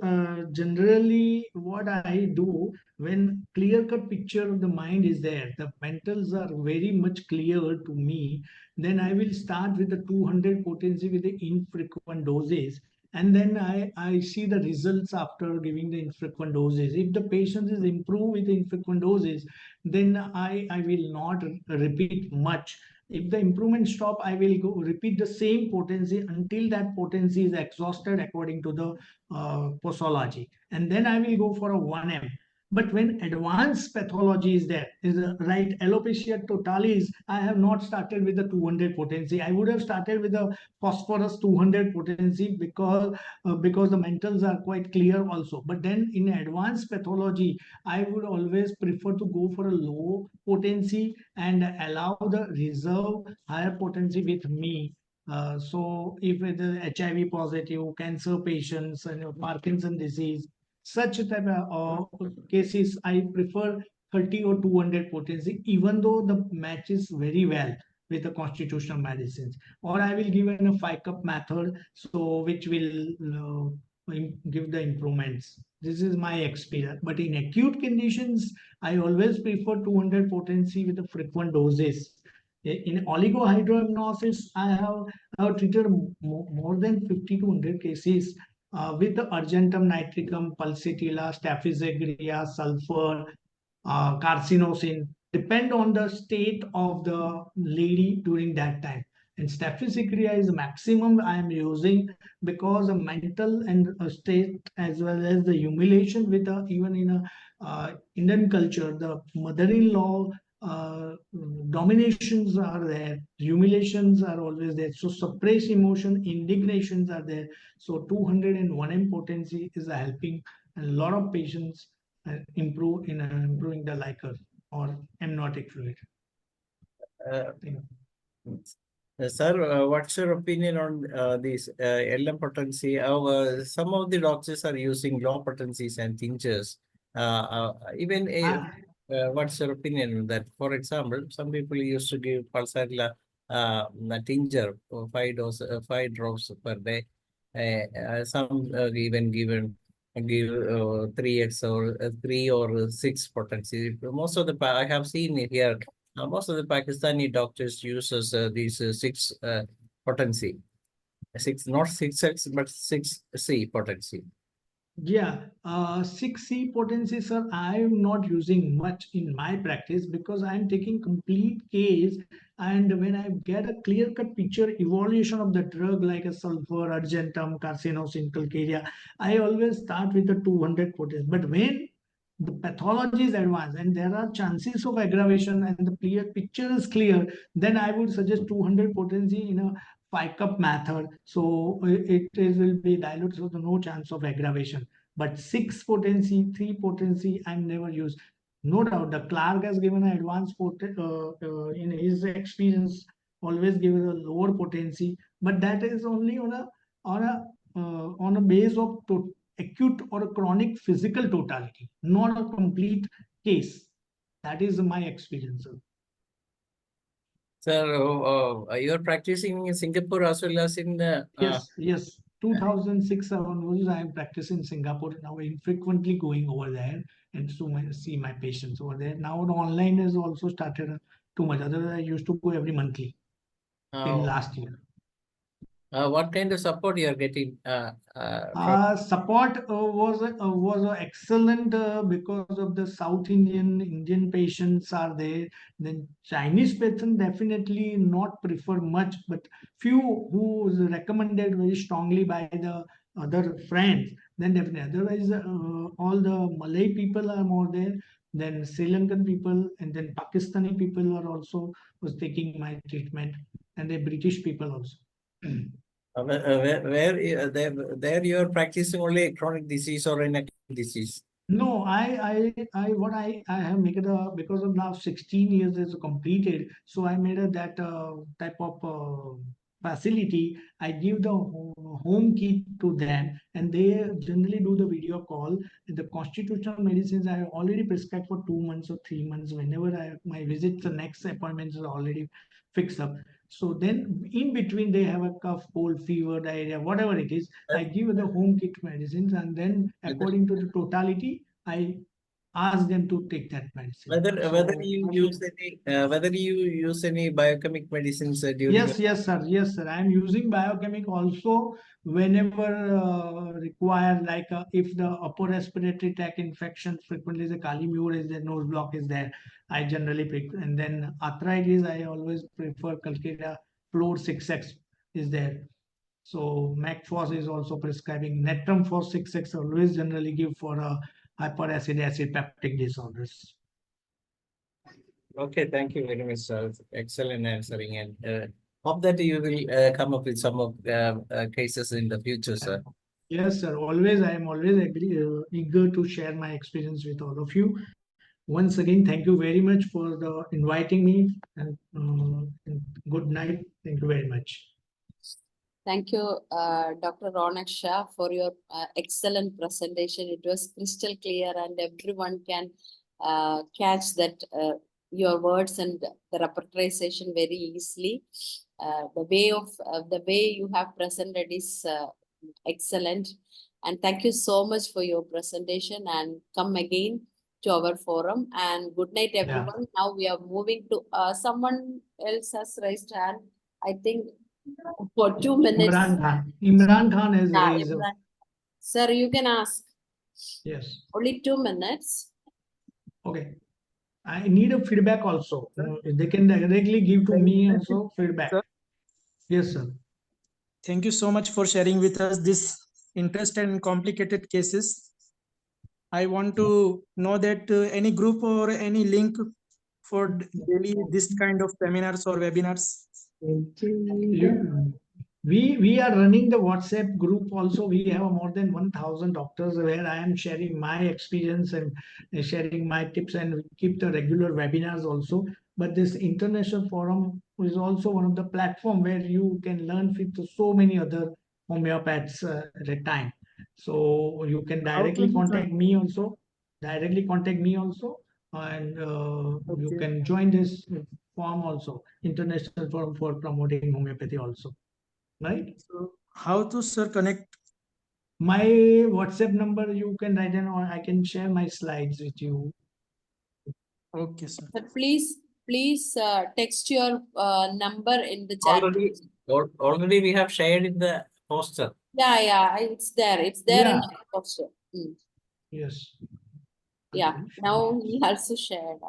generally what I do when clear-cut picture of the mind is there, the mentals are very much clear to me, then I will start with the 200 potency with the infrequent doses. And then I see the results after giving the infrequent doses. If the patient is improved with the infrequent doses, then I will not repeat much. If the improvement stop, I will go repeat the same potency until that potency is exhausted according to the posology. And then I will go for a 1M. But when advanced pathology is there, right, alopecia totalis, I have not started with the 200 potency. I would have started with the phosphorus 200 potency because the mentals are quite clear also. But then in advanced pathology, I would always prefer to go for a low potency and allow the reserve higher potency with me. So if it is HIV positive, cancer patients, and Parkinson disease, such type of cases, I prefer 30 or 200 potency, even though the matches very well with the constitutional medicines. Or I will give in a 5-cup method, so which will give the improvements. This is my experience. But in acute conditions, I always prefer 200 potency with the frequent doses. In oligohydramnios, I have treated more than 50 to 100 cases with the argentum nitricum, pulsatilla, staphylococcus aureus, sulfur, carcinosin, depend on the state of the lady during that time. And staphylococcus aureus is maximum I am using because the mental and state as well as the humiliation with even in a Indian culture, the mother-in-law dominations are there, humiliations are always there. So suppressed emotion, indignations are there. So 201M potency is helping a lot of patients improve in improving the liquor or amniotic fluid. Sir, what's your opinion on this LM potency? Some of the doctors are using low potencies and tinctures. What's your opinion on that? For example, some people used to give Pulsatilla tincture 5 drops per day. Some even give 3x or 3 or 6 potency. Most of the I have seen it here. Most of the Pakistani doctors uses these 6 potency, 6 not 6x but 6C potency. Yeah, 6C potency, sir, I am not using much in my practice because I am taking complete case, and when I get a clear-cut picture evaluation of the drug like a sulfur, argentum, carcinosin, calcarea, I always start with the 200 potency. But when the pathology is advanced and there are chances of aggravation and the picture is clear, then I would suggest 200 potency in a 5-cup method. So will be diluted, so no chance of aggravation. But 6 potency, 3 potency, I'm never used. No doubt, the Clark has given an advanced in his experience, always given a lower potency, but that is only on a base of acute or a chronic physical totality, not a complete case. That is my experience. Sir, you are practicing in Singapore as well as in the. Yes. 2006 onwards, I am practicing in Singapore. Now I'm frequently going over there and see my patients over there. Now the online has also started too much. Otherwise, I used to go every monthly in last year. What kind of support you are getting? Support was excellent because of the South Indian patients are there. Then Chinese patients definitely not prefer much, but few who is recommended very strongly by the other friends. Then definitely. Otherwise, all the Malay people are more there. Then Sri Lankan people and then Pakistani people are also was taking my treatment, and the British people also. There you are practicing only chronic disease or an acute disease? No, I have made it because of now 16 years is completed. So I made that type of facility. I give the home kit to them, and they generally do the video call. The constitutional medicines I already prescribed for 2 months or 3 months. Whenever my visits, the next appointments are already fixed up. So then in between they have a cough, cold, fever, diarrhea, whatever it is, I give the home kit medicines, and then according to the totality, I ask them to take that medicine. Whether you use any biochemic medicines during? Yes, sir. I am using biochemic also whenever required. Like if the upper respiratory tract infection, frequently the kali mure is there, nose block is there, I generally pick. And then arthritis, I always prefer Calcutta Fluor 6x is there. So MacPhos is also prescribing. Natrum for 6x always generally give for hyperacid acid peptic disorders. Okay, thank you very much, sir. Excellent answering, and hope that you will come up with some of cases in the future, sir. Yes, sir. I am always eager to share my experience with all of you. Once again, thank you very much for inviting me, and good night. Thank you very much. Thank you, Dr. RONAK SHAH, for your excellent presentation. It was crystal clear and everyone can catch that your words and the repertorization very easily. The way you have presented is excellent. And thank you so much for your presentation, and come again to our forum. And good night, everyone. Yeah. Now we are moving to someone else has raised hand. I think for 2 minutes. Imran Khan has raised. Sir, you can ask. Yes. Only 2 minutes. Okay. I need a feedback also. They can directly give to me also feedback. Sir? Yes, sir. Thank you so much for sharing with us this interesting and complicated cases. I want to know that any group or any link for daily this kind of seminars or webinars. We are running the WhatsApp group also. We have more than 1,000 doctors where I am sharing my experience and sharing my tips, and we keep the regular webinars also. But this international forum is also one of the platform where you can learn with so many other homeopaths at a time. So you can directly contact me also. And you can join this forum also, International Forum for Promoting Homeopathy also. Right? So how to, sir, connect? My WhatsApp number you can write down, or I can share my slides with you. Okay, sir. But please text your number in the chat. Already we have shared in the poster. Yeah, it's there. It's there in the poster. Yes. Yeah, now he also shared.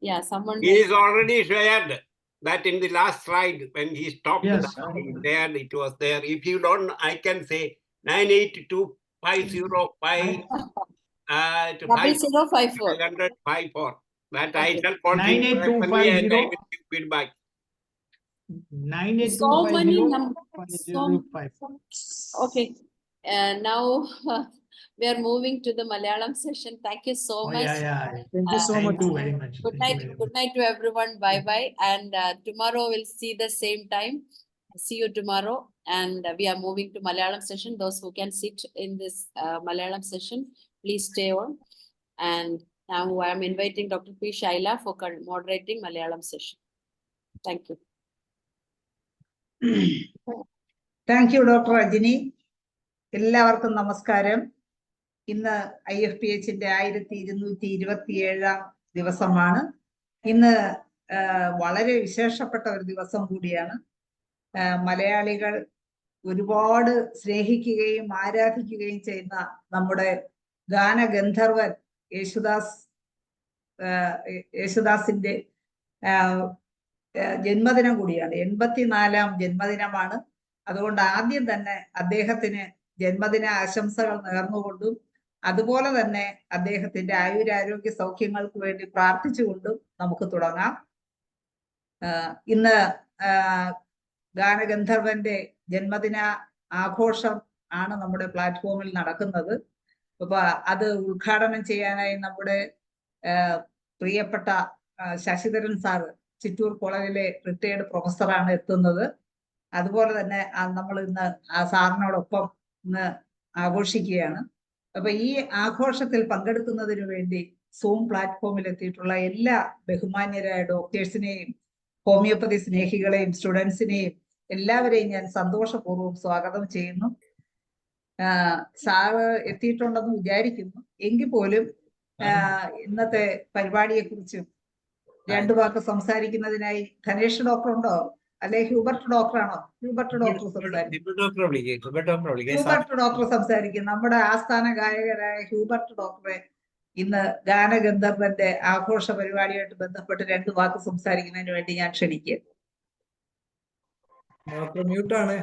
Yeah, someone. He is already shared that in the last slide when he stopped. Yes. There it was there. If you don't, I can say 9825055. at 0054. 50054. That I Okay. shall call him personally and I 98250. will give feedback. 98250. Okay. Now we are moving to the Malayalam session. Thank you so Oh, much. yeah. Thank you so Thank much. you very much. Good Thank you night. very Good much. night to everyone. Bye bye. And tomorrow we'll see the same time. See you tomorrow. And we are moving to Malayalam session. Those who can sit in this Malayalam session, please stay on. And now I am inviting Dr. P. Shaila for moderating Malayalam session. Thank you. Thank you doctor Rajani. എല്ലാവർക്കും നമസ്കാരം. ഇന്ന് IFPHന്റെ 1227 ദിവസമാണ്. ഇന്ന് വളരെ വിശേഷപ്പെട്ട ഒരു ദിവസം കൂടിയാണ്. മലയാളികൾ ഒരുപാട് സ്നേഹിക്കുകയും ആരാധിക്കുകയും ചെയ്യുന്ന നമ്മുടെ ഗാനഗന്ധർവൻ യേശുദാസിന്റെ ജന്മദിനം കൂടിയാണ്. 84ാം ജന്മദിനമാണ്. അതുകൊണ്ട് ആദ്യം തന്നെ അദ്ദേഹത്തിന് ജന്മദിന ആശംസകൾ നേർന്നുകൊണ്ടും അതുപോലെ തന്നെ അദ്ദേഹത്തിന്റെ ആയുരാരോഗ്യ സൗഖ്യങ്ങൾക്ക് വേണ്ടി പ്രാർത്ഥിച്ചുകൊണ്ടും നമുക്ക് തുടങ്ങാം. ഇന്ന് ഗാനഗന്ധർവന്റെ ജന്മദിന ആഘോഷം ആണ് നമ്മുടെ പ്ലാറ്റ്ഫോമിൽ നടക്കുന്നത്. അപ്പൊ അത് ഉദ്ഘാടനം ചെയ്യാനായി നമ്മുടെ പ്രിയപ്പെട്ട ശശിധരൻ സാറ്, ചിറ്റൂർ കോളേജിലെ റിട്ടയർഡ് പ്രൊഫസറാണ് എത്തുന്നത്. അതുപോലെ തന്നെ നമ്മൾ ഇന്ന് ആ സാറിനോടൊപ്പം ഇന്ന് ആഘോഷിക്കുകയാണ്. അപ്പൊ ഈ ആഘോഷത്തിൽ പങ്കെടുക്കുന്നതിന് വേണ്ടി സൂം പ്ലാറ്റ്ഫോമിൽ എത്തിയിട്ടുള്ള എല്ലാ ബഹുമാന്യരായ ഡോക്ടേഴ്സിനെയും ഹോമിയോപ്പതി സ്നേഹികളെയും സ്റ്റുഡൻസിനെയും എല്ലാവരെയും ഞാൻ സന്തോഷപൂർവ്വം സ്വാഗതം ചെയ്യുന്നു. സാറ് എത്തിയിട്ടുണ്ടെന്ന് വിചാരിക്കുന്നു. എങ്കിൽ പോലും ഇന്നത്തെ പരിപാടിയെ കുറിച്ചും രണ്ടു വാക്ക് സംസാരിക്കുന്നതിനായി ധനേഷ് ഡോക്ടർ ഉണ്ടോ? അല്ലെ ഹ്യൂബർട്ട് ഡോക്ടറാണോ? ഹ്യൂബർട്ട് ഡോക്ടർ സംസാരിക്കും. നമ്മുടെ ആസ്ഥാന ഗായകരായ ഹ്യൂബർട്ട് ഡോക്ടറെ ഇന്ന് ഗാനഗന്ധർവന്റെ ആഘോഷ പരിപാടിയായിട്ട് ബന്ധപ്പെട്ട് രണ്ടു വാക്ക് സംസാരിക്കുന്നതിന് വേണ്ടി ഞാൻ ക്ഷണിക്കുക.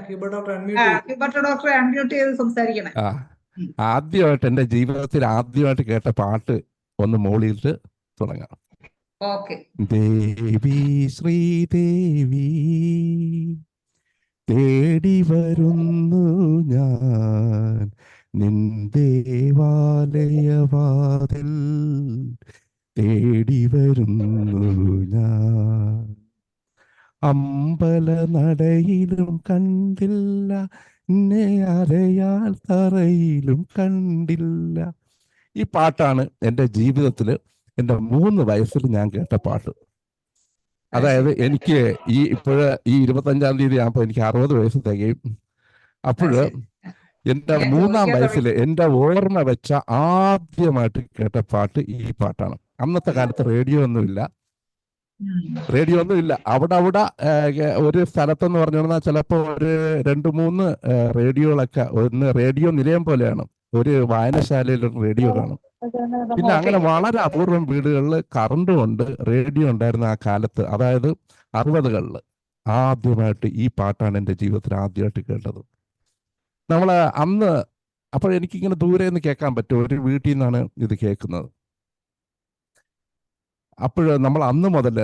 ഹ്യൂബർട്ട് ഡോക്ടറെ അൺമ്യൂട്ട് ചെയ്ത് സംസാരിക്കണം. ആദ്യമായിട്ട് എന്റെ ജീവിതത്തിൽ ആദ്യമായിട്ട് കേട്ട പാട്ട് ഒന്ന് മോളിയിട്ട് തുടങ്ങാം. ഓക്കെ. ദേവി ശ്രീദേവി തേടി വരുന്നു ഞാൻ നിൻ ദേവാലയവാതിൽ തേടി വരുന്നു ഞാൻ അമ്പല നടയിലും കണ്ടില്ല എന്നെ അരയാൽ തറയിലും കണ്ടില്ല. ഈ പാട്ടാണ് എൻ്റെ ജീവിതത്തിൽ എൻ്റെ 3 വയസ്സിൽ ഞാൻ കേട്ട പാട്ട്. അതായത് എനിക്ക് ഇപ്പോഴ് ഈ 25-ാം തീയതി ആകുമ്പോൾ എനിക്ക് 60 വയസ്സ് തികയും. അപ്പോഴ് എൻ്റെ 3-ാം വയസ്സിൽ എൻ്റെ ഓർമ്മ വെച്ച ആദ്യമായിട്ട് കേട്ട പാട്ട് ഈ പാട്ടാണ്. അന്നത്തെ കാലത്ത് റേഡിയോ ഒന്നുമില്ല. അവിടെ ഒരു സ്ഥലത്തെന്ന് പറഞ്ഞു കഴിഞ്ഞാൽ ചിലപ്പോൾ ഒരു 2-3 റേഡിയോകളൊക്കെ, ഒന്ന് റേഡിയോ നിലയം പോലെയാണ്, ഒരു വായനശാലയിൽ റേഡിയോ കാണും. പിന്നെ അങ്ങനെ വളരെ അപൂർവം വീടുകളിൽ കറണ്ടും ഉണ്ട്, റേഡിയോ ഉണ്ടായിരുന്ന ആ കാലത്ത്, അതായത് 60കളിൽ ആദ്യമായിട്ട് ഈ പാട്ടാണ് എൻ്റെ ജീവിതത്തിൽ ആദ്യമായിട്ട് കേട്ടത്. നമ്മൾ അന്ന് അപ്പോൾ എനിക്കിങ്ങനെ ദൂരെ നിന്ന് കേൾക്കാൻ പറ്റും, ഒരു വീട്ടിൽ നിന്നാണ് ഇത് കേൾക്കുന്നത്. അപ്പോൾ നമ്മൾ അന്ന് മുതൽ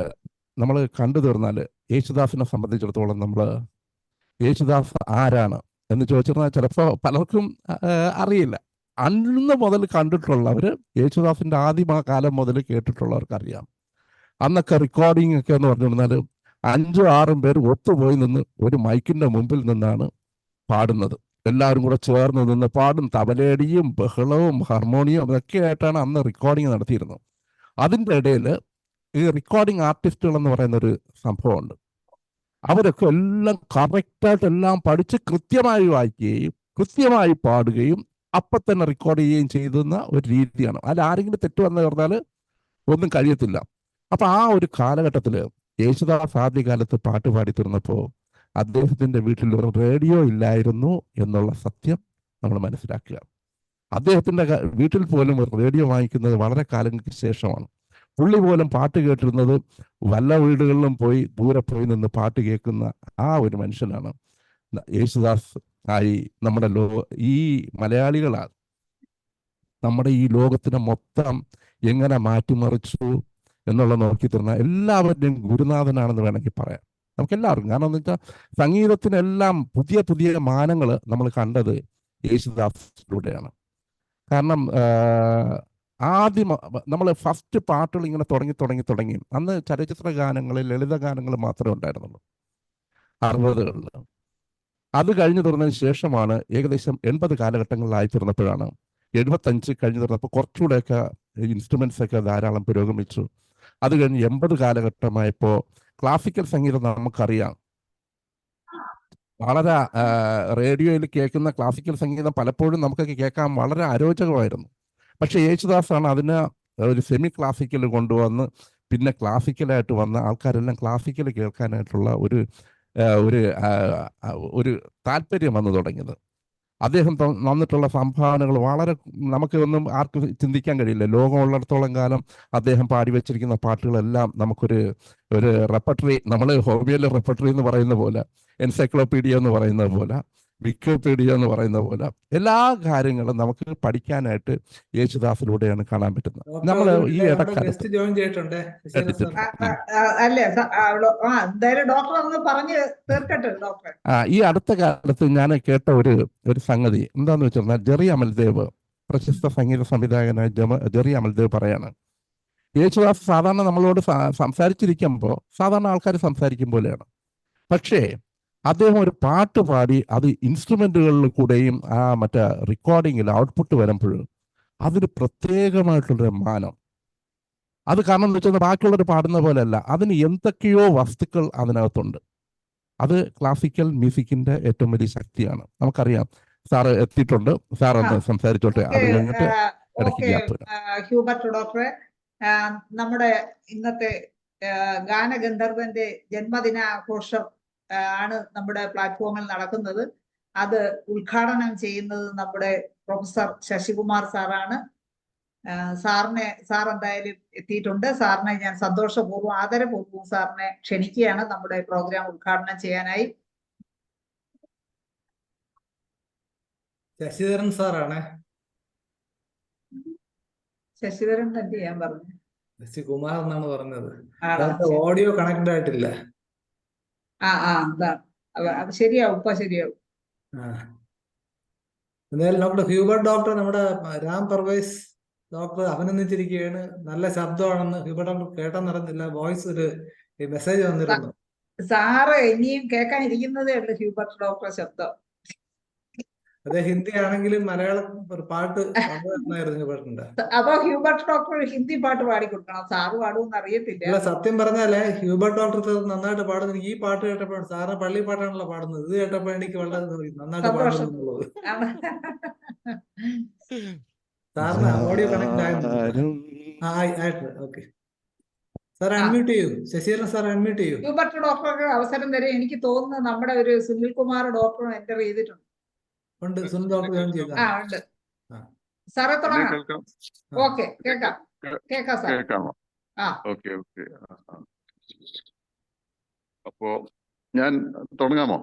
നമ്മൾ കണ്ടു തീർന്നാൽ യേശുദാസിനെ സംബന്ധിച്ചിടത്തോളം യേശുദാസ് ആരാണ് എന്ന് ചോദിച്ചിരുന്നാൽ ചിലപ്പോൾ പലർക്കും അറിയില്ല. അന്ന് മുതൽ കണ്ടിട്ടുള്ളവർ, യേശുദാസിൻ്റെ ആദ്യകാലം മുതൽ കേട്ടിട്ടുള്ളവർക്കറിയാം. അന്നൊക്കെ റെക്കോർഡിംഗ് ഒക്കെ എന്ന് പറഞ്ഞിരുന്നാൽ 5-6 പേർ ഒത്തുപോയി നിന്ന് ഒരു മൈക്കിൻ്റെ മുമ്പിൽ നിന്നാണ് പാടുന്നത്. എല്ലാവരും കൂടെ ചേർന്ന് നിന്ന് പാടും. തബലേടിയും ബഹളവും ഹാർമോണിയും അതൊക്കെ ആയിട്ടാണ് അന്ന് റെക്കോർഡിങ് നടത്തിയിരുന്നത്. അതിൻ്റെ ഇടയിൽ ഈ റെക്കോർഡിങ് ആർട്ടിസ്റ്റുകൾ എന്ന് പറയുന്നൊരു സംഭവമുണ്ട്. അവരൊക്കെ എല്ലാം കറക്റ്റായിട്ട് എല്ലാം പഠിച്ച് കൃത്യമായി വായിക്കുകയും കൃത്യമായി പാടുകയും അപ്പം തന്നെ റെക്കോർഡ് ചെയ്യുകയും ചെയ്യുന്ന ഒരു രീതിയാണ്. അതിൽ ആരെങ്കിലും തെറ്റ് വന്നു പറഞ്ഞാൽ ഒന്നും കഴിയത്തില്ല. അപ്പം ആ ഒരു കാലഘട്ടത്തിൽ യേശുദാസ് ആദ്യകാലത്ത് പാട്ട് പാടിത്തീർന്നപ്പോൾ അദ്ദേഹത്തിൻ്റെ വീട്ടിൽ ഒരു റേഡിയോ ഇല്ലായിരുന്നു എന്നുള്ള സത്യം നമ്മൾ മനസ്സിലാക്കുക. അദ്ദേഹത്തിൻ്റെ വീട്ടിൽ പോലും ഒരു റേഡിയോ വാങ്ങിക്കുന്നത് വളരെ കാലങ്ങൾക്ക് ശേഷമാണ്. പുള്ളി പോലും പാട്ട് കേട്ടിരുന്നത് വല്ല വീടുകളിലും പോയി ദൂരെ പോയി നിന്ന് പാട്ട് കേൾക്കുന്ന ആ ഒരു മനുഷ്യനാണ് യേശുദാസ് ആയി നമ്മുടെ ഈ മലയാളികളാണ്. നമ്മുടെ ഈ ലോകത്തിനെ മൊത്തം എങ്ങനെ മാറ്റിമറിച്ചു എന്നുള്ളത് നോക്കി തരുന്ന എല്ലാവരുടെയും ഗുരുനാഥനാണെന്ന് വേണമെങ്കിൽ പറയാം നമുക്കെല്ലാവർക്കും. കാരണം എന്ന് വെച്ചാൽ സംഗീതത്തിനെല്ലാം പുതിയ പുതിയ മാനങ്ങൾ നമ്മൾ കണ്ടത് യേശുദാസിലൂടെയാണ്. കാരണം ആദ്യം നമ്മൾ ഫസ്റ്റ് പാട്ടുകൾ ഇങ്ങനെ തുടങ്ങി അന്ന് ചലച്ചിത്ര ഗാനങ്ങൾ, ലളിത ഗാനങ്ങൾ മാത്രമേ ഉണ്ടായിരുന്നുള്ളൂ 60കളിൽ. അത് കഴിഞ്ഞു തുറന്നതിന് ശേഷമാണ് ഏകദേശം 80 കാലഘട്ടങ്ങളിലായി തീർന്നപ്പോഴാണ് 75 കഴിഞ്ഞു തീർന്നപ്പോൾ കുറച്ചുകൂടെയൊക്കെ ഇൻസ്ട്രുമെന്റ്സ് ഒക്കെ ധാരാളം പുരോഗമിച്ചു. അത് കഴിഞ്ഞ് 80 കാലഘട്ടമായപ്പോൾ ക്ലാസിക്കൽ സംഗീതം നമുക്കറിയാം, വളരെ റേഡിയോയിൽ കേൾക്കുന്ന ക്ലാസിക്കൽ സംഗീതം പലപ്പോഴും നമുക്കൊക്കെ കേൾക്കാൻ വളരെ അരോചകമായിരുന്നു. പക്ഷേ യേശുദാസാണ് അതിനെ ഒരു സെമി ക്ലാസിക്കൽ കൊണ്ടുവന്ന് പിന്നെ ക്ലാസിക്കലായിട്ട് വന്ന ആൾക്കാരെല്ലാം ക്ലാസിക്കൽ കേൾക്കാനായിട്ടുള്ള ഒരു താല്പര്യം വന്നു തുടങ്ങിയത്. അദ്ദേഹം വന്നിട്ടുള്ള സംഭാവനകൾ വളരെ നമുക്ക് ഒന്നും ആർക്കും ചിന്തിക്കാൻ കഴിയില്ല. ലോകമുള്ളിടത്തോളം കാലം അദ്ദേഹം പാടി വെച്ചിരിക്കുന്ന പാട്ടുകളെല്ലാം നമുക്കൊരു റെപ്പർട്ടറി, നമ്മൾ ഹോമിയോയിലെ റെപ്പർട്ടറി എന്ന് പറയുന്ന പോലെ, എൻസൈക്ലോപീഡിയ എന്ന് പറയുന്നത് പോലെ, വിക്കിപീഡിയ എന്ന് പറയുന്ന പോലെ എല്ലാ കാര്യങ്ങളും നമുക്ക് പഠിക്കാനായിട്ട് യേശുദാസിലൂടെയാണ് കാണാൻ പറ്റുന്നത്. നമ്മൾ ഈ ഇടക്കാലത്ത് അല്ലേ എന്തായാലും ഡോക്ടർ ഒന്ന് പറഞ്ഞു തീർക്കട്ടെ. ഡോക്ടർ ഈ അടുത്ത കാലത്ത് ഞാൻ കേട്ട ഒരു സംഗതി എന്താന്ന് വെച്ചാൽ, ജെറി അമൽദേവ്, പ്രശസ്ത സംഗീത സംവിധായകനായ ജെറി അമൽദേവ് പറയാണ്, യേശുദാസ് സാധാരണ നമ്മളോട് സംസാരിച്ചിരിക്കുമ്പോൾ സാധാരണ ആൾക്കാർ സംസാരിക്കും പോലെയാണ്. പക്ഷേ അദ്ദേഹം ഒരു പാട്ട് പാടി അത് ഇൻസ്ട്രുമെന്റുകളിൽ കൂടെയും മറ്റേ റെക്കോർഡിങ്ങിൽ ഔട്ട്പുട്ട് വരുമ്പോൾ അതിന് പ്രത്യേകമായിട്ടുള്ളൊരു മാനം. അത് കാരണം എന്ന് വെച്ചാൽ ബാക്കിയുള്ളവർ പാടുന്ന പോലെയല്ല, അതിന് എന്തൊക്കെയോ വസ്തുക്കൾ അതിനകത്തുണ്ട്. അത് ക്ലാസിക്കൽ മ്യൂസിക്കിന്റെ ഏറ്റവും വലിയ ശക്തിയാണ്. നമുക്കറിയാം. സാറ് എത്തിയിട്ടുണ്ട്, സാർ ഒന്ന് സംസാരിച്ചോട്ടെ, അത് കഴിഞ്ഞിട്ട് ഇടയ്ക്ക് ഗ്യാപ്പ്. ഹ്യൂബർട്ട് ഡോക്ടറെ, നമ്മുടെ ഇന്നത്തെ ഗാനഗന്ധർവന്റെ ജന്മദിനാഘോഷം ആണ് നമ്മുടെ പ്ലാറ്റ്ഫോമിൽ നടക്കുന്നത്. അത് ഉദ്ഘാടനം ചെയ്യുന്നത് നമ്മുടെ പ്രൊഫസർ ശശികുമാർ സാറാണ്. സാർ എന്തായാലും എത്തിയിട്ടുണ്ട്. സാറിനെ ഞാൻ സന്തോഷപൂർവ്വം ആദരപൂർവ്വം സാറിനെ ക്ഷണിക്കുകയാണ് നമ്മുടെ പ്രോഗ്രാം ഉദ്ഘാടനം ചെയ്യാനായി. ശശിധരൻ സാറാണ്. ശശിധരൻ തന്നെ ഞാൻ പറഞ്ഞു, ശശികുമാർ എന്നാണ് പറഞ്ഞത്. ഓഡിയോ കണക്ട് ആയിട്ടില്ല. അത് ശരിയാവും, ഇപ്പൊ ശരിയാവും. എന്തായാലും ഡോക്ടർ ഹ്യൂബർട്ട് ഡോക്ടർ, നമ്മുടെ രാം പർവേസ് ഡോക്ടർ അഭിനന്ദിച്ചിരിക്കുകയാണ്. നല്ല ശബ്ദമാണെന്ന് ഹ്യൂബർട്ട് ഡോക്ടർ കേട്ടെന്നറിഞ്ഞില്ല. വോയിസ് ഒരു മെസ്സേജ് വന്നിരുന്നു. സാറ് ഇനിയും കേൾക്കാൻ ഇരിക്കുന്നതേ ഉള്ളു ഹ്യൂബർട്ട് ഡോക്ടർ ശബ്ദം. അതെ, ഹിന്ദി ആണെങ്കിലും മലയാളം പാട്ട് ഹ്യൂബർട്ടിന്റെ. അപ്പൊ ഹ്യൂബർട്ട് ഡോക്ടർ ഹിന്ദി പാട്ട് പാടിക്കൊടുക്കണം. സാറ് പാടുമെന്ന് അറിയത്തില്ല. സത്യം പറഞ്ഞാലേ ഹ്യൂബർട്ട് ഡോക്ടർ നന്നായിട്ട് പാടുന്നു. എനിക്ക് ഈ പാട്ട് കേട്ടപ്പോഴാണ്, സാറിന് പള്ളി പാട്ടാണല്ലോ പാടുന്നത്, ഇത് കേട്ടപ്പോ എനിക്ക് വളരെ നന്നായിട്ട് പാടുന്നുള്ളത്. സാറിന് ഓഡിയോ കണക്ട് ആയിരുന്നു. ഓക്കെ സാർ അൺമ്യൂട്ട് ചെയ്യൂ. ശശിധരൻ സാർ അൺമ്യൂട്ട് ചെയ്യൂ. ഹ്യൂബർട്ട് ഡോക്ടർക്ക് അവസരം തരും. എനിക്ക് തോന്നുന്നു നമ്മുടെ ഒരു സുനിൽ കുമാർ ഡോക്ടറും എന്റർ ചെയ്തിട്ടുണ്ട്. ഉണ്ട്, സുനിൽ ഡോക്ടർ ജോയിൻ ചെയ്തു. ഉണ്ട് സാറേ, തുടങ്ങാം. ഓക്കെ, കേക്കാം സാർ. ഓക്കെ. അപ്പോ ഞാൻ തുടങ്ങാമോ?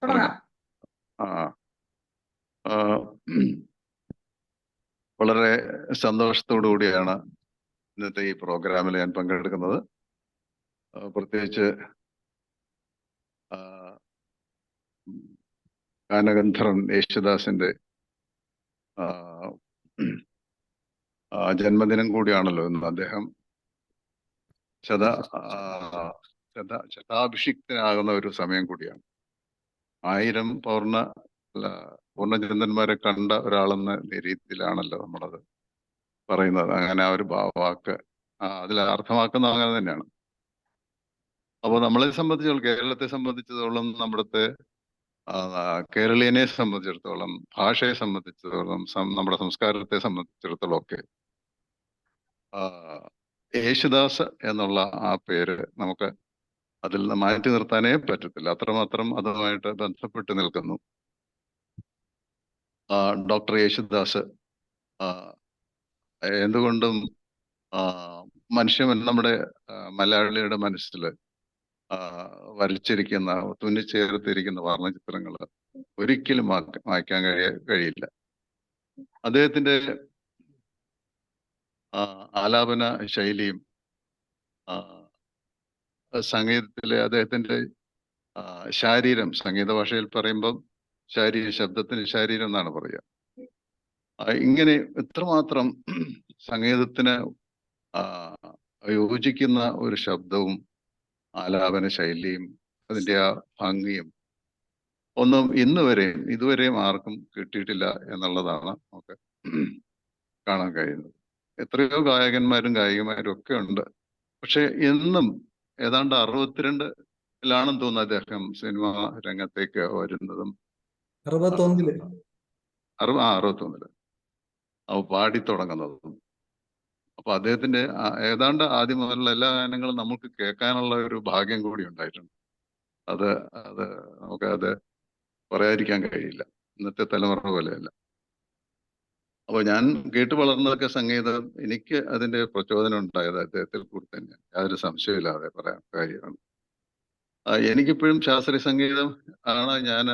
തുടങ്ങാം. വളരെ സന്തോഷത്തോടു കൂടിയാണ് ഇന്നത്തെ ഈ പ്രോഗ്രാമിൽ ഞാൻ പങ്കെടുക്കുന്നത്. പ്രത്യേകിച്ച് ഗാനഗന്ധർവൻ യേശുദാസിന്റെ ജന്മദിനം കൂടിയാണല്ലോ ഇന്ന്. അദ്ദേഹം ശതാഭിഷിക്തനാകുന്ന ഒരു സമയം കൂടിയാണ്. 1000 പൂർണ്ണചന്ദ്രന്മാരെ കണ്ട ഒരാളെന്ന രീതിയിലാണല്ലോ നമ്മളത് പറയുന്നത്. അങ്ങനെ ആ ഒരു വാക്ക് അതിൽ അർത്ഥമാക്കുന്നത് അങ്ങനെ തന്നെയാണ്. അപ്പോൾ നമ്മളെ സംബന്ധിച്ചിടത്തോളം, കേരളത്തെ സംബന്ധിച്ചിടത്തോളം, കേരളീയനെ സംബന്ധിച്ചിടത്തോളം, ഭാഷയെ സംബന്ധിച്ചിടത്തോളം, നമ്മുടെ സംസ്കാരത്തെ സംബന്ധിച്ചിടത്തോളം ഒക്കെ യേശുദാസ് എന്നുള്ള ആ പേര് നമുക്ക് അതിൽ നിന്ന് മാറ്റി നിർത്താനേ പറ്റത്തില്ല. അത്രമാത്രം അതുമായിട്ട് ബന്ധപ്പെട്ട് നിൽക്കുന്നു. ഡോക്ടർ യേശുദാസ് എന്തുകൊണ്ടും നമ്മുടെ മലയാളിയുടെ മനസ്സിൽ വരച്ചിരിക്കുന്ന, തുന്നിച്ചേർത്തിരിക്കുന്ന വർണ്ണചിത്രങ്ങൾ ഒരിക്കലും മായ്ക്കാൻ കഴിയില്ല. അദ്ദേഹത്തിന്റെ ആലാപന ശൈലിയും സംഗീതത്തിലെ അദ്ദേഹത്തിന്റെ ശാരീരം, സംഗീത ഭാഷയിൽ പറയുമ്പം ശബ്ദത്തിന് ശാരീരം എന്നാണ് പറയുക. ഇങ്ങനെ എത്രമാത്രം സംഗീതത്തിന് യോജിക്കുന്ന ഒരു ശബ്ദവും ആലാപന ശൈലിയും അതിന്റെ ആ ഭംഗിയും ഒന്നും ഇതുവരെയും ആർക്കും കിട്ടിയിട്ടില്ല എന്നുള്ളതാണ് നമുക്ക് കാണാൻ കഴിയുന്നത്. എത്രയോ ഗായകന്മാരും ഗായികമാരും ഒക്കെ ഉണ്ട്. പക്ഷെ എന്നും ഏതാണ്ട് 62-ലാണെന്ന് തോന്നുന്നു അദ്ദേഹം സിനിമാ രംഗത്തേക്ക് വരുന്നതും. 61-ല് പാടി തുടങ്ങുന്നതും. അപ്പൊ അദ്ദേഹത്തിന്റെ ഏതാണ്ട് ആദ്യം മുതലുള്ള എല്ലാ ഗാനങ്ങളും നമുക്ക് കേൾക്കാനുള്ള ഒരു ഭാഗ്യം കൂടി ഉണ്ടായിട്ടുണ്ട്. അത് നമുക്കത് പറയാതിരിക്കാൻ കഴിയില്ല. ഇന്നത്തെ തലമുറ പോലെയല്ല. അപ്പൊ ഞാൻ കേട്ടു വളർന്നതൊക്കെ സംഗീതം, എനിക്ക് അതിന്റെ പ്രചോദനം ഉണ്ടായത് അദ്ദേഹത്തിൽ കൂടി തന്നെയാണ്, യാതൊരു സംശയമില്ലാതെ പറയാൻ കാര്യമാണ്. എനിക്കിപ്പോഴും ശാസ്ത്രീയ സംഗീതം ആണ് ഞാൻ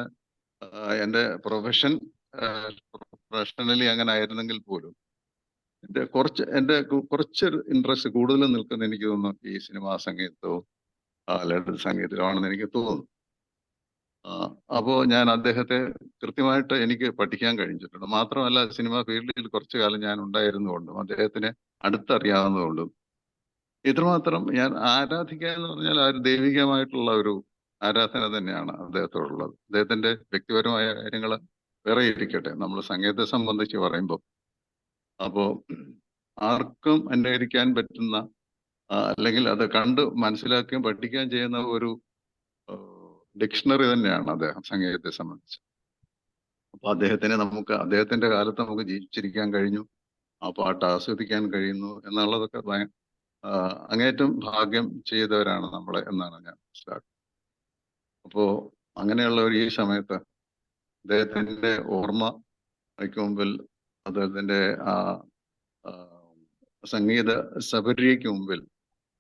എൻ്റെ പ്രൊഫഷണലി അങ്ങനെ ആയിരുന്നെങ്കിൽ പോലും എൻ്റെ കുറച്ച് ഇൻട്രസ്റ്റ് കൂടുതൽ നിൽക്കുന്ന എനിക്ക് തോന്നുന്നു ഈ സിനിമാ സംഗീതവും ലളിത സംഗീതമാണെന്ന് എനിക്ക് തോന്നുന്നു. അപ്പോൾ ഞാൻ അദ്ദേഹത്തെ കൃത്യമായിട്ട് എനിക്ക് പഠിക്കാൻ കഴിഞ്ഞിട്ടുണ്ട്. മാത്രമല്ല സിനിമാ ഫീൽഡിൽ കുറച്ചു കാലം ഞാൻ ഉണ്ടായിരുന്നുകൊണ്ടും അദ്ദേഹത്തിനെ അടുത്തറിയാവുന്നതുകൊണ്ടും ഇത്രമാത്രം ഞാൻ ആരാധിക്കുക എന്ന് പറഞ്ഞാൽ ആ ഒരു ദൈവികമായിട്ടുള്ള ഒരു ആരാധന തന്നെയാണ് അദ്ദേഹത്തോടുള്ളത്. അദ്ദേഹത്തിന്റെ വ്യക്തിപരമായ കാര്യങ്ങൾ വേറെ ഇരിക്കട്ടെ, നമ്മൾ സംഗീതത്തെ സംബന്ധിച്ച് പറയുമ്പോൾ അപ്പോൾ ആർക്കും അന്വേഷിക്കാൻ പറ്റുന്ന അല്ലെങ്കിൽ അത് കണ്ട് മനസ്സിലാക്കുകയും പഠിക്കുകയും ചെയ്യുന്ന ഒരു ഡിക്ഷണറി തന്നെയാണ് അദ്ദേഹം സംഗീതത്തെ സംബന്ധിച്ച്. അപ്പൊ അദ്ദേഹത്തിന്റെ കാലത്ത് നമുക്ക് ജീവിച്ചിരിക്കാൻ കഴിഞ്ഞു, ആ പാട്ട് ആസ്വദിക്കാൻ കഴിയുന്നു എന്നുള്ളതൊക്കെ അങ്ങേറ്റം ഭാഗ്യം ചെയ്തവരാണ് നമ്മളെ എന്നാണ് ഞാൻ മനസ്സിലാക്കുന്നത്. അപ്പോ അങ്ങനെയുള്ള ഈ സമയത്ത് അദ്ദേഹത്തിന്റെ ഓർമ്മയ്ക്ക് മുമ്പിൽ, അദ്ദേഹത്തിന്റെ സംഗീത സബരിയയ്ക്ക് മുമ്പിൽ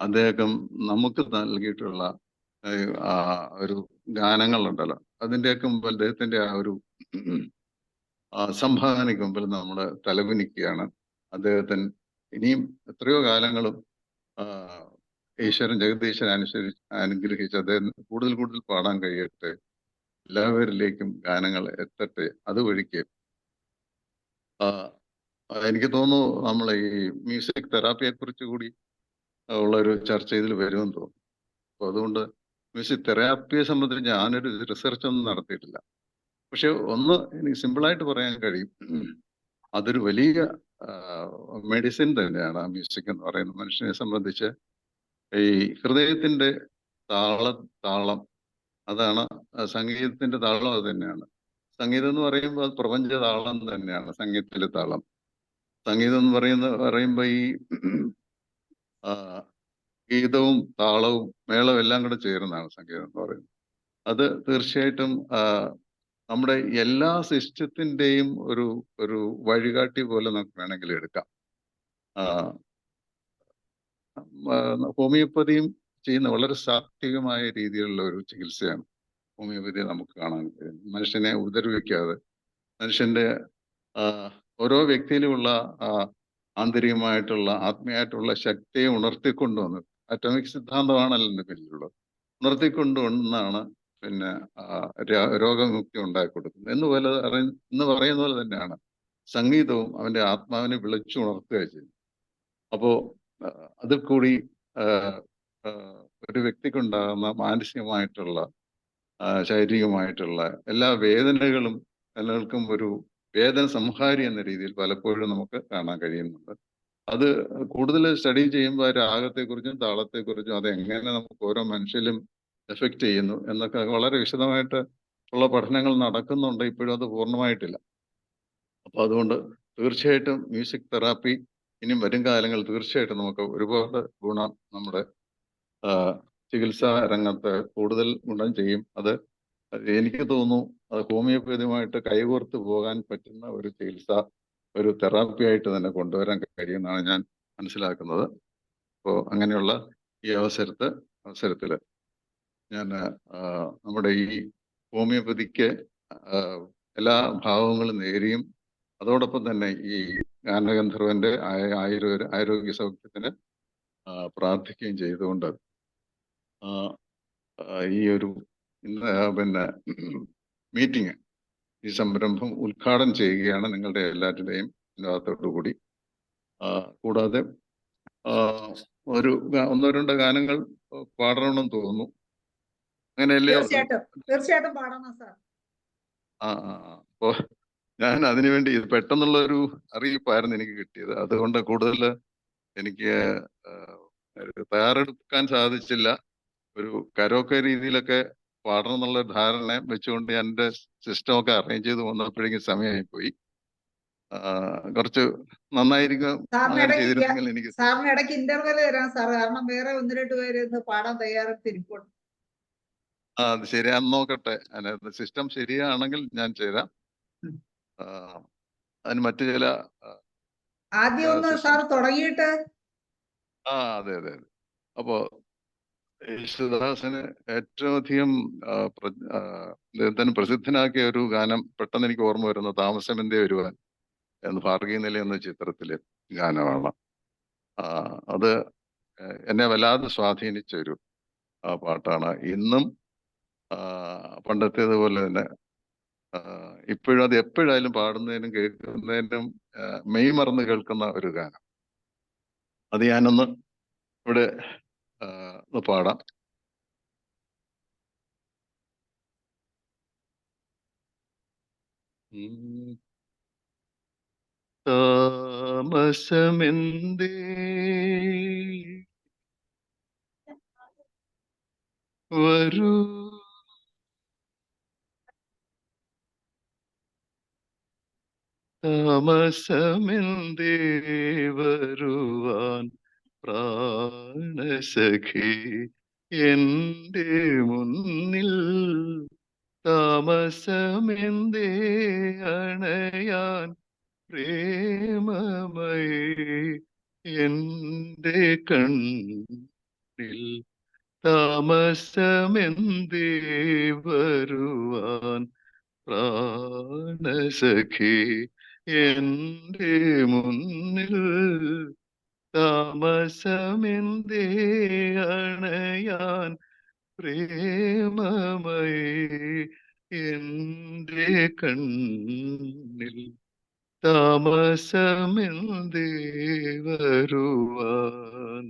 അദ്ദേഹം നമുക്ക് നൽകിയിട്ടുള്ള ഒരു ഗാനങ്ങളുണ്ടല്ലോ, അതിൻ്റെയൊക്കെ മുമ്പ് അദ്ദേഹത്തിന്റെ ആ ഒരു സംഭാവനയ്ക്ക് മുമ്പിൽ നമ്മൾ തലകുനിക്കുകയാണ്. അദ്ദേഹത്തിന് ഇനിയും എത്രയോ കാലങ്ങളും ജഗദീശ്വരൻ അനുഗ്രഹിച്ച് അദ്ദേഹം കൂടുതൽ പാടാൻ കഴിയട്ടെ, എല്ലാവരിലേക്കും ഗാനങ്ങൾ എത്തട്ടെ. അതുവഴിക്ക് എനിക്ക് തോന്നുന്നു നമ്മൾ ഈ മ്യൂസിക് തെറാപ്പിയെ കുറിച്ച് കൂടി ഉള്ളൊരു ചർച്ച ഇതിൽ വരുമെന്ന് തോന്നുന്നു. അപ്പൊ അതുകൊണ്ട് മ്യൂസിക് തെറാപ്പിയെ സംബന്ധിച്ച് ഞാനൊരു റിസർച്ച് ഒന്നും നടത്തിയിട്ടില്ല. പക്ഷെ ഒന്ന് എനിക്ക് സിമ്പിളായിട്ട് പറയാൻ കഴിയും, അതൊരു വലിയ മെഡിസിൻ തന്നെയാണ് ആ മ്യൂസിക് എന്ന് പറയുന്നത്. മനുഷ്യനെ സംബന്ധിച്ച് ഈ ഹൃദയത്തിന്റെ താളം അതാണ് സംഗീതത്തിന്റെ താളം. അത് തന്നെയാണ് സംഗീതം എന്ന് പറയുമ്പോൾ, അത് പ്രപഞ്ച താളം തന്നെയാണ് സംഗീതത്തിലെ താളം. സംഗീതം എന്ന് പറയുമ്പോൾ ഈ ഗീതവും താളവും മേളവും എല്ലാം കൂടെ ചേരുന്നതാണ് സംഗീതം എന്ന് പറയുന്നത്. അത് തീർച്ചയായിട്ടും നമ്മുടെ എല്ലാ സിസ്റ്റത്തിന്റെയും ഒരു വഴികാട്ടി പോലെ നമുക്ക് വേണമെങ്കിൽ എടുക്കാം. ഹോമിയോപ്പതിയും ചെയ്യുന്ന വളരെ സാത്വികമായ രീതിയിലുള്ള ഒരു ചികിത്സയാണ് ഹോമിയോപ്പതി നമുക്ക് കാണാൻ കഴിയുന്നത്. മനുഷ്യനെ ഉപദ്രവിക്കാതെ, മനുഷ്യന്റെ ഓരോ വ്യക്തിയിലുമുള്ള ആന്തരികമായിട്ടുള്ള ആത്മീയമായിട്ടുള്ള ശക്തിയെ ഉണർത്തിക്കൊണ്ടുവന്ന്, അറ്റോമിക് സിദ്ധാന്തമാണല്ലോ എൻ്റെ പിന്നിലുള്ളത്, ഉണർത്തിക്കൊണ്ടുവന്നാണ് പിന്നെ രോഗമുക്തി ഉണ്ടാക്കി കൊടുക്കുന്നത് എന്ന് പറയുന്ന പോലെ തന്നെയാണ് സംഗീതവും അവന്റെ ആത്മാവിനെ വിളിച്ചുണർത്തുക ചെയ്യുന്നത്. അപ്പോ അതിൽ കൂടി ഒരു വ്യക്തിക്കുണ്ടാകുന്ന മാനസികമായിട്ടുള്ള ശാരീരികമായിട്ടുള്ള എല്ലാ വേദനകളും നിലനിൽക്കും ഒരു വേദന സംഹാരി എന്ന രീതിയിൽ പലപ്പോഴും നമുക്ക് കാണാൻ കഴിയുന്നുണ്ട്. അത് കൂടുതൽ സ്റ്റഡി ചെയ്യുമ്പോൾ രാഗത്തെക്കുറിച്ചും താളത്തെക്കുറിച്ചും അത് എങ്ങനെ നമുക്ക് ഓരോ മനുഷ്യരിലും എഫക്റ്റ് ചെയ്യുന്നു എന്നൊക്കെ വളരെ വിശദമായിട്ട് ഉള്ള പഠനങ്ങൾ നടക്കുന്നുണ്ട്. ഇപ്പോഴും അത് പൂർണ്ണമായിട്ടില്ല. അപ്പൊ അതുകൊണ്ട് തീർച്ചയായിട്ടും മ്യൂസിക് തെറാപ്പി ഇനി വരും കാലങ്ങളിൽ തീർച്ചയായിട്ടും നമുക്ക് ഒരുപാട് ഗുണം നമ്മുടെ ചികിത്സാ രംഗത്ത് കൂടുതൽ ഗുണം ചെയ്യും. അത് എനിക്ക് തോന്നുന്നു അത് ഹോമിയോപ്പതിയുമായിട്ട് കൈകോർത്ത് പോകാൻ പറ്റുന്ന ഒരു ചികിത്സ, ഒരു തെറാപ്പി ആയിട്ട് തന്നെ കൊണ്ടുവരാൻ കഴിയുമെന്നാണ് ഞാൻ മനസ്സിലാക്കുന്നത്. അപ്പോൾ അങ്ങനെയുള്ള ഈ അവസരത്തിൽ ഞാൻ നമ്മുടെ ഈ ഹോമിയോപ്പതിക്ക് എല്ലാ ഭാവങ്ങളും നേരിയും അതോടൊപ്പം തന്നെ ഈ ഗാനഗന്ധർവന്റെ ആരോഗ്യ സൗഖ്യത്തിന് പ്രാർത്ഥിക്കുകയും ചെയ്തുകൊണ്ട് ഈ ഒരു പിന്നെ മീറ്റിംഗ്, ഈ സംരംഭം ഉദ്ഘാടനം ചെയ്യുകയാണ് നിങ്ങളുടെ എല്ലാവരുടെയും കൂടി. കൂടാതെ ഒന്നോ രണ്ടോ ഗാനങ്ങൾ പാടണമെന്ന് തോന്നുന്നു. അങ്ങനെയല്ലേ? തീർച്ചയായിട്ടും പാടണം സാർ. അപ്പോ ഞാൻ അതിനുവേണ്ടി പെട്ടെന്നുള്ള ഒരു അറിയിപ്പായിരുന്നു എനിക്ക് കിട്ടിയത്. അതുകൊണ്ട് കൂടുതൽ എനിക്ക് തയ്യാറെടുക്കാൻ സാധിച്ചില്ല. ഒരു കരോക്കെ രീതിയിലൊക്കെ പാടണം എന്നുള്ള ധാരണ വെച്ചുകൊണ്ട് ഞാൻ എൻ്റെ സിസ്റ്റമൊക്കെ അറേഞ്ച് ചെയ്ത് വന്നപ്പോഴേക്കും സമയമായി പോയി. കുറച്ച് നന്നായിരിക്കും അങ്ങനെ ചെയ്തിരുന്നെങ്കിൽ എനിക്ക്. സാറിന് ഇടയ്ക്ക് ഇന്റർവെൽ തരാം സാർ, കാരണം വേറെ 1-2 പേര് ഇന്ന് പാടാൻ തയ്യാറെടുത്തിരിപ്പുണ്ട്. അത് ശരിയാന്ന് നോക്കട്ടെ. സിസ്റ്റം ശരിയാണെങ്കിൽ ഞാൻ ചെയ്താം. അതിന് മറ്റു ചില ആദ്യം ഒന്ന് സാർ തുടങ്ങിയിട്ട്. അതെ അതെ. അപ്പോ യേശുദാസിന് ഏറ്റവും അധികം അദ്ദേഹത്തിന് പ്രസിദ്ധനാക്കിയ ഒരു ഗാനം പെട്ടെന്ന് എനിക്ക് ഓർമ്മ വരുന്ന താമസമെന്തേ വരുവാൻ എന്ന് ഭാർഗീനില എന്ന ചിത്രത്തിലെ ഗാനമാണ്. അത് എന്നെ വല്ലാതെ സ്വാധീനിച്ച ഒരു പാട്ടാണ്. ഇന്നും പണ്ടത്തേതുപോലെ തന്നെ ഇപ്പോഴും അത് എപ്പോഴായാലും പാടുന്നതിനും കേൾക്കുന്നതിനും മെയ് മറന്ന് കേൾക്കുന്ന ഒരു ഗാനം. അത് ഞാനൊന്ന് ഇവിടെ പാടാം. താമസമെന്തേ വരൂ താമസമെന്തേ വരുവാൻ പ്രാണസഖി എൻ്റെ മുന്നിൽ, താമസമെന്തേ അണയാൻ പ്രേമമയേ എൻ്റെ കണ്ണിൽ, താമസമെന്തേ വരുവാൻ പ്രാണസഖി എൻ്റെ മുന്നിൽ, താമസമെന്തേ അണയാൻ പ്രേമമയേ എൻ്റെ കണ്ണിൽ, താമസമെന്തേ വരുവാൻ.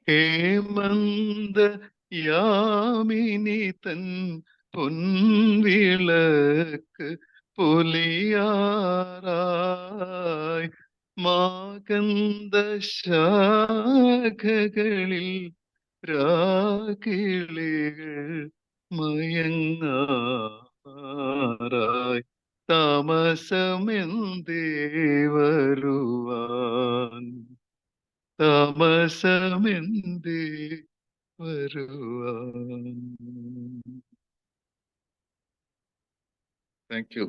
ഹേമന്ത യാമിനി തൻ പൊൻവിളക്ക് പൊലിയാറായി, മാകന്ദ ശാഖകളിൽ രാക്കിളികൾ മയങ്ങാറായി, താമസമെന്തേ വരുവാൻ, താമസമെന്തേ വരുവാൻ. Thank you.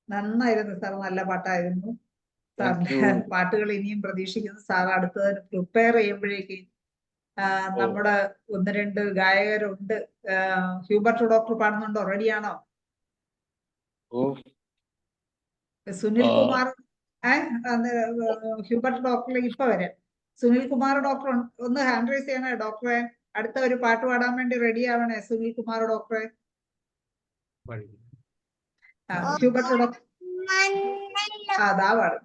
നന്നായിരുന്നു സാർ, നല്ല പാട്ടായിരുന്നു. സാറിന്റെ പാട്ടുകൾ ഇനിയും പ്രതീക്ഷിക്കുന്നു. സാർ അടുത്തത് പ്രിപ്പയർ ചെയ്യുമ്പോഴേക്ക് നമ്മുടെ 1-2 ഗായകരുണ്ട്. Hubert doctor പാടുന്നുണ്ടോ? റെഡിയാണോ? സുനിൽ കുമാർ ഹ്യൂബർട്ട് ഡോക്ടറിലേക്ക് ഇപ്പൊ വരാം. സുനിൽ കുമാർ ഡോക്ടർ ഒന്ന് ഹാൻഡ് റൈസ് ചെയ്യണേ ഡോക്ടറെ. അടുത്ത ഒരു പാട്ട് പാടാൻ വേണ്ടി റെഡി ആവണേ സുനിൽ കുമാർ ഡോക്ടറെ. ഹ്യൂബർട്ട് ഡോക്ടർ അതാ പാടും.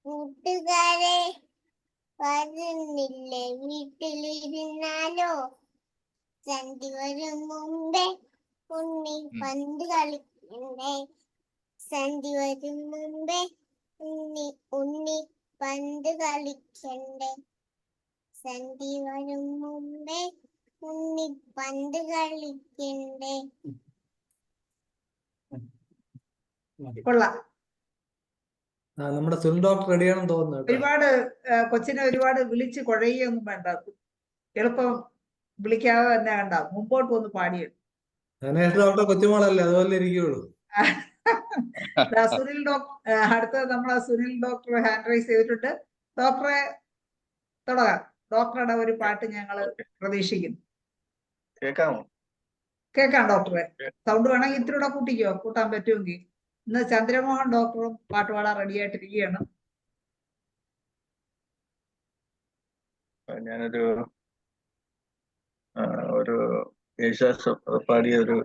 കൂട്ടുകാരെ വരുന്നില്ലേ വീട്ടിലിരുന്നാലോ, സന്ധി വരും മുമ്പേ ഉണ്ണി പന്ത് കളിക്കണ്ടേ, സന്ധി വരും മുമ്പേ ഉണ്ണി പന്ത് കളിക്കണ്ടേ, സന്ധി വരും മുമ്പേ ഉണ്ണി പന്ത് കളിക്കണ്ടേ. കൊള്ളാം. നമ്മുടെ സുനിൽ ഡോക്ടർ റെഡിയാണെന്ന് തോന്നുന്നു. ഒരുപാട് കൊച്ചിനെ ഒരുപാട് വിളിച്ച് കുഴയൊന്നും വേണ്ട, എളുപ്പം വിളിക്കാതെ തന്നെ കണ്ട മുമ്പോട്ട് വന്ന് പാടിയത്. ഡോക്ടർ കൊച്ചുമോളല്ലേ, അതുപോലെ ഇരിക്കുള്ളൂ. സുനിൽ ഡോക്ടർ അടുത്ത നമ്മളെ സുനിൽ ഡോക്ടർ ഹാൻഡ് റൈസ് ചെയ്തിട്ടുണ്ട്. ഡോക്ടറെ തുടങ്ങാം. ഡോക്ടറുടെ ഒരു പാട്ട് ഞങ്ങൾ പ്രതീക്ഷിക്കുന്നു. കേൾക്കാമോ? കേൾക്കാം ഡോക്ടറെ. സൗണ്ട് വേണമെങ്കിൽ ഇത്തിരി കൂടെ കൂട്ടിക്കോ, കൂട്ടാൻ പറ്റുമെങ്കിൽ. ഇന്ന് ചന്ദ്രമോഹൻ ഡോക്ടറും പാട്ട് പാടാൻ റെഡി ആയിട്ടിരിക്കുകയാണ്. ഞാനൊരു യേശുദാസ് പാടിയ ഒരു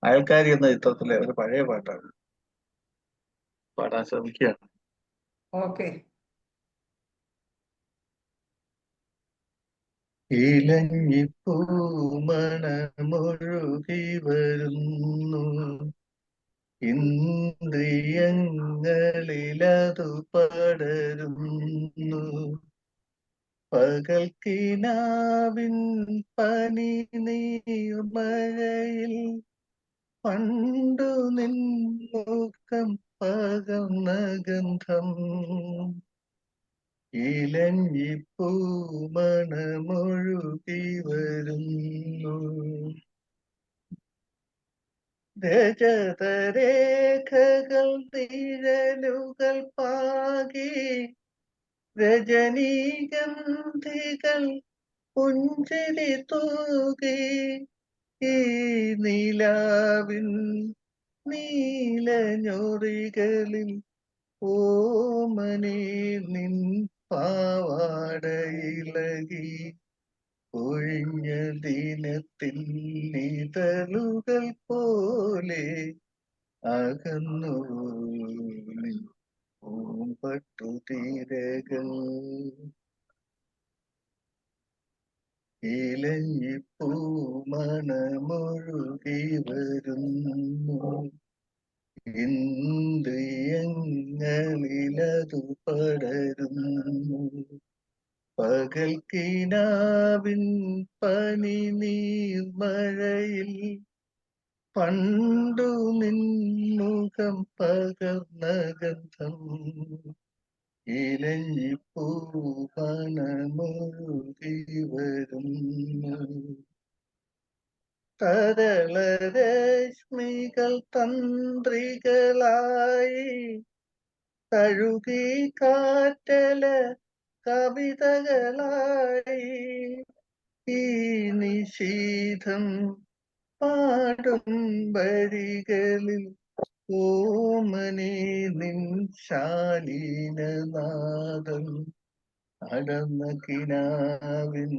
അയൽക്കാരി എന്ന ചിത്രത്തിലെ ഒരു പഴയ പാട്ടാണ് പാടാൻ ശ്രമിക്കുകയാണ്. ഓക്കെ. ഇലഞ്ഞിപ്പൂമണമൊഴുകി വരുന്നു, ഇന്ദ്രിയങ്ങളിലതു പടരുന്നു, പകൽക്കിനാവിൻ പനി നീർമഴയിൽ പണ്ടു നിൻമുഖം പകർന്ന ഗന്ധം, ഇലഞ്ഞിപ്പൂമണമൊഴുകി വരുന്നു. രജതരേഖകൾ നിഴലുകൾ പാകി, രജനീഗന്ധികൾ പുഞ്ചിരി തൂകി, ഈ നിലാവിൻ നീലഞ്ഞൊറികളിൽ ഓമനേ നിൻ പാവാടയിളകി, ഒഴിഞ്ഞ ദിനത്തിൽ നിതളുകൾ പോലെ അകന്നു പൂമ്പട്ടുതിരകൾ. ഇലഞ്ഞിപ്പൂമണമൊഴുകി വരുന്നു, ഇന്ദ്രിയങ്ങളിലതു പടരുന്നു, പകൽക്കിനാവിൻ പനി നീർമഴയിൽ പണ്ടു നിൻമുഖം പകർന്ന ഗന്ധം, ഇലഞ്ഞിപ്പൂമണമൊഴുകി വരുന്നു. തരളരശ്മികൾ തന്ത്രികളായി തഴുകി കാറ്റല കവിതകളായി, ഈ നിശീഥം പാടും വരികളിൽ ഓമനേ നിൻ ശാലീനനാദം, അടർന്ന കിനാവിൻ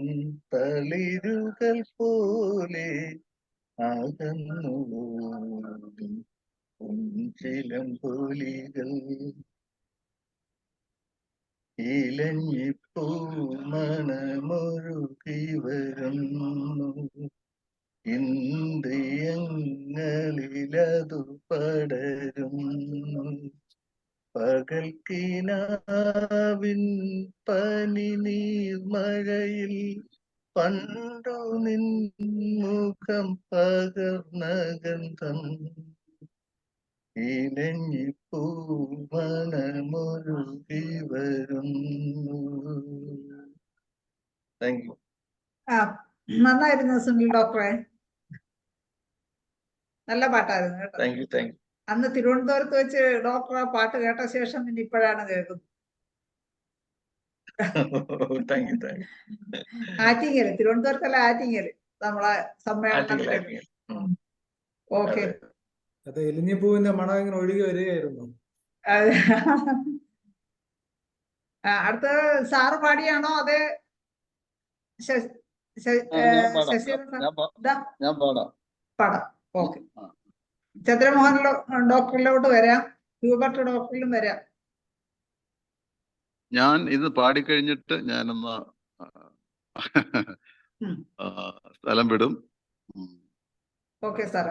തളിരുകൾ പോലെ അകന്നു ചിലമ്പൊലികൾ. ഇലഞ്ഞിപ്പൂമണമൊഴുകി വരുന്നു, ഇന്ദ്രിയങ്ങളിലതു പടരുന്നു, പകൽക്കിനാവിൻ പനി നീർമഴയിൽ പണ്ടു നിൻമുഖം പകർന്ന ഗന്ധം, ഇലഞ്ഞിപ്പൂമണമൊഴുകി വരുന്നു. Thank you. നന്നായിരുന്നു സുനിൽ ഡോക്ടറെ. നല്ല പാട്ടായിരുന്നു കേട്ടോ. Thank you, thank you. അന്ന് തിരുവനന്തപുരത്ത് വെച്ച് ഡോക്ടർ ആ പാട്ട് കേട്ട ശേഷം പിന്നെ ഇപ്പോഴാണ് കേൾക്കുന്നത്. ആറ്റിങ്ങല്, തിരുവനന്തപുരത്തല്ല ആറ്റിങ്ങല് നമ്മളെ സമ്മേളനത്തിൽ. ഓക്കെ. അത് എലിഞ്ഞിപ്പൂവിന്റെ മണം ഇങ്ങനെ ഒഴുകി വരികയായിരുന്നു. അടുത്ത സാറ് പാടിയാണോ അതെ പാടാം? ഓക്കെ. ചന്ദ്രമോഹൻ ഡോക്ടറിലോട്ട് വരാം, ഹ്യൂബർട്ട് ഡോക്ടറിലും വരാം. ഞാൻ ഇത് പാടിക്കഴിഞ്ഞിട്ട് ഞാനൊന്ന് സ്ഥലം വിടും. Okay sir.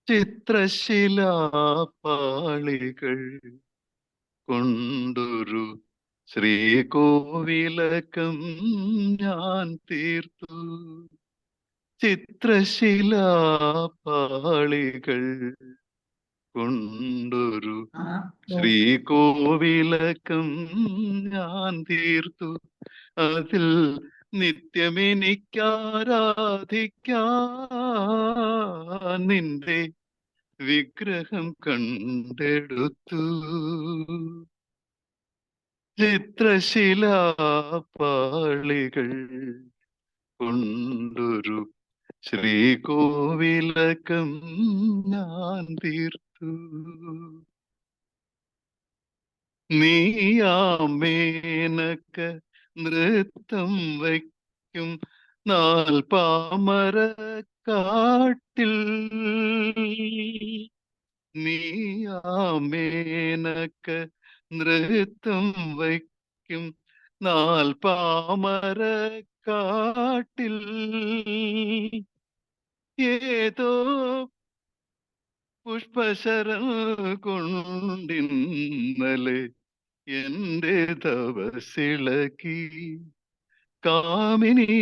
ചിത്രശിലാപാളികൾ കൊണ്ടൊരു ശ്രീകോവിലകം ഞാൻ തീർത്തു, ചിത്രശിലാപാളികൾ കൊണ്ടൊരു ശ്രീകോവിലകം ഞാൻ തീർത്തു, അതിൽ നിത്യമെനിക്കാരാധിക്കാൻ നിന്റെ വിഗ്രഹം കണ്ടെടുത്തു. ചിത്രശിലാപാളികൾ കൊണ്ടൊരു ശ്രീകോവിലകം ഞാൻ തീർത്തു. നീയാമേനക്ക നൃത്തം വയ്ക്കും നാൽപ്പാമരക്കാട്ടിൽ. നീയാമേനക്ക നൃത്തം വയ്ക്കും നാൽപ്പാമരക്കാട്ടിൽ. ഏതോ പുഷ്പശരം കൊണ്ടിന്നലെ എന്റെ തപസിളക്കി. കാമിനി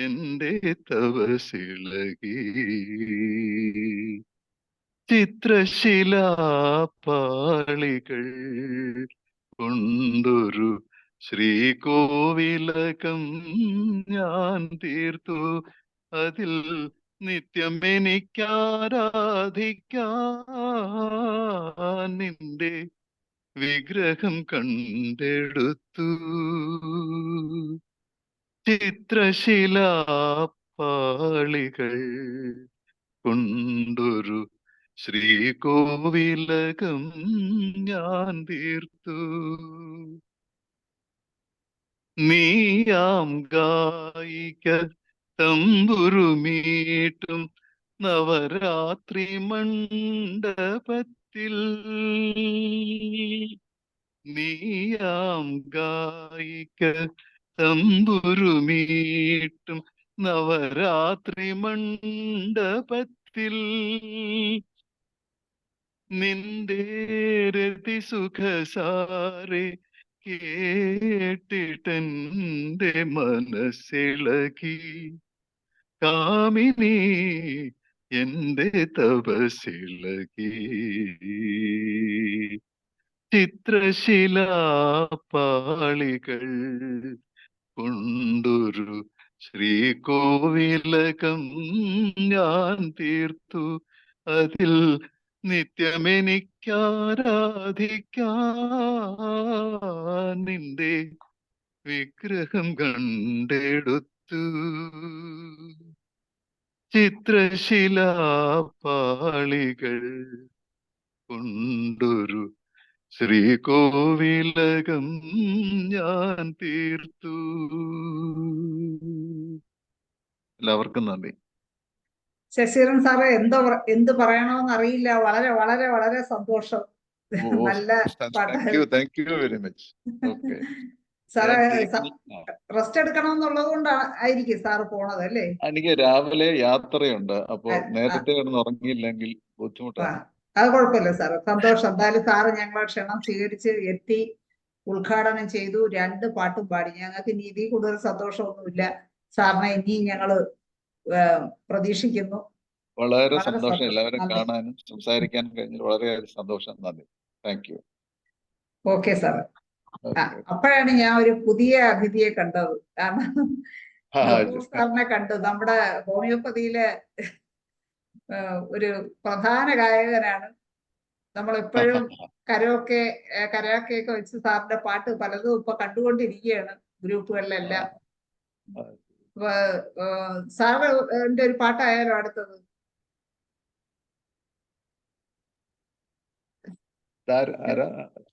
എന്റെ തപസിളകി. ചിത്രശിലാപാളികൾ കൊണ്ടൊരു ശ്രീകോവിലകം ഞാൻ തീർത്തു. അതിൽ നിത്യമെനിക്കാരാധിക്കാൻ നിന്റെ വിഗ്രഹം കണ്ടെടുത്തു. ചിത്രശിലാപാളികൾ കൊണ്ടൊരു ശ്രീകോവിലകം ഞാൻ തീർത്തു. നീയാം ഗായിക തമ്പുരുമീട്ടും നവരാത്രി മണ്ഡപത്തിൽ. നീയാം ഗായിക തമ്പുരുമീട്ടും നവരാത്രി മണ്ഡപത്തിൽ. നിന്റെ രതിസുഖസാരെ കേട്ടിട്ടെന്റെ മനസ്സിളകി. കാമിനി എന്റെ തപസിളകി. ചിത്രശിലാപാളികൾ കൊണ്ടൊരു ശ്രീകോവിലകം ഞാൻ തീർത്തു. അതിൽ നിത്യമെനിക്കാരാധിക്കാൻ നിന്റെ വിഗ്രഹം കണ്ടെടുത്തു. ചിത്രശിലാപാളികൾ കൊണ്ടൊരു ശ്രീകോവിലകം ഞാൻ തീർത്തു. എല്ലാവർക്കും നന്ദി. ശശിധരൻ സാറ് എന്ത് പറയണമെന്ന് അറിയില്ല. വളരെ വളരെ വളരെ സന്തോഷം. നല്ല പാട്ടായിരുന്നു. Thank you very much. Okay, sir rest എടുക്കണമെന്നുള്ളത് കൊണ്ടാണ് ആയിരിക്കും സാറ് പോണത് അല്ലേ? എനിക്ക് രാവിലെ യാത്രയുണ്ട്, അപ്പൊ നേരത്തെ കിടന്ന് ഉറങ്ങിയില്ലെങ്കിൽ ബുദ്ധിമുട്ടാണ്. അത് കുഴപ്പമില്ല സാറ്. സന്തോഷം. എന്തായാലും സാറ് ഞങ്ങളെ ക്ഷണം സ്വീകരിച്ച് എത്തി, ഉദ്ഘാടനം ചെയ്തു, 2 പാട്ടും പാടി. ഞങ്ങൾക്ക് ഇനി ഇതിൽ കൂടുതൽ സന്തോഷമൊന്നുമില്ല. സാറിനെ ഇനിയും ഞങ്ങള് പ്രതീക്ഷിക്കുന്നു. വളരെ സന്തോഷം. എല്ലാവരും കാണാനും സംസാരിക്കാനും കഴിഞ്ഞാൽ വളരെ സന്തോഷം. നന്ദി. Thank you. Okay sir. അപ്പോഴാണ് ഞാൻ ഒരു പുതിയ അതിഥിയെ കണ്ടത്. കാരണം സാറിനെ കണ്ടു. നമ്മുടെ ഹോമിയോപ്പതിയിലെ ഒരു പ്രധാന ഗായകനാണ്. നമ്മളെപ്പോഴും കരോക്കെ വെച്ച് സാറിന്റെ പാട്ട് പലതും ഇപ്പൊ കണ്ടുകൊണ്ടിരിക്കുകയാണ് ഗ്രൂപ്പുകളിലെല്ലാം. സാറിന്റെ ഒരു പാട്ടായാലോ അടുത്തത്?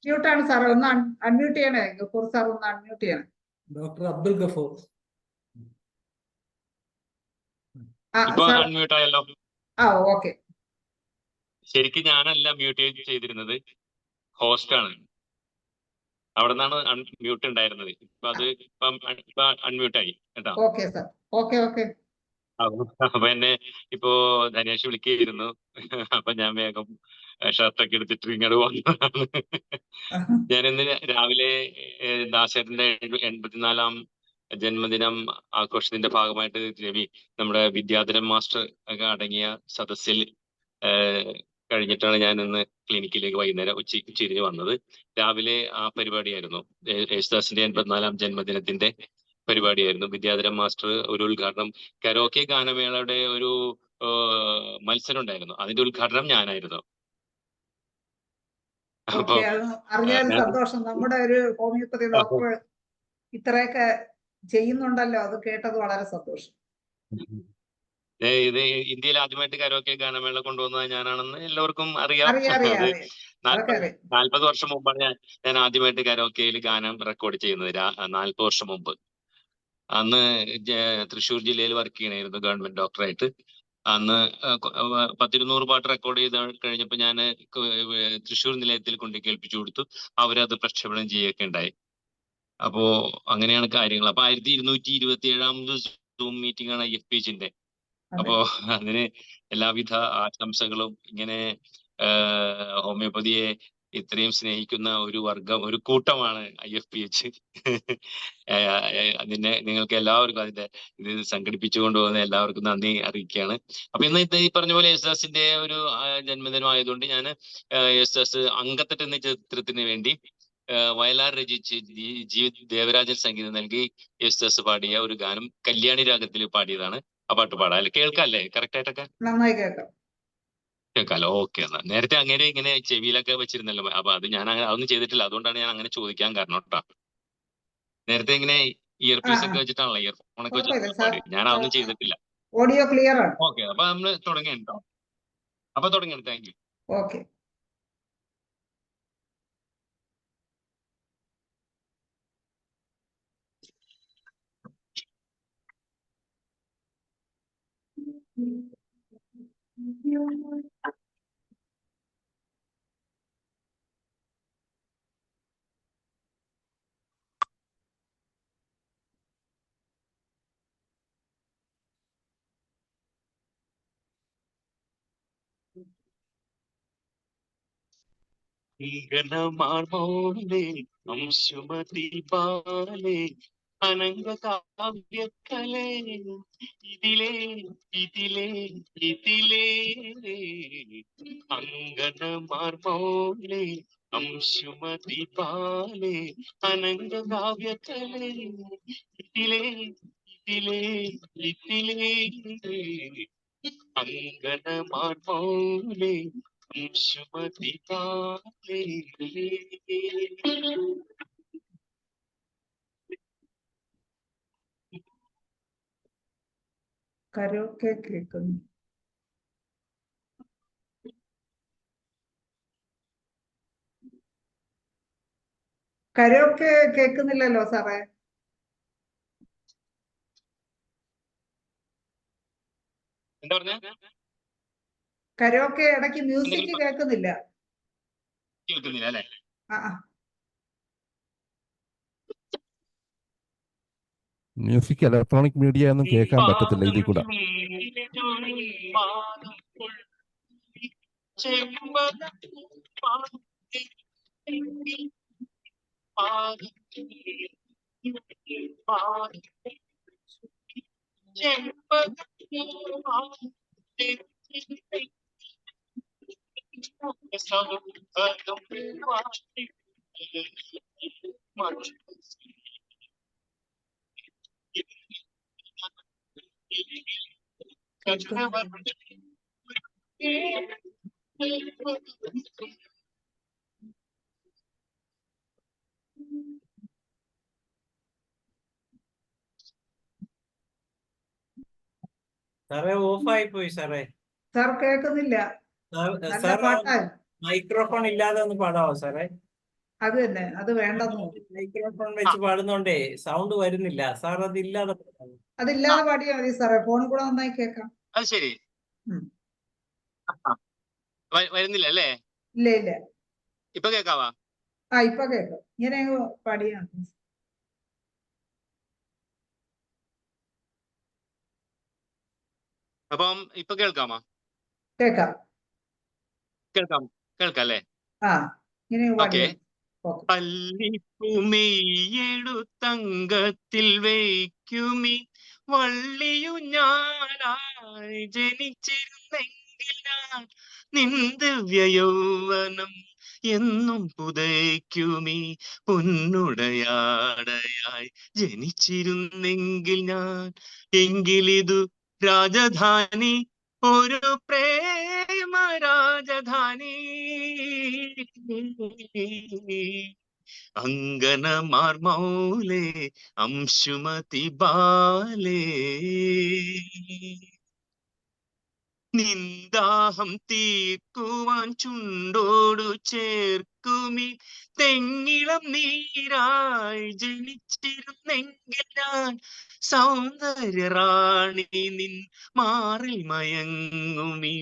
മ്യൂട്ടാണ് സാർ, ഒന്ന് അൺമ്യൂട്ട് ചെയ്യണേ. ഗഫൂർ സാർ ഒന്ന് അൺമ്യൂട്ട് ചെയ്യണേ. ഡോക്ടർ അബ്ദുൽ ഗഫൂർ. ഓക്കെ. ശരിക്കും ഞാനല്ല മ്യൂട്ട് ചെയ്തിരുന്നത്, ഹോസ്റ്റ് ആണ്. അവിടെ നിന്നാണ് മ്യൂട്ട് ഉണ്ടായിരുന്നത്. ഇപ്പൊ അൺമ്യൂട്ടായി കേട്ടോ. അപ്പൊ എന്നെ ഇപ്പോ ധനേഷ് വിളിക്കുകയായിരുന്നു. അപ്പൊ ഞാൻ വേഗം ഷർട്ടൊക്കെ എടുത്തിട്ട് ഇങ്ങോട്ട് വന്നതാണ്. ഞാനിന്ന് രാവിലെ ദാസേട്ടന്റെ 84ാം ജന്മദിനം ആഘോഷത്തിന്റെ ഭാഗമായിട്ട് രവി നമ്മുടെ വിദ്യാധരൻ മാസ്റ്റർ ഒക്കെ അടങ്ങിയ സദസ്സിൽ കഴിഞ്ഞിട്ടാണ് ഞാൻ ഇന്ന് ക്ലിനിക്കിലേക്ക് വൈകുന്നേരം ഉച്ചതിരിഞ്ഞ് വന്നത്. രാവിലെ ആ പരിപാടിയായിരുന്നു, യേശുദാസിന്റെ 84ാം ജന്മദിനത്തിന്റെ പരിപാടിയായിരുന്നു. വിദ്യാധരൻ മാസ്റ്റർ ഒരു ഉദ്ഘാടനം, കരോക്കെ ഗാനമേളയുടെ ഒരു മത്സരം ഉണ്ടായിരുന്നു, അതിന്റെ ഉദ്ഘാടനം ഞാനായിരുന്നു. അപ്പൊ അറിഞ്ഞാൽ സന്തോഷം. നമ്മുടെ ഒരു ഹോമിയോപ്പതി ഡോക്ടർ ഇത്രയൊക്കെ ചെയ്യുന്നുണ്ടല്ലോ, അത് കേട്ടത് വളരെ സന്തോഷം. ഇത് ഇന്ത്യയിൽ ആദ്യമായിട്ട് കരോക്കെ ഗാനമേള കൊണ്ടുവന്നത് ഞാനാണെന്ന് എല്ലാവർക്കും അറിയാം. അത് 40 വർഷം മുമ്പാണ് ഞാൻ ആദ്യമായിട്ട് കരോക്കയിൽ ഗാനം റെക്കോർഡ് ചെയ്യുന്നത്. 40 വർഷം മുമ്പ്. അന്ന് തൃശ്ശൂർ ജില്ലയിൽ വർക്ക് ചെയ്യണമായിരുന്നു ഗവൺമെന്റ് ഡോക്ടറായിട്ട്. അന്ന് 10-200 പാട്ട് റെക്കോർഡ് ചെയ്ത് കഴിഞ്ഞപ്പോൾ ഞാൻ തൃശ്ശൂർ നിലയത്തിൽ കൊണ്ട് കേൾപ്പിച്ചു കൊടുത്തു. അവരത് പ്രക്ഷേപണം ചെയ്യുകയൊക്കെ ഉണ്ടായി. അപ്പോ അങ്ങനെയാണ് കാര്യങ്ങൾ. അപ്പൊ 1227ാമത് സൂം മീറ്റിംഗ് ആണ് IFPHന്റെ. അപ്പോ അതിന് എല്ലാവിധ ആശംസകളും. ഇങ്ങനെ ഹോമിയോപ്പതിയെ ഇത്രയും സ്നേഹിക്കുന്ന ഒരു വർഗം, ഒരു കൂട്ടമാണ് IFPH. നിങ്ങൾക്ക് എല്ലാവർക്കും അതിന്റെ ഇത് സംഘടിപ്പിച്ചു കൊണ്ടുപോകുന്ന എല്ലാവർക്കും നന്ദി അറിയിക്കുകയാണ്. അപ്പൊ ഇന്ന് ഈ പറഞ്ഞ പോലെ SHAHന്റെ ഒരു ജന്മദിനം ആയതുകൊണ്ട് ഞാൻ SHAH അങ്കത്തട്ട് എന്ന ചിത്രത്തിന് വേണ്ടി വയലാർ രചിച്ച് ദേവരാജൻ സംഗീതം നൽകി SHAH പാടിയ ഒരു ഗാനം കല്യാണി രാഗത്തിൽ പാടിയതാണ്. ആ പാട്ട് പാടാം അല്ലെ? കേൾക്കാം അല്ലേ? കറക്റ്റ് ആയിട്ടൊക്കെ കേൾക്കാലോ? ഓക്കെ. എന്നാ നേരത്തെ അങ്ങനെ ഇങ്ങനെ ചെവിയിലൊക്കെ വെച്ചിരുന്നല്ലോ, അപ്പൊ അത് ഞാൻ അതൊന്നും ചെയ്തിട്ടില്ല. അതുകൊണ്ടാണ് ഞാൻ അങ്ങനെ ചോദിക്കാൻ കാരണം കേട്ടോ. നേരത്തെ ഇങ്ങനെ ഇയർപീസ് ഒക്കെ വെച്ചിട്ടാണല്ലോ, ഇയർഫോണൊക്കെ വെച്ചിട്ടാണ്. ഞാൻ അതൊന്നും ചെയ്തിട്ടില്ല. ഓഡിയോ ക്ലിയർ ആണ്. ഓക്കെ, അപ്പൊ നമ്മള് തുടങ്ങിയാണ് കേട്ടോ. അപ്പൊ തുടങ്ങിയാണ്. Thank you. ഓക്കെ. ീകരണമാർമോളെ അംശുമതി പാലേ അനംഗ കാവ്യക്കലേ ഇതിലേ ഇതിലേ ഇതിലേ അങ്കണമാർമോളെ അംശുമതി പാലേ അനംഗ കാവ്യക്കലേ ഇതിലേ ഇതിലേ ഇതിലേ അങ്കണമാർമോളെ അംശുമതി പാലേ. കരോക്കെ കേൾക്കുന്നു. കരോക്കെ കേൾക്കുന്നില്ലല്ലോ സാറേ. എന്താ പറഞ്ഞ? കരോക്കെ ഇടയ്ക്ക് മ്യൂസിക് കേൾക്കുന്നില്ല. കേൾക്കുന്നില്ല അല്ലേ? മ്യൂസിക് ഇലക്ട്രോണിക് മീഡിയ ഒന്നും കേൾക്കാൻ പറ്റത്തില്ല ഇതിൽ കൂടെ. സാറേ ഓഫായി പോയി സാറേ. സാർ കേൾക്കുന്നില്ല. നല്ല പാട്ടാണ്. മൈക്രോഫോൺ ഇല്ലാതെ ഒന്ന് പാടാവോ സാറേ? അത് തന്നെ, അത് വേണ്ടെന്ന്. മൈക്രോഫോൺ വെച്ച് പാടുന്നോണ്ടേ സൗണ്ട് വരുന്നില്ല. സാർ അതില്ലാതെ പാടിയാൽ മതി സാറേ. ഫോണിൽ കൂടെ നന്നായി കേൾക്കാം. അത് ശരി. വരുന്നില്ല അല്ലേ? ഇല്ല ഇല്ല. ഇപ്പൊ കേക്കാവാ? ഇപ്പൊ കേൾക്കാം. ഇങ്ങനെ പാടിയാ. അപ്പം ഇപ്പൊ കേൾക്കാമോ? കേൾക്കാം. കേൾക്കാം അല്ലേ? ഓക്കെ. പല്ലിപ്പുമെയ്യെടുത്തങ്കത്തിൽ വയ്ക്കുമി വള്ളിയു ഞാനായി ജനിച്ചിരുന്നെങ്കിൽ ഞാൻ നിന്ദിവ്യ യൗവനം എന്നും പുതയ്ക്കുമീ പൊന്നുടയാടയായി ജനിച്ചിരുന്നെങ്കിൽ ഞാൻ, എങ്കിലിതു രാജധാനി, ഒരു പ്രേമ രാജധാനി. അങ്കനമാർ മൗലേ അംശുമതി ബാലേ, നിന്ദാഹം തീർക്കുവാൻ ചുണ്ടോടു ചേർക്കുമി തെങ്ങിളം നീരായി ജനിച്ചിരുന്നെങ്കിൽ ഞാൻ, സൗന്ദര്യ റാണി നിൻ മാറിൽ മയങ്ങുമീ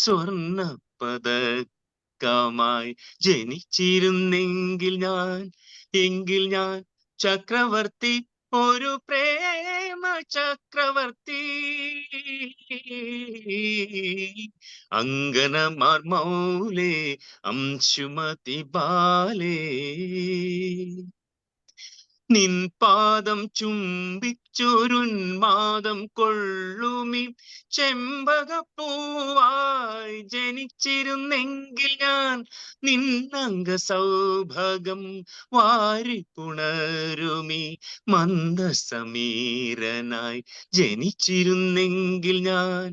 സ്വർണ്ണ പതക്കമായി ജനിച്ചിരുന്നെങ്കിൽ ഞാൻ, എങ്കിൽ ഞാൻ ചക്രവർത്തി, ഒരു പ്രേമ ചക്രവർത്തി. അങ്കനമാർ മൗലേ അംശുമതി ബാലേ, നിൻ പാദം ചുംബിച്ചൊരുന്മാദം കൊള്ളുമി ചെമ്പകപ്പൂവായി ജനിച്ചിരുന്നെങ്കിൽ ഞാൻ, നിന്നംഗ സൗഭകം വാരിപ്പുണരുമി മന്ദസമീരനായി ജനിച്ചിരുന്നെങ്കിൽ ഞാൻ,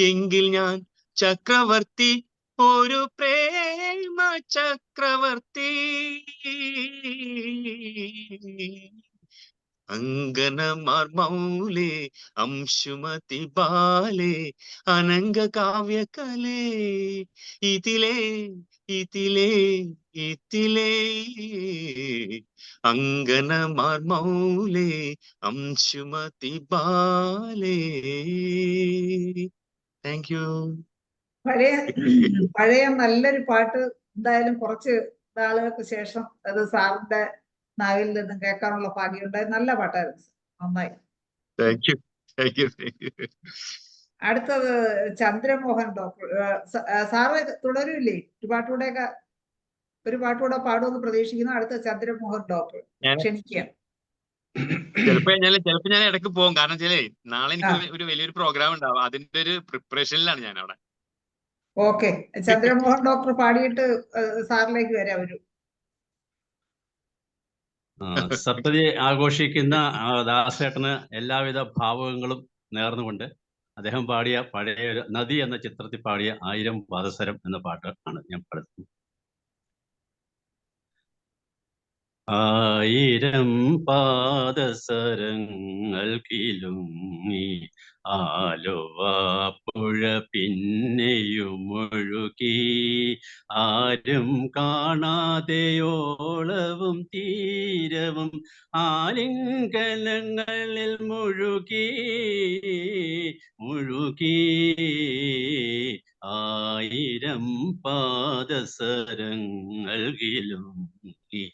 എങ്കിൽ ഞാൻ ചക്രവർത്തി, ഒരു പ്രേമ ചക്രവർത്തി. അങ്കനമാർ മൗലേ അംശുമതി ബാലേ, അനംഗ കാവ്യകലേ, ഇതിലേ ഇതിലേ ഇതിലേ. അങ്കനമാർ മൗലേ അംശുമതി ബാലേ. Thank you. പഴയ നല്ലൊരു പാട്ട് എന്തായാലും കുറച്ച് നാളുകൾക്ക് ശേഷം അത് സാറിന്റെ നാവിൽ നിന്നും കേൾക്കാനുള്ള ഭാഗ്യമുണ്ടായി. നല്ല പാട്ടായിരുന്നു, നന്നായി. അടുത്തത് ചന്ദ്രമോഹൻ ഡോക്ടർ. സാറ് തുടരൂല്ലേ? ഒരു പാട്ടുകൂടെ പാടുമെന്ന് പ്രതീക്ഷിക്കുന്നു. അടുത്ത ചന്ദ്രമോഹൻ ഡോക്ടർ ക്ഷണിക്കുക. ചിലപ്പോ ഞാൻ ഇടയ്ക്ക് പോകും, കാരണം വെച്ചാലേ നാളെ എനിക്ക് ഒരു വലിയൊരു പ്രോഗ്രാം ഉണ്ടാവും, അതിന്റെ ഒരു പ്രിപ്പറേഷനിലാണ് ഞാൻ അവിടെ. ഓക്കെ, ചന്ദ്രമോഹൻ ഡോക്ടർ പാടിയിട്ട് സാറിലേക്ക് വരാം. ഒരു സപ്തതി ആഘോഷിക്കുന്ന ദാസേട്ടന് എല്ലാവിധ ഭാവുകങ്ങളും നേർന്നുകൊണ്ട് അദ്ദേഹം പാടിയ പഴയ ഒരു നദി എന്ന ചിത്രത്തിൽ പാടിയ 1000 പാദസരം എന്ന പാട്ട് ആണ് ഞാൻ പാടുന്നത്. 1000 പാദസരങ്ങൾ കിലുങ്ങി ആലുവാപ്പുഴ പിന്നെയുമൊഴുകി, ആരും കാണാതെയോളവും തീരവും ആലിംഗനങ്ങളിൽ മുഴുകി മുഴുകി. 1000 പാദസരങ്ങൾ കിലുങ്ങി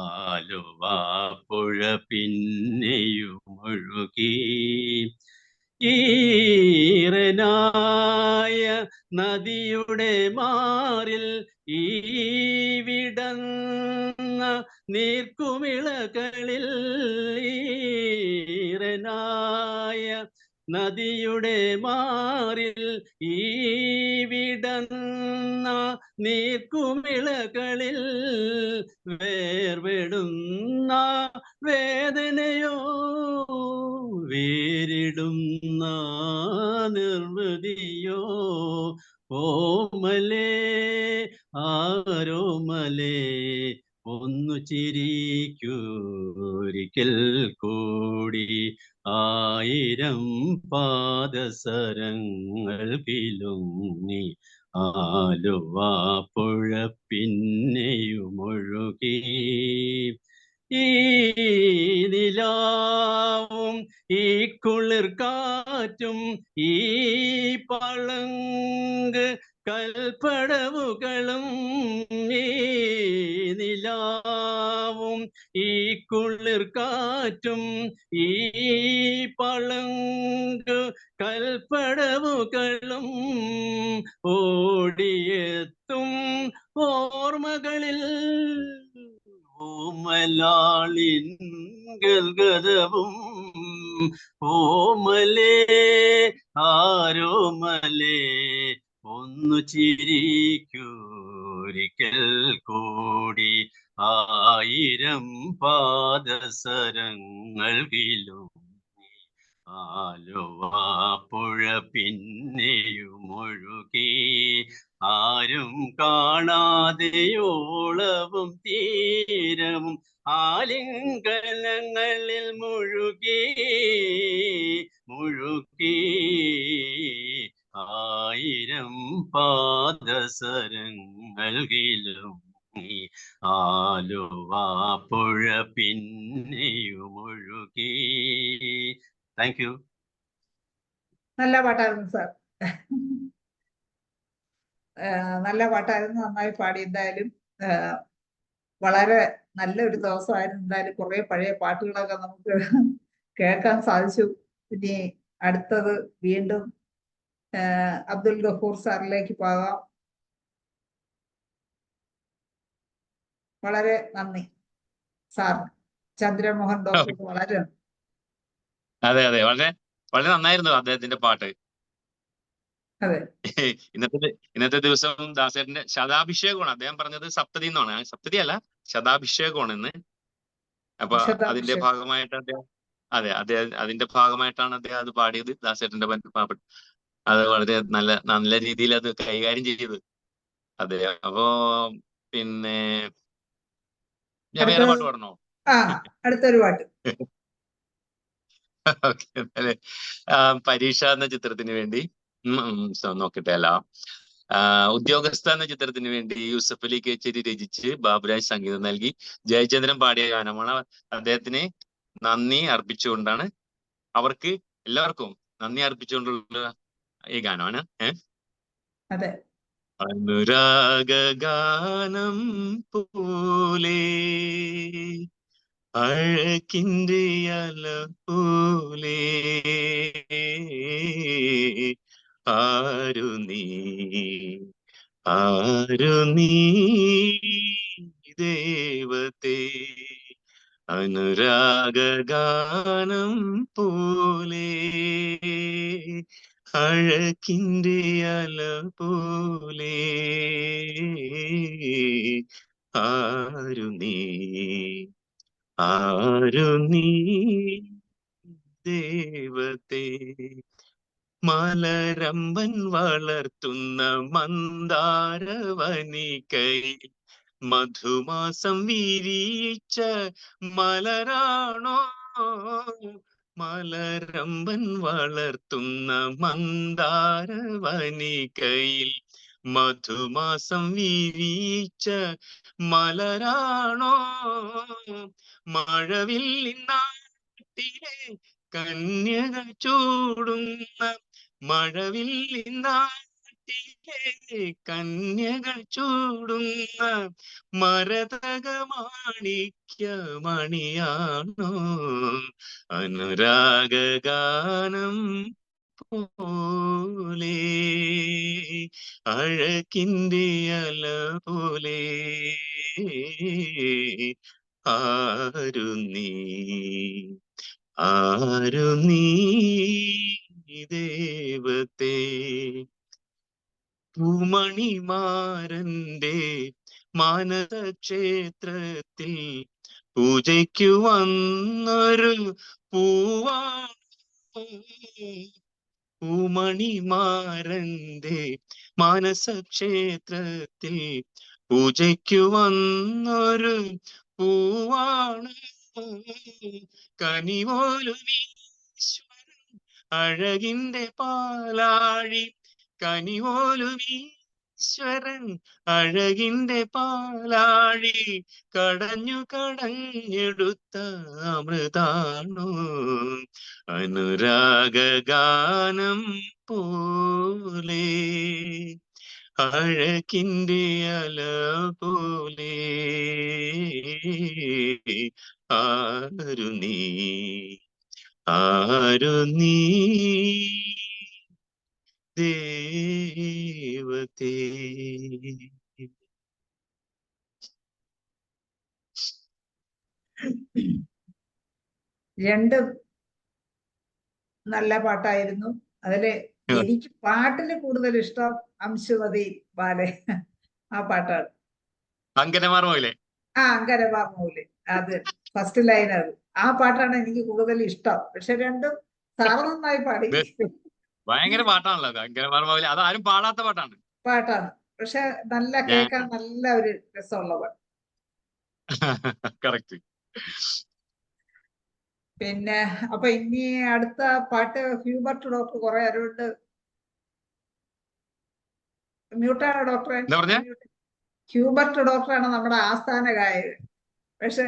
ആലുവാപ്പുഴ പിന്നെയുമൊഴുകി. ഈറനായ നദിയുടെ മാറിൽ ഈ വിടന്ന നീർക്കുമിളകളിൽ, ഈറനായ നദിയുടെ മാറിൽ ഈ വിടന്ന നീർക്കുമിളകളിൽ വേർപെടുന്ന വേദനയോ വേരിടുന്ന നിർവൃതിയോ, ഓമലേ ആരോമലേ ഒന്നു ചിരിക്കൂരിക്കൽ കൂടി. 1000 പാദസരങ്ങൾ കിലുങ്ങി ആലുവാപ്പുഴ പിന്നെയുമൊഴുകി. ഈ നിലാവും ഈ കുളിർ കാറ്റും ഈ പളങ്ക് കൽപ്പടവുകളും, ഈ നിലാവും ഈ കുളിർ കാറ്റും ഈ പളങ്ക് കൽപ്പടവുകളും ഓടിയെത്തും ഓർമ്മകളിൽ ഓമലാളിൻ ഗൽഗതവും. ഓമലേ ആരോമലേ ഒന്നു ചിരിക്കൂരിക്കൽ ഒരിക്കൽ കൂടി 1000 പാദസരങ്ങൾകിലും ആലുവാപ്പുഴ പിന്നെയും ഒഴുകി ആരും കാണാതെയോളവും തീരവും ആലിംഗനങ്ങളിൽ മുഴുകി 1000 പാദസരങ്ങൾകിലും ആലുവാപ്പുഴ പിന്നെയും ഒഴുകി. Thank you. നല്ല പാട്ടായിരുന്നു സാർ. നല്ല പാട്ടായിരുന്നു, നന്നായി പാടി. എന്തായാലും വളരെ നല്ലൊരു ദിവസമായിരുന്നു. എന്തായാലും കുറെ പഴയ പാട്ടുകളൊക്കെ നമുക്ക് കേൾക്കാൻ സാധിച്ചു. ഇനി അടുത്തത് വീണ്ടും അബ്ദുൽ ഗഫൂർ സാറിലേക്ക് പോകാം. വളരെ നന്ദി സാർ. ചന്ദ്രമോഹൻ ഡോക്ടർക്ക് വളരെ നന്ദി. അതെ അതെ, വളരെ വളരെ നന്നായിരുന്നു അദ്ദേഹത്തിന്റെ പാട്ട്. അതെ, ഇന്നത്തെ ദിവസം ദാസേട്ടന്റെ ശതാഭിഷേകമാണ്. അദ്ദേഹം പറഞ്ഞത് സപ്തതി എന്നാണ്, സപ്തതി അല്ല ശതാഭിഷേകമാണ് ഇന്ന്. അപ്പൊ അതിന്റെ ഭാഗമായിട്ട് അദ്ദേഹം അതിന്റെ ഭാഗമായിട്ടാണ് അദ്ദേഹം അത് പാടിയത്. ദാസേട്ടന്റെ പാട്ട് അത് വളരെ നല്ല രീതിയിൽ അത് കൈകാര്യം ചെയ്തത്. അതെ, അപ്പോ പിന്നെ ഞാൻ വേറെ പാട്ട് പാടണോ? അടുത്തൊരു പാട്ട്. ഓക്കെ, എന്നാല് പരീക്ഷ എന്ന ചിത്രത്തിന് വേണ്ടി നോക്കട്ടെ. അല്ല, ഉദ്യോഗസ്ഥ എന്ന ചിത്രത്തിന് വേണ്ടി യൂസഫ് അലി കേച്ചേരി രചിച്ച് ബാബുരാജ് സംഗീതം നൽകി ജയചന്ദ്രൻ പാടിയ ഗാനമാണ്. അദ്ദേഹത്തിന് നന്ദി അർപ്പിച്ചുകൊണ്ടാണ്, അവർക്ക് എല്ലാവർക്കും നന്ദി അർപ്പിച്ചുകൊണ്ടുള്ള ഈ ഗാനമാണ്. അനുരാഗാനം പോലെ അഴകിന്റെ അല പോലെ ആരു നീ ദേവതേ. അനുരാഗാനം പോലെ അഴകിന്റെ അല പോലെ ആരു നീ ദേവതേ. മലരമ്പൻ വളർത്തുന്ന മന്ദാരവനികയിൽ മധുമാസം വിരിയിച്ച മലരാണോ? മലരമ്പൻ വളർത്തുന്ന മന്ദാരവനികയിൽ മധുമാസം വിരിയിച്ച മലരാണോ? മഴവില്ലിനാട്ടിലെ കന്യകൾ ചൂടുന്ന മഴവില്ലിനാട്ടിലെ കന്യകൾ ചൂടുന്ന മരതകമാണിക്യമണിയാണോ? അനുരാഗാനം പോലെ അഴകിന്റെ അല പോലെ ആരു നീ ദേവതേ. പൂമണിമാരന്റെ മാനസക്ഷേത്രത്തിൽ പൂജയ്ക്കു വന്നൊരു പൂവാണ്. പൂമണിമാരന്റെ മാനസക്ഷേത്രത്തിൽ പൂജയ്ക്കു വന്നൊരു പൂവാണ്. കനിപോലും ഈശ്വരൻ അഴകിന്റെ പാലാഴി. കനിപോലും ഈശ്വരൻ അഴകിന്റെ പാലാഴി കടഞ്ഞെടുത്ത അമൃതാണോ? അനുരാഗാനം പോലെ അഴകിന്റെ അല പോലെ ആരു നീ ദേവതേ. രണ്ടും നല്ല പാട്ടായിരുന്നു. അതില് എനിക്ക് പാട്ടിന് കൂടുതൽ ഇഷ്ടം അംശുമതി ബാലെ ആ പാട്ടാണ്. അങ്കനമാർമോയിലെ അങ്കനമാർമൂല്, അത് ഫസ്റ്റ് ലൈൻ. അത് ആ പാട്ടാണ് എനിക്ക് കൂടുതൽ ഇഷ്ടം. പക്ഷെ രണ്ടും സാറ് നന്നായി പാടി. ഭയങ്കര പാട്ടാണല്ലോ അത്. അങ്കനമാർമോയിലെ അത് ആരും പാടാത്ത പാട്ടാണ്. പക്ഷെ നല്ല കേൾക്കാൻ നല്ല ഒരു രസമുള്ള പാട്ട്. കറക്റ്റ്. പിന്നെ അപ്പൊ ഇനി അടുത്ത പാട്ട് ഹ്യൂബർട്ട് ഡോക്ടർ കുറെ അറിവുണ്ട്. മ്യൂട്ടാണോ ഡോക്ടറെ? ഹ്യൂബർട്ട് ഡോക്ടറാണ് നമ്മുടെ ആസ്ഥാന ഗായകൻ. പക്ഷെ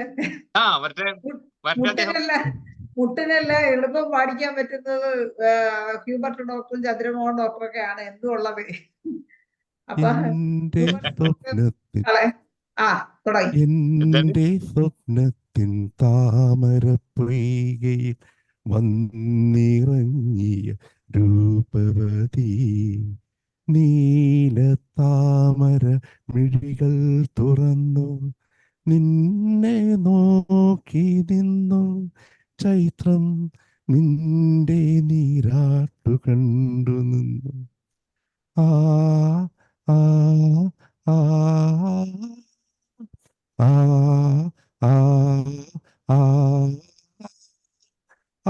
മുട്ടിനല്ല എളുപ്പം പാടിക്കാൻ പറ്റുന്നത് ഹ്യൂബർട്ട് ഡോക്ടറും ചന്ദ്രമോഹൻ ഡോക്ടറൊക്കെയാണ് എന്തുള്ളത്. അപ്പൊ എന്റെ സ്വപ്നത്തിൻ താമരപ്പൊയ്കയിൽ വന്നിറങ്ങിയ രൂപവതി, നീല താമര മിഴികൾ തുറന്നു നിന്നെ നോക്കി നിന്നു, ചൈത്രം നിന്റെ നീരാട്ടു കണ്ടു നിന്നു. ആ ആ ആ ആ ആ ആ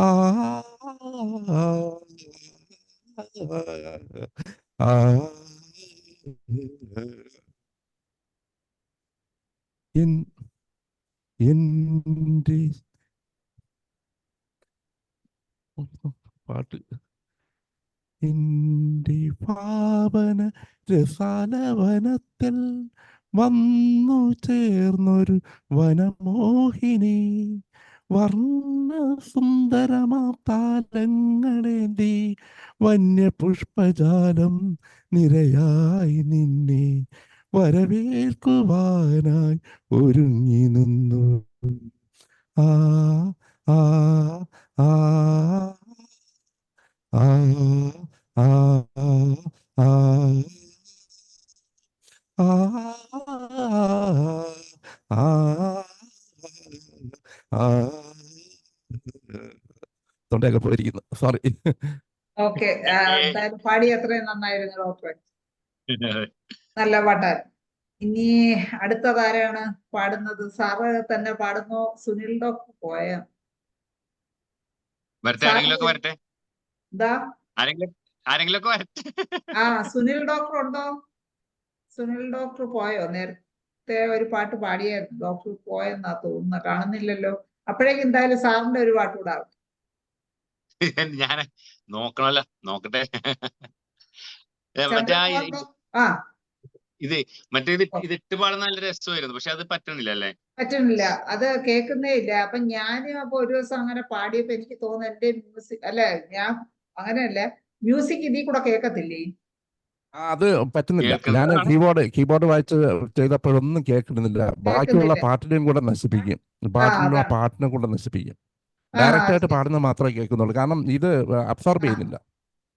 ആ. എന്റെ പാട്ട് എന്റെ പാവന രസാലവനത്തിൽ വന്നു ചേർന്നൊരു വനമോഹിനി, വർണ്ണ സുന്ദരമാ താരങ്ങളേന്തി വന്യപുഷ്പജാലം നിരയായി നിന്നെ വരവേൽക്കുവാനായി ഒരുങ്ങി നിന്നു. ആ ആ ആ ആ ആ ആ തൊണ്ടയൊക്കെ പോയിരിക്കുന്നു, സോറി. ഓക്കെ, പാടി അത്രയും നന്നായിരുന്നു ഡോക്ടറെ, നല്ല പാട്ടായിരുന്നു. ഇനി അടുത്തതാരാണ് പാടുന്നത്? സാറ് തന്നെ പാടുന്നോ? സുനിൽ ഡോക്ടർ പോയോ? സുനിൽ ഡോക്ടർ ഉണ്ടോ? സുനിൽ ഡോക്ടർ പോയോ? നേരത്തെ ഒരു പാട്ട് പാടിയായിരുന്നു, ഡോക്ടർ പോയെന്നാ തോന്നുന്നു, കാണുന്നില്ലല്ലോ. അപ്പോഴേക്കും എന്തായാലും സാറിന്റെ ഒരു പാട്ട് കൂടെ ആവും. ഞാൻ നോക്കണല്ലോ, നോക്കട്ടെ. ഇത് ഇട്ട് പാടുന്ന നല്ല രസമായിരുന്നു, പക്ഷെ അത് പറ്റണില്ല അല്ലേ? പറ്റണില്ല, അത് കേൾക്കുന്നേ ഇല്ല. അപ്പൊ ഞാനും അപ്പൊ ഒരു ദിവസം അങ്ങനെ പാടിയപ്പോ എനിക്ക് തോന്നുന്നു എന്റെ മ്യൂസിക് അല്ലെ, ഞാൻ അങ്ങനെയല്ല, മ്യൂസിക് ഇതിൽ കൂടെ കേൾക്കത്തില്ലേ? അത് പറ്റുന്നില്ല. ഞാൻ കീബോർഡ് വായിച്ച് ചെയ്തപ്പോഴൊന്നും കേൾക്കുന്നില്ല. ബാക്കിയുള്ള പാട്ടിനെയും കൂടെ നശിപ്പിക്കും, പാട്ടിനെ കൂടെ നശിപ്പിക്കും. ഡയറക്റ്റ് ആയിട്ട് പാടുന്നത് മാത്രമേ കേൾക്കുന്നുള്ളൂ. കാരണം ഇത് അബ്സോർബ് ചെയ്യുന്നില്ല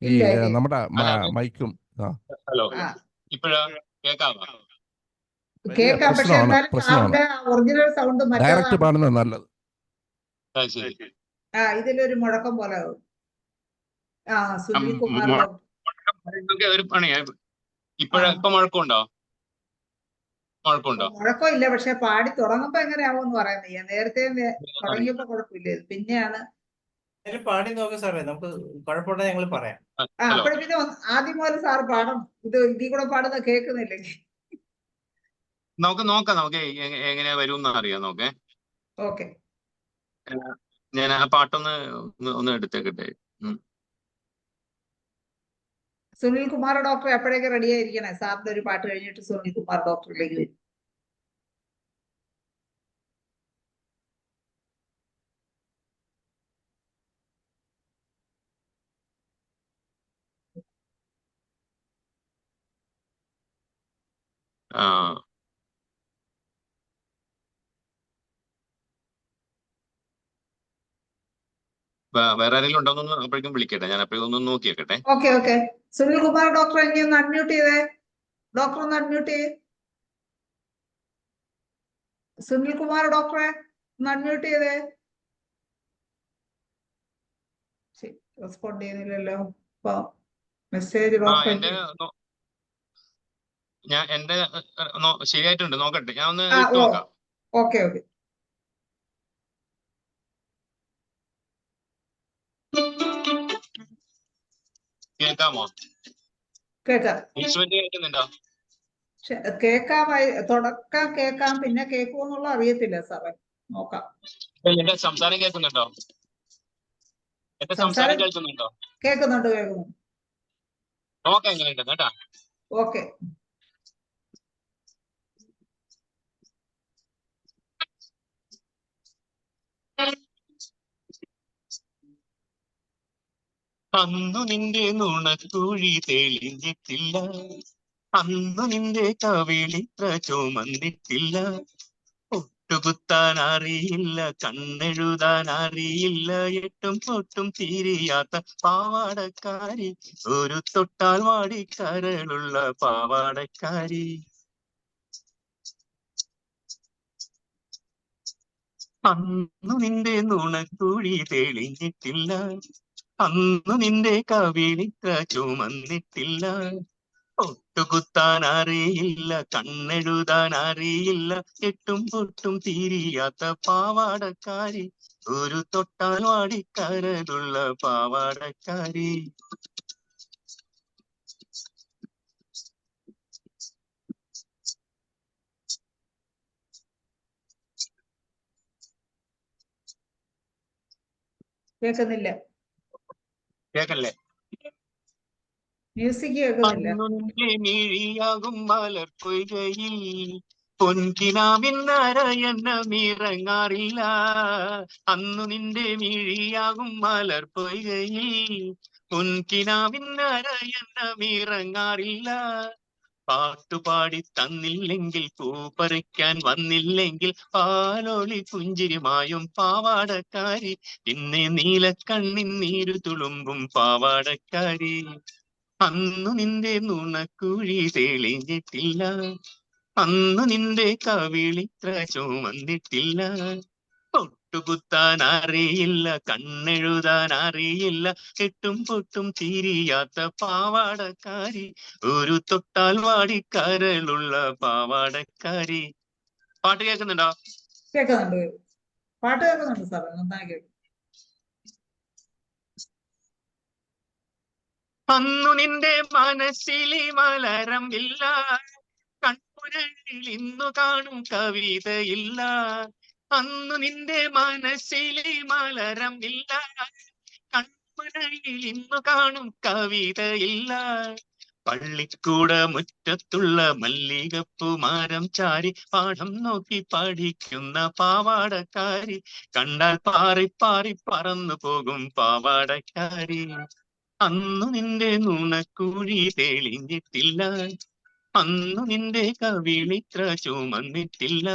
ഈ നമ്മുടെ മൈക്കും. പ്രശ്നമാണ്. ഡയറക്റ്റ് പാടുന്നത് നല്ലത്. ഇതിലൊരു മുഴക്കം പോലെ. സുനിൽ കുമാർ മുഴക്കമില്ല, പക്ഷെ പാടി തുടങ്ങുമ്പോ എങ്ങനെയാവും പറയുന്നത്. നേരത്തെ തുടങ്ങിയപ്പോ കുഴപ്പമില്ല, പിന്നെയാണ് പാടി നോക്കാം സാറേ, നമുക്ക് കുഴപ്പമുണ്ടെങ്കിൽ ഞങ്ങൾ പറയാം. അപ്പോഴും പിന്നെ ആദ്യം പോലെ സാർ പാടണം. ഇതിൽ കൂടെ പാടുന്ന കേൾക്കുന്നില്ലേ? നമുക്ക് എങ്ങനെ വരും അറിയാം. നോക്കേ, ഓക്കെ, ഞാൻ ആ പാട്ടൊന്ന് എടുത്തേക്കട്ടെ. സുനിൽ കുമാർ ഡോക്ടർ എപ്പോഴേക്ക് റെഡി ആയിരിക്കണേ? സാറിന്റെ ഒരു പാട്ട് കഴിഞ്ഞിട്ട് സുനിൽ കുമാർ ഡോക്ടറിലേക്ക് വരും. വേറെ ആരെങ്കിലും ഉണ്ടോന്ന് അപ്പോഴേക്കും വിളിക്കട്ടെ, ഞാൻ അപ്പോഴൊന്നും നോക്കിയേക്കട്ടെ. ഓക്കെ, സുനിൽ കുമാർ ഡോക്ടർ ഇനി ഒന്ന് അൺമ്യൂട്ട് ചെയ്തേ. ഡോക്ടർ ഒന്ന് അൺമ്യൂട്ട് ചെയ്യേ. സുനിൽ കുമാർ ഡോക്ടറെ ഒന്ന് അൺമ്യൂട്ട് ചെയ്തേ. റെസ്പോണ്ട് ചെയ്യുന്നില്ലല്ലോ. മെസ്സേജ് ഞാൻ എന്റെ ശരിയായിട്ടുണ്ട്, നോക്കട്ടെ, ഞാൻ ഒന്ന് ഇട്ട് നോക്കാം. Okay okay. കേൾക്കാമോ? കേൾക്കാം. ഇൻസ്ട്രുമെന്റ് കേൾക്കുന്നുണ്ടോ? കേൾക്കാമായി, തുടക്കം കേൾക്കാം, പിന്നെ കേൾക്കുമെന്നുള്ള അറിയത്തില്ല സാറേ, നോക്കാം. എന്റെ സംസാരം കേൾക്കുന്നുണ്ടോ? എന്റെ സംസാരം കേൾക്കുന്നുണ്ടോ? കേൾക്കുന്നുണ്ട് കേൾക്കുന്നുണ്ട്. നോക്കാം എങ്ങനെയുണ്ടെന്ന് കേട്ടാ. ഓക്കെ. അന്നു നിന്റെ നുണക്കുഴി തെളിഞ്ഞിട്ടില്ല, അന്നു നിന്റെ കവിളിത്ര ചുമന്നിട്ടില്ല, ഒട്ടുകുത്താൻ അറിയില്ല, കണ്ണെഴുതാൻ അറിയില്ല, എട്ടും പൊട്ടും തിരിയാത്ത പാവാടക്കാരി, ഒരു തൊട്ടാൽ വാടിക്കരളുള്ള പാവാടക്കാരി. അന്നു നിന്റെ നുണക്കുഴി തെളിഞ്ഞിട്ടില്ല, അന്നു നിന്റെ കവിളിത്ര ചുമന്നിട്ടില്ല, ഒട്ടുകുത്താൻ അറിയില്ല, കണ്ണെഴുതാൻ അറിയില്ല, എട്ടും പൊട്ടും തിരിയാത്ത പാവാടക്കാരി, ഒരു തൊട്ടാൽ വാടിക്കരളുള്ള പാവാടക്കാരി. കേൾക്കുന്നില്ല. കേക്കല്ലേ? മ്യൂസിക് കേൾക്കുന്നില്ല. അന്നു നിന്റെ മിഴിയാകും മലർ പൊയ്കയിൽ പൊൻകിനാവിന്നരയന്നമിറങ്ങാറില്ല, അന്നു നിന്റെ മിഴിയാകും മലർ പൊയ്കയിൽ പൊൻകിനാവിന്നരയന്നമിറങ്ങാറില്ല, പാട്ടുപാടി തന്നില്ലെങ്കിൽ, പൂപ്പറിക്കാൻ വന്നില്ലെങ്കിൽ, പാലോളി പുഞ്ചിരിമായും പാവാടക്കാരി, പിന്നെ നീലക്കണ്ണിൻ നീരു തുളുമ്പും പാവാടക്കാരി. അന്നു നിന്റെ നുണക്കുഴി തെളിഞ്ഞിട്ടില്ല, അന്നു നിന്റെ കവിളിത്ര ചുമന്നിട്ടില്ല, ഒട്ടുകുത്താൻ അറിയില്ല, കണ്ണെഴുതാൻ അറിയില്ല, എട്ടും പൊട്ടും തിരിയാത്ത പാവാടക്കാരി, ഒരു തൊട്ടാൽ വാടിക്കരളുള്ള പാവാടക്കാരി. പാട്ട് കേൾക്കുന്നുണ്ടോ? കേൾക്കുന്നുണ്ട്. പാട്ട് കേൾക്കുന്നുണ്ട് സാറേ, നന്നായി കേൾക്കും. അന്നു നിന്റെ മനസ്സിലി മലരമില്ല, കൺപുരയിൽ ഇന്നു കാണും കവിതയില്ല, അന്നു നിന്റെ മനസ്സിലി മലരമില്ല, കൺപുരയിൽ ഇന്നു കാണും കവിതയില്ല, പള്ളിക്കൂട മുറ്റത്തുള്ള മല്ലികപ്പൂ മരം ചാരി പാഠം നോക്കി പഠിക്കുന്ന പാവാടക്കാരി, കണ്ടാൽ പാറി പാറി പറന്നു പോകും പാവാടക്കാരി. അന്നു നിന്റെ നുണക്കുഴി തെളിഞ്ഞിട്ടില്ല, അന്നു നിന്റെ കവിളിത്ര ചുമന്നിട്ടില്ല,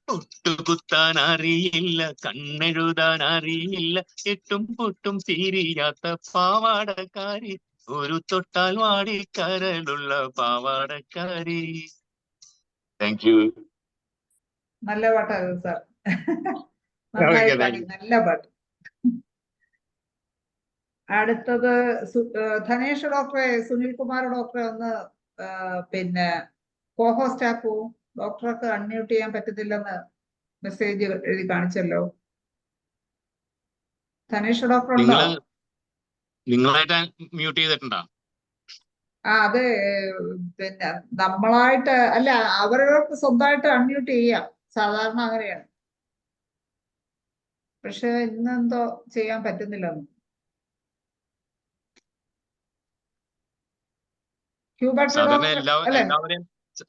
ഒട്ടുകുത്താൻ അറിയില്ല, കണ്ണെഴുതാൻ അറിയില്ല, എട്ടും പൊട്ടും തിരിയാത്ത പാവാടക്കാരി, ഒരു തൊട്ടാൽ വാടിക്കരളുള്ള പാവാടക്കാരി. Thank you. നല്ല പാട്ടായിരുന്നു സാർ. നന്നായി പാടി, നല്ല പാട്ട്. അടുത്തത് ധനേഷ് ഡോക്ടറെ, സുനിൽ കുമാർ ഡോക്ടറെ ഒന്ന് പിന്നെ കോഹോസ്റ്റ് ആക്കൂ. ഡോക്ടർക്ക് അൺമ്യൂട്ട് ചെയ്യാൻ പറ്റത്തില്ലെന്ന് മെസ്സേജ് എഴുതി കാണിച്ചല്ലോ. ധനേഷ് ഡോക്ടർ ഉണ്ടോ? നിങ്ങളായിട്ട് മ്യൂട്ട് ചെയ്തിട്ടുണ്ടോ? അത് പിന്നെ നമ്മളായിട്ട് അല്ല, അവരവർക്ക് സ്വന്തമായിട്ട് അൺമ്യൂട്ട് ചെയ്യാം, സാധാരണ അങ്ങനെയാണ്. പക്ഷെ ഇന്നെന്തോ ചെയ്യാൻ പറ്റുന്നില്ലെന്ന്.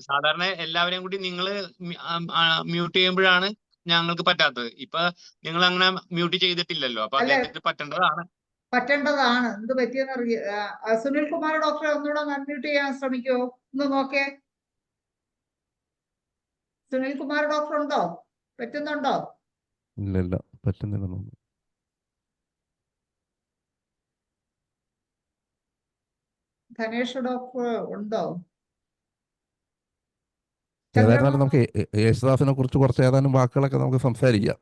സാധാരണ എല്ലാവരെയും കൂടി നിങ്ങൾ മ്യൂട്ട് ചെയ്യുമ്പോഴാണ് ഞങ്ങൾക്ക് പറ്റാത്തത്. ഇപ്പൊ നിങ്ങൾ അങ്ങനെ മ്യൂട്ട് ചെയ്തിട്ടില്ലല്ലോ, അപ്പൊ അദ്ദേഹത്തിന് പറ്റേണ്ടതാണ്. എന്ത് പറ്റിയെന്ന് അറിയാം. സുനിൽ കുമാർ ഡോക്ടറെ ഒന്നുകൂടെ അൺമ്യൂട്ട് ചെയ്യാൻ ശ്രമിക്കുമോ? ഒന്ന് നോക്കേ. സുനിൽ കുമാർ ഡോക്ടർ ഉണ്ടോ? പറ്റുന്നുണ്ടോ? ഇല്ല, പറ്റുന്നില്ല. ധനേഷ് ഡോക്ടർ ഉണ്ടോ? ഏതായിരുന്നാലും നമുക്ക് യേശുദാസിനെ കുറിച്ച് കുറച്ച് ഏതാനും വാക്കുകളൊക്കെ നമുക്ക് സംസാരിക്കാം.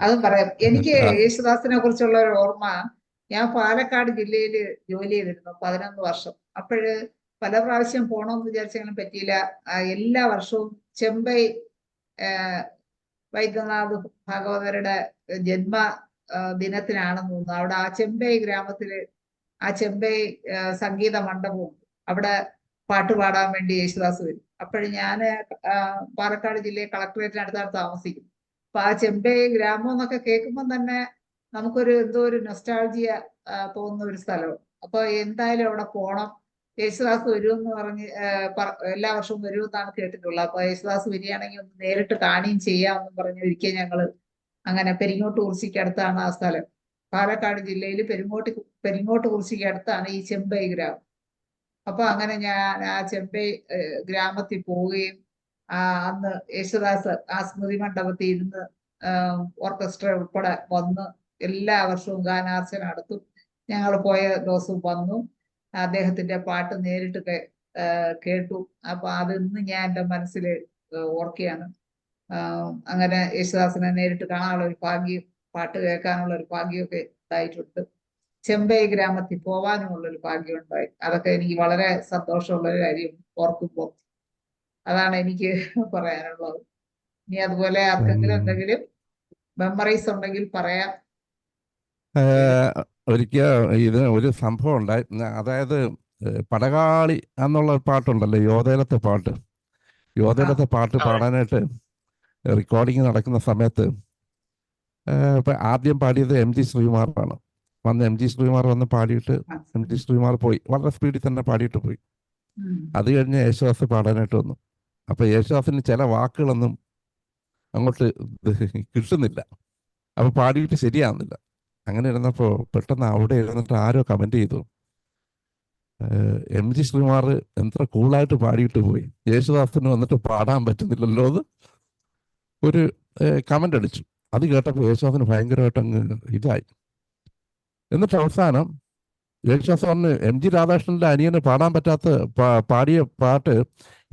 അതും പറയാം. എനിക്ക് യേശുദാസിനെ കുറിച്ചുള്ള ഒരു ഓർമ്മ, ഞാൻ പാലക്കാട് ജില്ലയിൽ ജോലി ചെയ്തിരുന്നു 11 വർഷം. അപ്പോഴ് പല പ്രാവശ്യം പോകണമെന്ന് വിചാരിച്ചെങ്കിലും പറ്റിയില്ല. എല്ലാ വർഷവും ചെമ്പൈ വൈദ്യനാഥ് ഭാഗവതരുടെ ജന്മ ദിനത്തിനാണെന്ന് തോന്നുന്നു. അവിടെ ആ ചെമ്പൈ ഗ്രാമത്തില് ആ ചെമ്പൈ സംഗീത മണ്ഡപവും അവിടെ പാട്ട് പാടാൻ വേണ്ടി യേശുദാസ് വരും. അപ്പോഴും ഞാൻ പാലക്കാട് ജില്ലയിൽ കളക്ടറേറ്റിനടുത്താണ് താമസിക്കുന്നത്. അപ്പൊ ആ ചെമ്പൈ ഗ്രാമം എന്നൊക്കെ കേൾക്കുമ്പോൾ തന്നെ നമുക്കൊരു എന്തോ ഒരു നൊസ്റ്റാൾജിയ തോന്നുന്ന ഒരു സ്ഥലവും. അപ്പൊ എന്തായാലും അവിടെ പോണം, യേശുദാസ് വരുമെന്ന് പറഞ്ഞ് എല്ലാ വർഷവും വരുമെന്നാണ് കേട്ടിട്ടുള്ളത്. അപ്പൊ യേശുദാസ് വരികയാണെങ്കിൽ ഒന്ന് നേരിട്ട് കാണുകയും ചെയ്യാമെന്ന് പറഞ്ഞ് ഒരിക്കൽ ഞങ്ങള് അങ്ങനെ പെരിങ്ങോട്ട് കുറിശിക്ക് അടുത്താണ് ആ സ്ഥലം. പാലക്കാട് ജില്ലയിൽ പെരിങ്ങോട്ട് കുറിശിക്ക് അടുത്താണ് ഈ ചെമ്പൈ ഗ്രാമം. അപ്പൊ അങ്ങനെ ഞാൻ ആ ചെമ്പൈ ഗ്രാമത്തിൽ പോവുകയും അന്ന് യേശുദാസ് ആ സ്മൃതി മണ്ഡപത്തിൽ ഇരുന്ന് ഓർക്കസ്ട്ര ഉൾപ്പെടെ വന്ന് എല്ലാ വർഷവും ഗാനാർച്ചന നടത്തും. ഞങ്ങൾ പോയ ദിവസവും വന്നു, അദ്ദേഹത്തിന്റെ പാട്ട് നേരിട്ട് കേട്ടു. അപ്പൊ അതിന്ന് ഞാൻ എൻ്റെ മനസ്സിൽ ഓർക്കുകയാണ്. അങ്ങനെ യേശുദാസിനെ നേരിട്ട് കാണാനുള്ള ഒരു ഭാഗ്യം, പാട്ട് കേൾക്കാനുള്ള ഒരു ഭാഗ്യമൊക്കെ ഉണ്ടായിട്ടുണ്ട്. ചെമ്പൈ ഗ്രാമത്തിൽ പോവാനുമുള്ള ഒരു ഭാഗ്യം ഉണ്ടായി. അതൊക്കെ എനിക്ക് വളരെ സന്തോഷമുള്ള ഒരു കാര്യം ഓർക്കുമ്പോൾ. അതാണ് എനിക്ക് പറയാനുള്ളത്. ഇനി അതുപോലെ ആർക്കെങ്കിലും എന്തെങ്കിലും മെമ്മറീസ് ഉണ്ടെങ്കിൽ പറയാം. ഒരിക്കൽ ഇത് ഒരു സംഭവം ഉണ്ടായി. അതായത് പടകാളി എന്നുള്ള പാട്ടുണ്ടല്ലോ, യോധേലത്തെ പാട്ട്. യോധേലത്തെ പാട്ട് പാടാനായിട്ട് റെക്കോർഡിങ് നടക്കുന്ന സമയത്ത് ആദ്യം പാടിയത് MG ശ്രീകുമാറാണ്. MG ശ്രീകുമാർ വന്ന് പാടിയിട്ട് MG ശ്രീകുമാർ പോയി, വളരെ സ്പീഡിൽ തന്നെ പാടിയിട്ട് പോയി. അത് കഴിഞ്ഞ് യേശുദാസ് പാടാനായിട്ട് വന്നു. അപ്പൊ യേശുദാസിന് ചില വാക്കുകളൊന്നും അങ്ങോട്ട് കിട്ടുന്നില്ല, അപ്പൊ പാടിയിട്ട് ശരിയാവുന്നില്ല. അങ്ങനെ ഇരുന്നപ്പോൾ പെട്ടെന്ന് അവിടെ ഇരുന്നിട്ട് ആരോ കമന്റ് ചെയ്തു, MG ശ്രീകുമാർ എത്ര കൂളായിട്ട് പാടിയിട്ട് പോയി, യേശുദാസിന് വന്നിട്ട് പാടാൻ പറ്റുന്നില്ലല്ലോ എന്ന് ഒരു കമന്റ് അടിച്ചു. അത് കേട്ടപ്പോൾ യേശുദാസിന് ഭയങ്കരമായിട്ട് അങ്ങ് ഇതായി. എന്നിട്ട് അവസാനം യേശുദാസ് പറഞ്ഞ് MG രാധാകൃഷ്ണന്റെ അനിയന് പാടാൻ പറ്റാത്ത പാടിയ പാട്ട്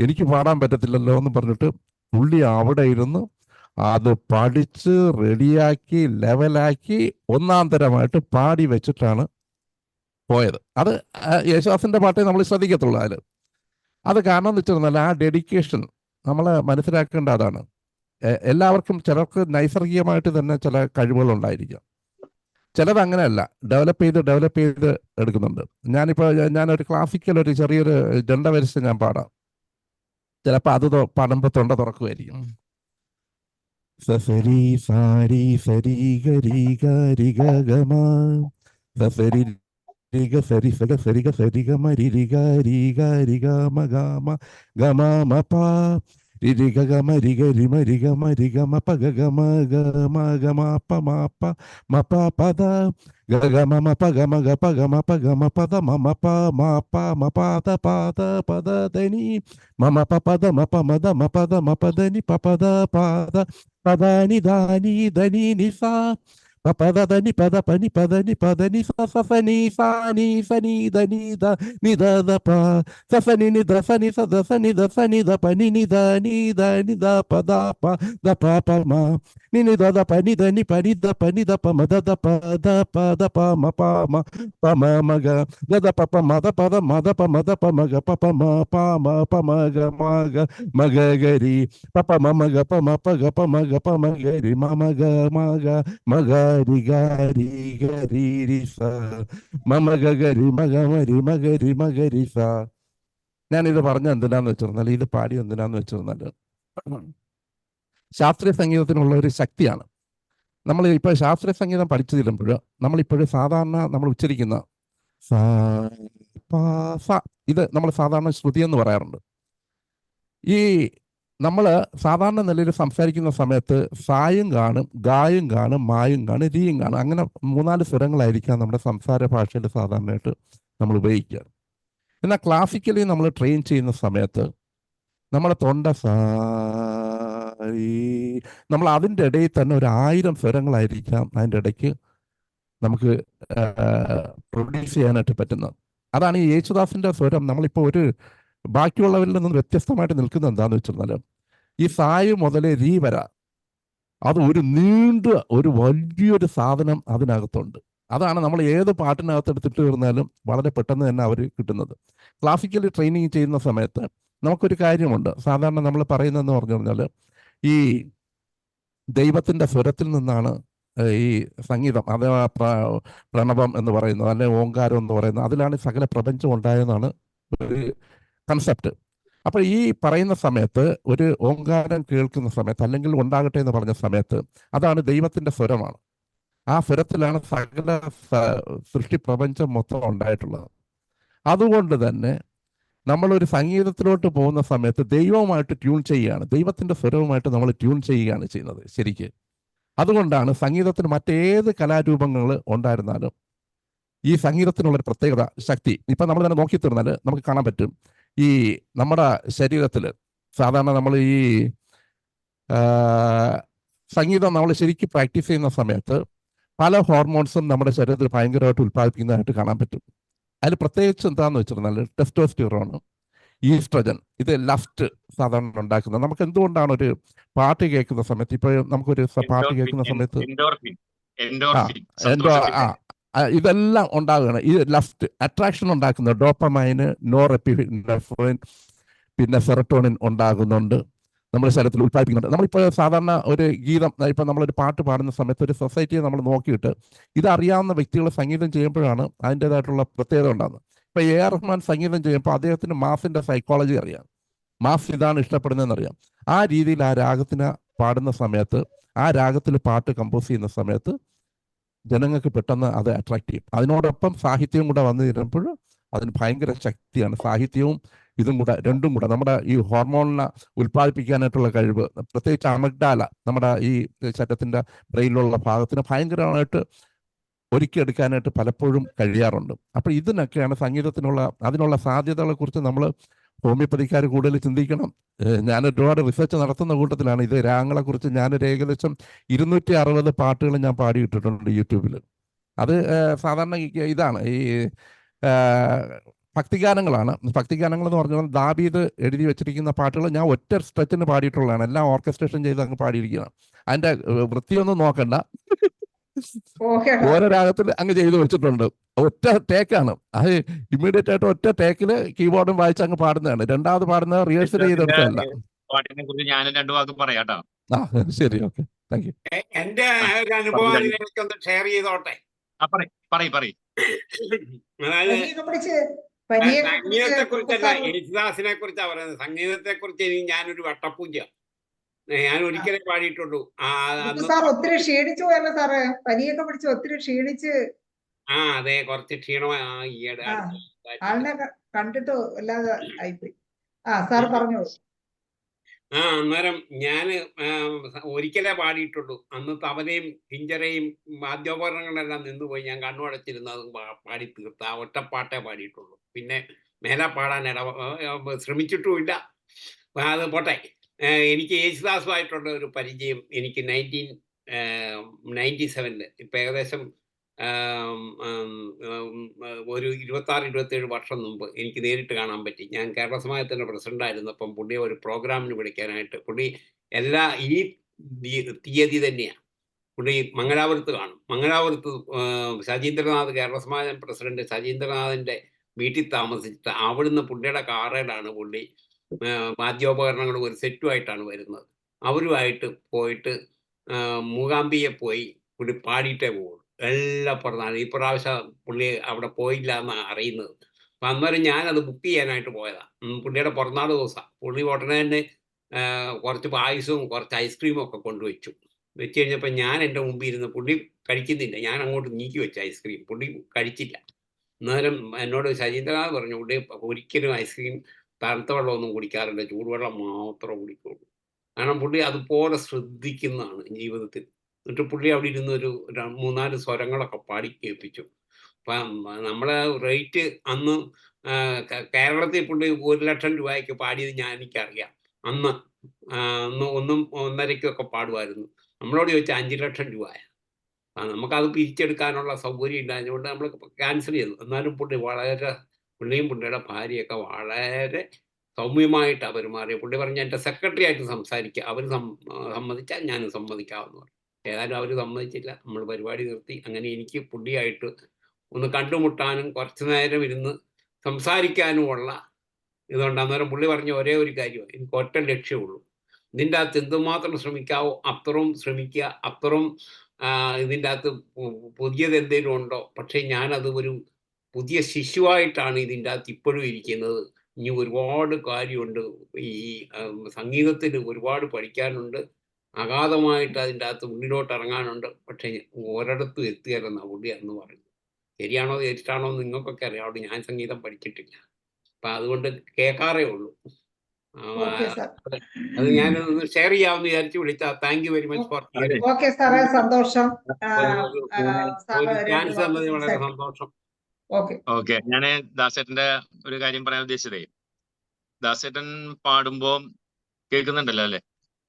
എനിക്ക് പാടാൻ പറ്റത്തില്ലല്ലോ എന്ന് പറഞ്ഞിട്ട് പുള്ളി അവിടെ ഇരുന്ന് അത് പഠിച്ച് റെഡിയാക്കി ലെവലാക്കി ഒന്നാം തരമായിട്ട് പാടി വെച്ചിട്ടാണ് പോയത്. അത് യേശുദാസിന്റെ പാട്ടേ നമ്മൾ ശ്രദ്ധിക്കത്തുള്ളൂ. അത് കാരണം എന്ന് വെച്ചിരുന്നാൽ ആ ഡെഡിക്കേഷൻ നമ്മൾ മനസ്സിലാക്കേണ്ട അതാണ്. എല്ലാവർക്കും ചിലർക്ക് നൈസർഗികമായിട്ട് തന്നെ ചില കഴിവുകളുണ്ടായിരിക്കാം, ചിലത് അങ്ങനെയല്ല, ഡെവലപ്പ് ചെയ്ത് എടുക്കുന്നുണ്ട്. ഞാനൊരു ക്ലാസിക്കൽ ഒരു ചെറിയൊരു ജണ്ട വരിച്ച് ഞാൻ പാടാം. ചിലപ്പോൾ അത് പാടുമ്പോൾ തൊണ്ട തുറക്കുമായിരിക്കും. സസരി സാരി സരി ഗരി ഗരി ഗമ സസരി രിഗ സരി സഗ സരിഗ സരിഗ മരി രിഗ രിഗ രിഗ മഗ മ ഗമ മപ രിഗ ഗമ രിഗ രിമ രിഗ മ രിഗ മപ ഗമ ഗമ ഗമ പ മപ മപ പദ ഗമ മപ ഗമ ഗപ ഗമ പ ഗമ പദ മമ പ മപ മപദ പദ പദ ധനി മമ പദ മപ മദ മപദ മപദനി പപദ പദ പദനി ധാനി ധനി നിസ പദ ധനി പദ പനി പദനി പദനി സനി സാനി സനി ധനി ദ നിദ ദ പ സനി നി ദ സനി സദ സനി ദ സനി ദ പനി നി ദ നി ദ നി ദ പദ പ ദ പ പ മ നി നി ദ ദ പനി ധ നി പനി ദ പ മ ദ ദ പ ദ പ മ പ മ പ മ മ ഗ ദ ദ പ പ മ ദ പ ദ മ ദ പ മ ദ പ മ ഗ പ പ മ പ മ പ മ ഗ മ ഗ ഗ രി പ പ മ മ ഗ പ മ പ ഗ പ മ ഗ പ മ ഗ രി മ മ ഗ മ ഗ രി ഗ രി ഗ രി രി സ മമ ഗ ഗ രി മ ഗ മ രി മ ഗ രി മ ഗ രി സ. ഞാനിത് പറഞ്ഞ എന്തിനാന്ന് വെച്ചിരുന്നാൽ, ഇത് പാടി എന്തിനാന്ന് വെച്ചിരുന്നാൽ, ശാസ്ത്രീയ സംഗീതത്തിനുള്ള ഒരു ശക്തിയാണ്. നമ്മൾ ഇപ്പോൾ ശാസ്ത്രീയ സംഗീതം പഠിച്ചു തീരുമ്പോൾ നമ്മളിപ്പോഴും സാധാരണ നമ്മൾ ഉച്ചരിക്കുന്ന സ പ സ, ഇത് നമ്മൾ സാധാരണ ശ്രുതി എന്ന് പറയാറുണ്ട്. ഈ നമ്മൾ സാധാരണ നിലയിൽ സംസാരിക്കുന്ന സമയത്ത് സായും കാണും, ഗായും കാണും, മായും കാണും, രീയും കാണും. അങ്ങനെ 3-4 സ്വരങ്ങളായിരിക്കാം നമ്മുടെ സംസാര ഭാഷയിൽ സാധാരണയായിട്ട് നമ്മൾ ഉപയോഗിക്കുക. എന്നാൽ ക്ലാസിക്കലി നമ്മൾ ട്രെയിൻ ചെയ്യുന്ന സമയത്ത് നമ്മുടെ തൊണ്ട സായി, നമ്മൾ അതിൻ്റെ ഇടയിൽ തന്നെ 1000 സ്വരങ്ങളായിരിക്കാം അതിൻ്റെ ഇടയ്ക്ക് നമുക്ക് പ്രൊഡ്യൂസ് ചെയ്യാനായിട്ട് പറ്റുന്നത്. അതാണ് ഈ യേശുദാസിൻ്റെ സ്വരം നമ്മളിപ്പോൾ ഒരു ബാക്കിയുള്ളവരിൽ നിന്നും വ്യത്യസ്തമായിട്ട് നിൽക്കുന്നത് എന്താണെന്ന് വെച്ചിരുന്നാൽ, ഈ സായ് മുതൽ രീ വര അത് ഒരു നീണ്ട ഒരു വലിയൊരു സാധനം അതിനകത്തുണ്ട്. അതാണ് നമ്മൾ ഏത് പാട്ടിനകത്ത് എടുത്തിട്ട് തീർന്നാലും വളരെ പെട്ടെന്ന് തന്നെ അവർ കിട്ടുന്നത്. ക്ലാസിക്കൽ ട്രെയിനിങ് ചെയ്യുന്ന സമയത്ത് നമുക്കൊരു കാര്യമുണ്ട്. സാധാരണ നമ്മൾ പറയുന്നതെന്ന് പറഞ്ഞു കഴിഞ്ഞാൽ ഈ ദൈവത്തിൻ്റെ സ്വരത്തിൽ നിന്നാണ് ഈ സംഗീതം അഥവാ പ്രണവം എന്ന് പറയുന്നത്, അല്ലെങ്കിൽ ഓങ്കാരം എന്ന് പറയുന്നത്, അതിലാണ് സകല പ്രപഞ്ചം ഉണ്ടായതെന്നാണ് ഒരു കൺസെപ്റ്റ്. അപ്പോൾ ഈ പറയുന്ന സമയത്ത് ഒരു ഓങ്കാരം കേൾക്കുന്ന സമയത്ത് അല്ലെങ്കിൽ ഉണ്ടാകട്ടെ എന്ന് പറഞ്ഞ സമയത്ത് അതാണ് ദൈവത്തിൻ്റെ സ്വരമാണ്. ആ സ്വരത്തിലാണ് സകല സൃഷ്ടി പ്രപഞ്ചം മൊത്തം ഉണ്ടായിട്ടുള്ളത്. അതുകൊണ്ട് തന്നെ നമ്മളൊരു സംഗീതത്തിലോട്ട് പോകുന്ന സമയത്ത് ദൈവവുമായിട്ട് ട്യൂൺ ചെയ്യുകയാണ്, ദൈവത്തിൻ്റെ സ്വരവുമായിട്ട് നമ്മൾ ട്യൂൺ ചെയ്യുകയാണ് ചെയ്യുന്നത് ശരിക്ക്. അതുകൊണ്ടാണ് സംഗീതത്തിന് മറ്റേത് കലാരൂപങ്ങൾ ഉണ്ടായിരുന്നാലും ഈ സംഗീതത്തിനുള്ളൊരു പ്രത്യേകത ശക്തി. ഇപ്പം നമ്മൾ തന്നെ നോക്കി തീർന്നാൽ നമുക്ക് കാണാൻ പറ്റും. ഈ നമ്മുടെ ശരീരത്തിൽ സാധാരണ നമ്മൾ ഈ സംഗീതം നമ്മൾ ശരിക്കും പ്രാക്ടീസ് ചെയ്യുന്ന സമയത്ത് പല ഹോർമോൺസും നമ്മുടെ ശരീരത്തിൽ ഭയങ്കരമായിട്ട് ഉൽപ്പാദിപ്പിക്കുന്നതായിട്ട് കാണാൻ പറ്റും. അതിൽ പ്രത്യേകിച്ച് എന്താണെന്ന് വെച്ചിരുന്നാൽ ടെസ്റ്റോസ്റ്റിറോൺ, ഈസ്ട്രജൻ, ഇത് ലസ്റ്റ് സാധാരണ ഉണ്ടാക്കുന്നത്. നമുക്ക് എന്തുകൊണ്ടാണ് ഒരു പാട്ട് കേൾക്കുന്ന സമയത്ത്, ഇപ്പോൾ നമുക്കൊരു പാട്ട് കേൾക്കുന്ന സമയത്ത് ഇതെല്ലാം ഉണ്ടാകുകയാണ്. ഈ ലസ്റ്റ് അട്രാക്ഷൻ ഉണ്ടാക്കുന്നത് ഡോപ്പമൈന്, നോറെപ്പിനെഫ്രിൻ, പിന്നെ സെറട്ടോണിൻ ഉണ്ടാകുന്നുണ്ട്, നമ്മുടെ ശരീരത്തിൽ ഉൽപ്പാദിപ്പിക്കുന്നുണ്ട്. നമ്മളിപ്പോൾ സാധാരണ ഒരു ഗീതം, ഇപ്പം നമ്മളൊരു പാട്ട് പാടുന്ന സമയത്ത് ഒരു സൊസൈറ്റിയെ നമ്മൾ നോക്കിയിട്ട് ഇതറിയാവുന്ന വ്യക്തികൾ സംഗീതം ചെയ്യുമ്പോഴാണ് അതിൻ്റേതായിട്ടുള്ള പ്രത്യേകത ഉണ്ടാകുന്നത്. ഇപ്പോൾ എ ആർ റഹ്മാൻ സംഗീതം ചെയ്യുമ്പോൾ അദ്ദേഹത്തിന് മാസിൻ്റെ സൈക്കോളജി അറിയാം, മാസ് ഇതാണ് ഇഷ്ടപ്പെടുന്നതെന്ന് അറിയാം. ആ രീതിയിൽ ആ രാഗത്തിന് പാടുന്ന സമയത്ത്, ആ രാഗത്തിൽ പാട്ട് കമ്പോസ് ചെയ്യുന്ന സമയത്ത് ജനങ്ങൾക്ക് പെട്ടെന്ന് അത് അട്രാക്ട് ചെയ്യും. അതിനോടൊപ്പം സാഹിത്യവും കൂടെ വന്നു തരുമ്പോൾ അതിന് ഭയങ്കര ശക്തിയാണ്. സാഹിത്യവും ഇതും കൂടെ, രണ്ടും കൂടെ നമ്മുടെ ഈ ഹോർമോണിനെ ഉൽപ്പാദിപ്പിക്കാനായിട്ടുള്ള കഴിവ്, പ്രത്യേകിച്ച് അമഗ്ഡാല നമ്മുടെ ഈ ശരീരത്തിൻ്റെ ബ്രെയിനിലുള്ള ഭാഗത്തിന് ഭയങ്കരമായിട്ട് ഒരുക്കിയെടുക്കാനായിട്ട് പലപ്പോഴും കഴിയാറുണ്ട്. അപ്പോൾ ഇതിനൊക്കെയാണ് അതിനുള്ള സാധ്യതകളെ കുറിച്ച് നമ്മൾ ഹോമിയോപ്പതിക്കാർ കൂടുതൽ ചിന്തിക്കണം. ഞാൻ ഒരുപാട് റിസർച്ച് നടത്തുന്ന കൂട്ടത്തിലാണ് ഇത്. രാഗങ്ങളെക്കുറിച്ച് ഞാനൊരു ഏകദേശം 260 പാട്ടുകൾ ഞാൻ പാടിയിട്ടിട്ടുണ്ട് യൂട്യൂബിൽ. അത് സാധാരണ ഇതാണ് ഈ ഭക്തിഗാനങ്ങളാണ്. ഭക്തിഗാനങ്ങൾ എന്ന് പറഞ്ഞാൽ ദാവീദ് എഴുതി വെച്ചിരിക്കുന്ന പാട്ടുകൾ ഞാൻ ഒറ്റ സ്ട്രെച്ചിന് പാടിയിട്ടുള്ളതാണ്. എല്ലാം ഓർക്കസ്ട്രേഷൻ ചെയ്ത് അങ്ങ് പാടിയിരിക്കുകയാണ്. അതിൻ്റെ വൃത്തിയൊന്നും നോക്കണ്ട, ഓരോ രാഗത്തിൽ അങ്ങ് ചെയ്തു വെച്ചിട്ടുണ്ട്. ഒറ്റ ടേക്കാണ് അത്. ഇമ്മീഡിയറ്റ് ആയിട്ട് ഒറ്റ ടേക്കിൽ കീബോർഡും വായിച്ച് അങ്ങ് പാടുന്നതാണ്. രണ്ടാമത് പാടുന്നത് റിഹേഴ്സൽ ചെയ്തെടുത്തതല്ല. പാട്ടിനെ കുറിച്ച് ഞാൻ 2 വാക്ക് പറയാട്ടോ. ശരി, ഓക്കെ, താങ്ക് യു. എന്റെ ഒരു അനുഭവം എനിക്കൊന്ന് ഷെയർ ചെയ്തോട്ടെ. സംഗീതത്തെ കുറിച്ചല്ല, യേശുദാസിനെ കുറിച്ചാണ് പറയുന്നത്. സംഗീതത്തെ കുറിച്ച് ഞാനൊരു വട്ടപ്പൂജ ഞാൻ ഒരിക്കലേ പാടിയിട്ടുള്ളൂ. ഒത്തിരി ക്ഷീണിച്ചു പോയല്ലോ സാറേ, പനിയൊക്കെ പിടിച്ച് ഒത്തിരി ക്ഷീണിച്ച്. അതെ, കുറച്ച് ക്ഷീണമായി. ഈയിടെ ആളിനെ കണ്ടിട്ട് വല്ലാതെ ആയിപ്പോയി. സാർ പറഞ്ഞോളൂ. അന്നേരം ഞാൻ ഒരിക്കലേ പാടിയിട്ടുള്ളൂ. അന്ന് തവനയും കിഞ്ചറയും വാദ്യോപകരണങ്ങളെല്ലാം നിന്നുപോയി. ഞാൻ കണ്ണുടച്ചിരുന്ന് അത് പാടി തീർത്ത ആ ഒറ്റപ്പാട്ടേ പാടിയിട്ടുള്ളൂ. പിന്നെ മേലെ പാടാൻ ശ്രമിച്ചിട്ടുമില്ല. അത് പോട്ടെ. എനിക്ക് യേശുദാസുമായിട്ടുള്ള ഒരു പരിചയം എനിക്ക് 1997 ഇപ്പം ഏകദേശം ഒരു 26-27 വർഷം മുമ്പ് എനിക്ക് നേരിട്ട് കാണാൻ പറ്റി. ഞാൻ കേരള സമാജത്തിൻ്റെ പ്രസിഡൻ്റായിരുന്നപ്പം പുള്ളിയെ ഒരു പ്രോഗ്രാമിന് വിളിക്കാനായിട്ട്, പുള്ളി ഈ തീയതി തന്നെയാണ് പുള്ളി മംഗലാപുരത്ത് കാണും. മംഗലാപുരത്ത് ശചീന്ദ്രനാഥ്, കേരള സമാജം പ്രസിഡന്റ് ശചീന്ദ്രനാഥിൻ്റെ വീട്ടിൽ താമസിച്ചിട്ട് അവിടുന്ന് പുള്ളിയുടെ കാറയിലാണ് പുള്ളി വാദ്യോപകരണങ്ങൾ ഒരു സെറ്റുമായിട്ടാണ് വരുന്നത്. അവരുമായിട്ട് പോയിട്ട് മൂകാംബിയെ പോയി പുള്ളി പാടിയിട്ടേ പോകുള്ളൂ. എല്ലാം പറഞ്ഞാൽ ഈ പ്രാവശ്യം പുള്ളി അവിടെ പോയില്ല എന്നാണ് അറിയുന്നത്. അപ്പം അന്നേരം ഞാനത് ബുക്ക് ചെയ്യാനായിട്ട് പോയതാണ്. പുള്ളിയുടെ പിറന്നാൾ ദിവസമാണ്. പുള്ളി ഉടനെ തന്നെ കുറച്ച് പായസവും കുറച്ച് ഐസ്ക്രീമും ഒക്കെ കൊണ്ടുവച്ചു. വെച്ച് കഴിഞ്ഞപ്പോൾ ഞാൻ എൻ്റെ മുമ്പിൽ ഇരുന്ന്, പുള്ളി കഴിക്കുന്നില്ല, ഞാൻ അങ്ങോട്ട് നീക്കി വെച്ച ഐസ്ക്രീം പുള്ളി കഴിച്ചില്ല. അന്നേരം എന്നോട് ശചീന്ദ്രനാഥ് പറഞ്ഞു, പുള്ളി ഒരിക്കലും ഐസ്ക്രീം തണുത്ത വെള്ളമൊന്നും കുടിക്കാറില്ല, ചൂടുവെള്ളം മാത്രമേ കുടിക്കുള്ളൂ. കാരണം പുള്ളി അതുപോലെ ശ്രദ്ധിക്കുന്നതാണ് ജീവിതത്തിൽ. എന്നിട്ട് പുള്ളി അവിടെ ഇരുന്ന് ഒരു 3-4 സ്വരങ്ങളൊക്കെ പാടി കേൾപ്പിച്ചു. അപ്പം നമ്മളെ റേറ്റ് അന്ന് കേരളത്തിൽ പുള്ളി 1 ലക്ഷം രൂപയ്ക്ക് പാടിയത് എനിക്കറിയാം. അന്ന് 1-1.5 പാടുമായിരുന്നു. നമ്മളോട് ചോദിച്ചാൽ 5 ലക്ഷം രൂപയാണ്. നമുക്കത് പിരിച്ചെടുക്കാനുള്ള സൗകര്യം ഇല്ലാഞ്ഞുകൊണ്ട് നമ്മൾ ക്യാൻസൽ ചെയ്തു. എന്നാലും പുള്ളിയും പുള്ളിയുടെ ഭാര്യയൊക്കെ വളരെ സൗമ്യമായിട്ടാണ് പെരുമാറിയ. പുള്ളി പറഞ്ഞ എൻ്റെ സെക്രട്ടറി ആയിട്ട് സംസാരിക്കുക, അവർ സമ്മതിച്ചാൽ ഞാനും സമ്മതിക്കാമെന്ന് പറഞ്ഞു. ഏതായാലും അവർ സമ്മതിച്ചില്ല. നമ്മൾ പരിപാടി നിർത്തി. അങ്ങനെ എനിക്ക് പുള്ളിയായിട്ട് ഒന്ന് കണ്ടുമുട്ടാനും കുറച്ചു നേരം ഇരുന്ന് സംസാരിക്കാനുമുള്ള ഇതുകൊണ്ട് അന്നേരം പുള്ളി പറഞ്ഞ ഒരേ ഒരു കാര്യം, എനിക്ക് ഒറ്റ ലക്ഷ്യമുള്ളൂ, ഇതിൻ്റെ അകത്ത് എന്തുമാത്രം ശ്രമിക്കാവോ അത്രയും ശ്രമിക്കുക, അത്രയും ഇതിൻ്റെ അകത്ത് പുതിയത് എന്തെങ്കിലും ഉണ്ടോ, പക്ഷേ ഞാനത് ഒരു പുതിയ ശിശുവായിട്ടാണ് ഇതിൻ്റെ അകത്ത് ഇപ്പോഴും ഇരിക്കുന്നത്. ഇനി ഒരുപാട് കാര്യമുണ്ട്, ഈ സംഗീതത്തിൽ ഒരുപാട് പഠിക്കാനുണ്ട്, അഗാധമായിട്ട് അതിൻ്റെ അകത്ത് മുന്നിലോട്ട് ഇറങ്ങാനുണ്ട്, പക്ഷേ ഒരിടത്തും എത്തുകയല്ലെന്നാണ് പുള്ളി അന്ന് പറയുന്നത്. ശരിയാണോ തെറ്റാണോ നിങ്ങൾക്കൊക്കെ അറിയാം, അവിടെ ഞാൻ സംഗീതം പഠിച്ചിട്ടില്ല, അപ്പം അതുകൊണ്ട് കേൾക്കാറേ ഉള്ളൂ. അത് ഞാനൊന്ന് ഷെയർ ചെയ്യാമെന്ന് വിചാരിച്ചു വിളിച്ചാ. Thank you very much for okay സാറേ, സന്തോഷം. ഒരു ചാൻസ് തന്നത് വളരെ സന്തോഷം. ഓക്കെ, ഞാന് ദാസേട്ടന്റെ ഒരു കാര്യം പറയാൻ ഉദ്ദേശിച്ചതേ, ദാസേട്ടൻ പാടുമ്പോ കേൾക്കുന്നുണ്ടല്ലോ അല്ലെ?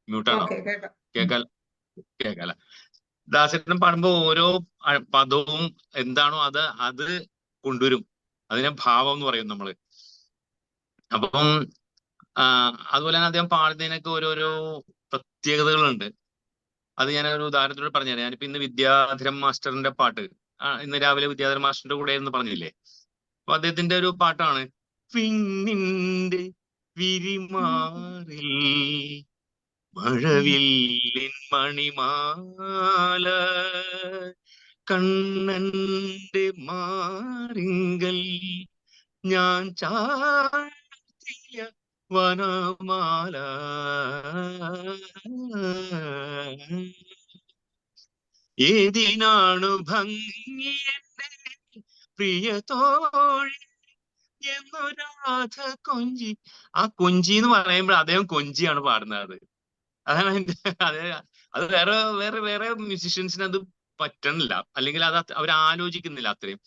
മ്യൂട്ടാണോ? കേൾക്കാല. ദാസേട്ടൻ പാടുമ്പോ ഓരോ പദവും എന്താണോ അത് കൊണ്ടുവരും, അതിനെ ഭാവം എന്ന് പറയും നമ്മള്. അപ്പം അതുപോലെ തന്നെ അദ്ദേഹം പാടുന്നതിനൊക്കെ ഓരോരോ പ്രത്യേകതകളുണ്ട്. അത് ഞാൻ ഒരു ഉദാഹരണത്തോട് പറഞ്ഞുതരാം. ഞാനിപ്പോ ഇന്ന് വിദ്യാധരൻ മാസ്റ്ററിന്റെ പാട്ട്, ഇന്ന് രാവിലെ വിദ്യാധരൻ മാസ്റ്ററിന്റെ കൂടെ എന്ന് പറഞ്ഞില്ലേ, അപ്പൊ അദ്ദേഹത്തിന്റെ ഒരു പാട്ടാണ് പിന്നിന്റെ വിരിമാറിൽ മഴവില്ലിൻ മണിമാല കണ്ണന്റെ മാറിങ്കൽ ഞാൻ ചാർത്തിയ വനമാല ഏതിനാണു ഭംഗിയെന്റെ പ്രിയതോഴി എന്നൊരാധ കൊഞ്ചി. ആ കൊഞ്ചി എന്ന് പറയുമ്പോൾ അദ്ദേഹം കൊഞ്ചിയാണ് പാടുന്നത്. അതാണ് അത് വേറെ വേറെ വേറെ മ്യൂസിഷ്യൻസിന് അത് പറ്റണില്ല, അല്ലെങ്കിൽ അത് അവർ ആലോചിക്കുന്നില്ല അത്രയും.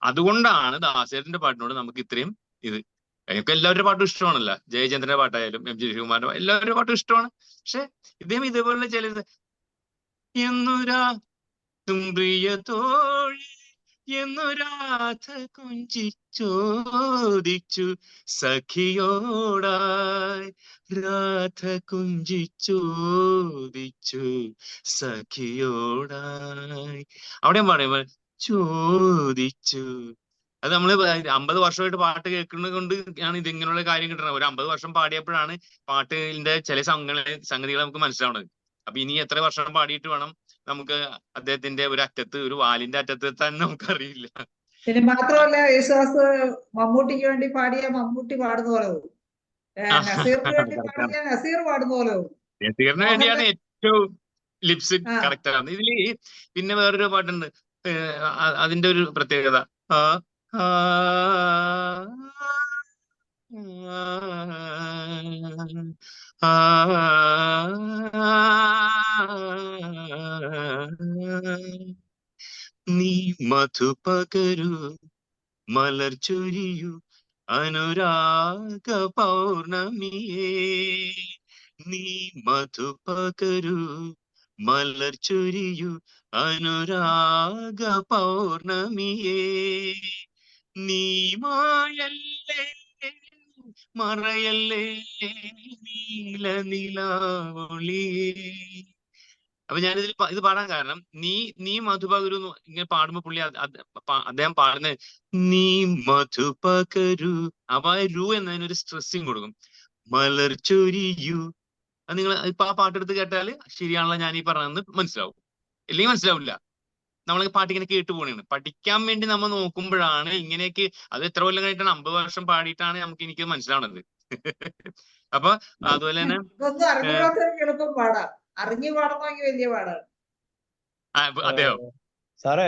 അതുകൊണ്ടാണ് ദാസേട്ടന്റെ പാട്ടിനോട് നമുക്ക് ഇത്രയും ഇത്. എനിക്ക് എല്ലാവരുടെ പാട്ടും ഇഷ്ടമാണല്ലോ, ജയചന്ദ്രന്റെ പാട്ടായാലും എം ജി ശ്രീകുമാറിന്റെ എല്ലാവരുടെ പാട്ടും ഇഷ്ടമാണ്. പക്ഷെ ഇദ്ദേഹം ഇതേപോലെ ചിലത് എന്നൊരാ പ്രിയതോഴി എന്നൊരാധ കൊഞ്ചി ചോദിച്ചു സഖിയോടായി, രാധ കൊഞ്ചി ചോദിച്ചു സഖിയോടായി. അവിടെയും പറയുമ്പോൾ ചോദിച്ചു. അത് നമ്മള് 50 വർഷമായിട്ട് പാട്ട് കേൾക്കുന്നത് കൊണ്ട് ആണ് ഇതിങ്ങനെയുള്ള കാര്യം കിട്ടുന്നത്. ഒരു 50 വർഷം പാടിയപ്പോഴാണ് പാട്ടിന്റെ ചില സംഗതികൾ നമുക്ക് മനസ്സിലാവുന്നത്. അപ്പൊ ഇനി എത്ര വർഷം പാടിയിട്ട് വേണം നമുക്ക് അദ്ദേഹത്തിന്റെ ഒരു അറ്റത്ത്, ഒരു വാലിന്റെ അറ്റത്ത് എത്താൻ നമുക്കറിയില്ല. പിന്നെ മാത്രമല്ല, യേശുദാസ് മമ്മൂട്ടിക്ക് വേണ്ടി പാടിയ മമ്മൂട്ടി പാടുന്ന പോലെ പോകും, നസീറിന് വേണ്ടി പാടിയ നസീർ പാടുന്ന പോലെ പോകും. നസീറിന് വേണ്ടിയാണ് ഏറ്റവും ലിപ്സ് കറക്റ്റ് ആണ് ഇതില്. പിന്നെ വേറൊരു പാട്ടുണ്ട്, അതിന്റെ ഒരു പ്രത്യേകത നീ മധുപകരു മലർ ചൊരിയു അനുരാഗ പൗർണമിയേ, നീ മധുപകരു മലർ ചൊരിയു അനുരാഗ പൗർണമിയേ, നീ മായല്ലേ മറയല്ലേ നീല നിലാവൊളിയേ. അപ്പൊ ഞാനിതിൽ ഇത് പാടാൻ കാരണം, നീ മധുപകരു ഇങ്ങനെ പാടുമ്പോ പുള്ളി അദ്ദേഹം പാടുന്നത് നീ മധുപകരു. അപ്പൊ രു എന്നതിനൊരു സ്ട്രെസ്സിങ് കൊടുക്കും. മലർ ചൊരിയു, അത് നിങ്ങൾ ഇപ്പൊ ആ പാട്ടെടുത്ത് കേട്ടാല് ശരിയാണല്ലോ ഞാൻ ഈ പറഞ്ഞതെന്ന് മനസ്സിലാവും, ഇല്ലെങ്കിൽ മനസ്സിലാവില്ല. നമ്മൾ പാട്ടിങ്ങനെ കേട്ടു പോണേണ്. പഠിക്കാൻ വേണ്ടി നമ്മൾ നോക്കുമ്പോഴാണ് ഇങ്ങനെയൊക്കെ. അത് എത്ര കൊല്ലം കഴിഞ്ഞിട്ടാണ്, 50 വർഷം പാടിയിട്ടാണ് എനിക്ക് മനസ്സിലാവണത്. അപ്പൊ അതുപോലെ തന്നെ എളുപ്പം പാടാം, അറിഞ്ഞു പാടണമെങ്കിൽ വലിയ പാടാണ്. അദ്ദേഹം സാറേ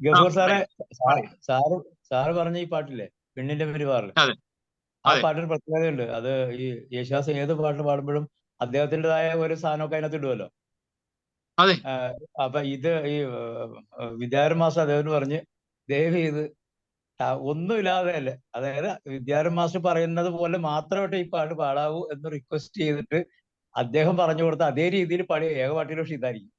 ഗഫൂർ സാറേ, സാറ് പറഞ്ഞ ഈ പാട്ടില്ലേ പെണ്ണിന്റെ പെരുമാറിൽ, ആ പാട്ടിന് പ്രത്യേകതയുണ്ട്. അത് ഈ യേശുദാസ് ഏത് പാട്ട് പാടുമ്പോഴും അദ്ദേഹത്തിൻ്റെതായ ഒരു സാധനമൊക്കെ അതിനകത്ത് ഇടുമല്ലോ. അപ്പൊ ഇത് ഈ വിദ്യാധരൻ മാസ്റ്റർ അദ്ദേഹത്തിന് പറഞ്ഞ് ദയവ് ചെയ്ത് ഒന്നുമില്ലാതെ അല്ലേ, അതായത് വിദ്യാധരൻ മാസ്റ്റർ പറയുന്നത് പോലെ മാത്രമായിട്ട് ഈ പാട്ട് പാടാവൂ എന്ന് റിക്വസ്റ്റ് ചെയ്തിട്ട് അദ്ദേഹം പറഞ്ഞു കൊടുത്ത അതേ രീതിയിൽ പാടിയ ഏക പാട്ടിയുടെ പക്ഷെ ഇതായിരിക്കും.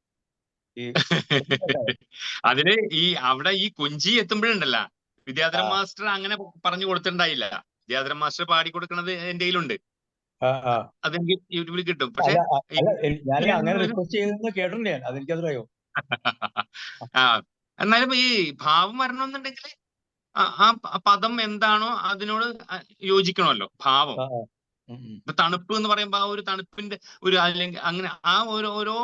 അതിന് ഈ അവിടെ ഈ കൊഞ്ചി എത്തുമ്പോഴുണ്ടല്ല, വിദ്യാധരൻ മാസ്റ്റർ അങ്ങനെ പറഞ്ഞു കൊടുത്തിട്ടുണ്ടായില്ല. വിദ്യാധരൻ മാസ്റ്റർ പാടി കൊടുക്കുന്നത് എന്റെ കയ്യിലുണ്ട്. അതെനിക്ക് യൂട്യൂബിൽ കിട്ടും. പക്ഷെ ഞാൻ അങ്ങനെ റിക്വസ്റ്റ് ചെയ്തെന്ന് കേട്ടിട്ടുണ്ട് ഞാൻ, അതെനിക്കറിയോ. എന്നാലും ഈ ഭാവം വരണമെന്നുണ്ടെങ്കിൽ ആ പദം എന്താണോ അതിനോട് യോജിക്കണമല്ലോ ഭാവം. ഇപ്പൊ തണുപ്പ് എന്ന് പറയുമ്പോ ആ ഒരു തണുപ്പിന്റെ ഒരു, അല്ലെങ്കിൽ അങ്ങനെ ആ ഓരോ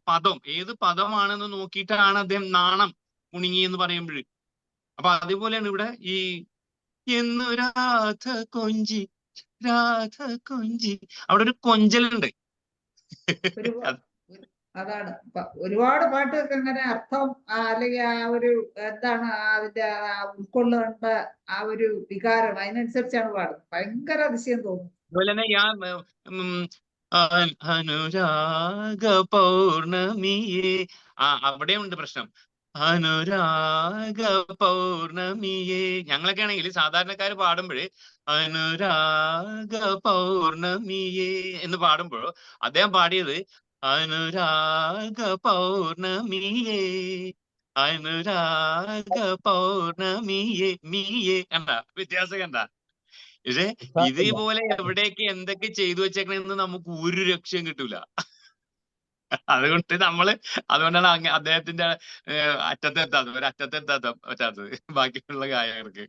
പദം ഏത് പദമാണെന്ന് നോക്കിയിട്ടാണ് അദ്ദേഹം നാണം കുണുങ്ങി എന്ന് പറയുമ്പോൾ. അപ്പൊ അതേപോലെയാണ് ഇവിടെ ഈ എന്ന് രാധ കൊഞ്ചി അവിടെ ഒരു കൊഞ്ചലുണ്ട്. അതാണ് ഒരുപാട് പാട്ടുകൾക്ക് അങ്ങനെ അർത്ഥം അല്ലെങ്കിൽ ആ ഒരു എന്താണ് അതിന്റെ ഉൾക്കൊള്ളേണ്ട ആ ഒരു വികാരം അതിനനുസരിച്ചാണ് പാടുന്നത്. ഭയങ്കര അതിശയം തോന്നും. അതുപോലെ തന്നെ അനുരാഗ പൗർണമിയെ അവിടെ ഉണ്ട് പ്രശ്നം. അനുരാഗ പൗർണമിയെ ഞങ്ങളൊക്കെ ആണെങ്കിൽ സാധാരണക്കാർ പാടുമ്പോഴേ അനുരാഗ പൗർണമിയെ എന്ന് പാടുമ്പോഴോ അദ്ദേഹം പാടിയത് അനുരാഗ പൗർണമിയെ അനുരാഗ പൗർണമിയെ മീയെ. കണ്ട വ്യത്യാസം കണ്ട? പക്ഷെ ഇതേപോലെ എവിടെയൊക്കെ എന്തൊക്കെ ചെയ്തു വെച്ചേക്കണെന്ന് നമുക്ക് ഒരു രക്ഷയും കിട്ടൂല. അതുകൊണ്ടാണ് അദ്ദേഹത്തിന്റെ ഒരറ്റത്തെത്താത്ത പറ്റാത്തത് ബാക്കിയുള്ള ഗായകർക്ക്.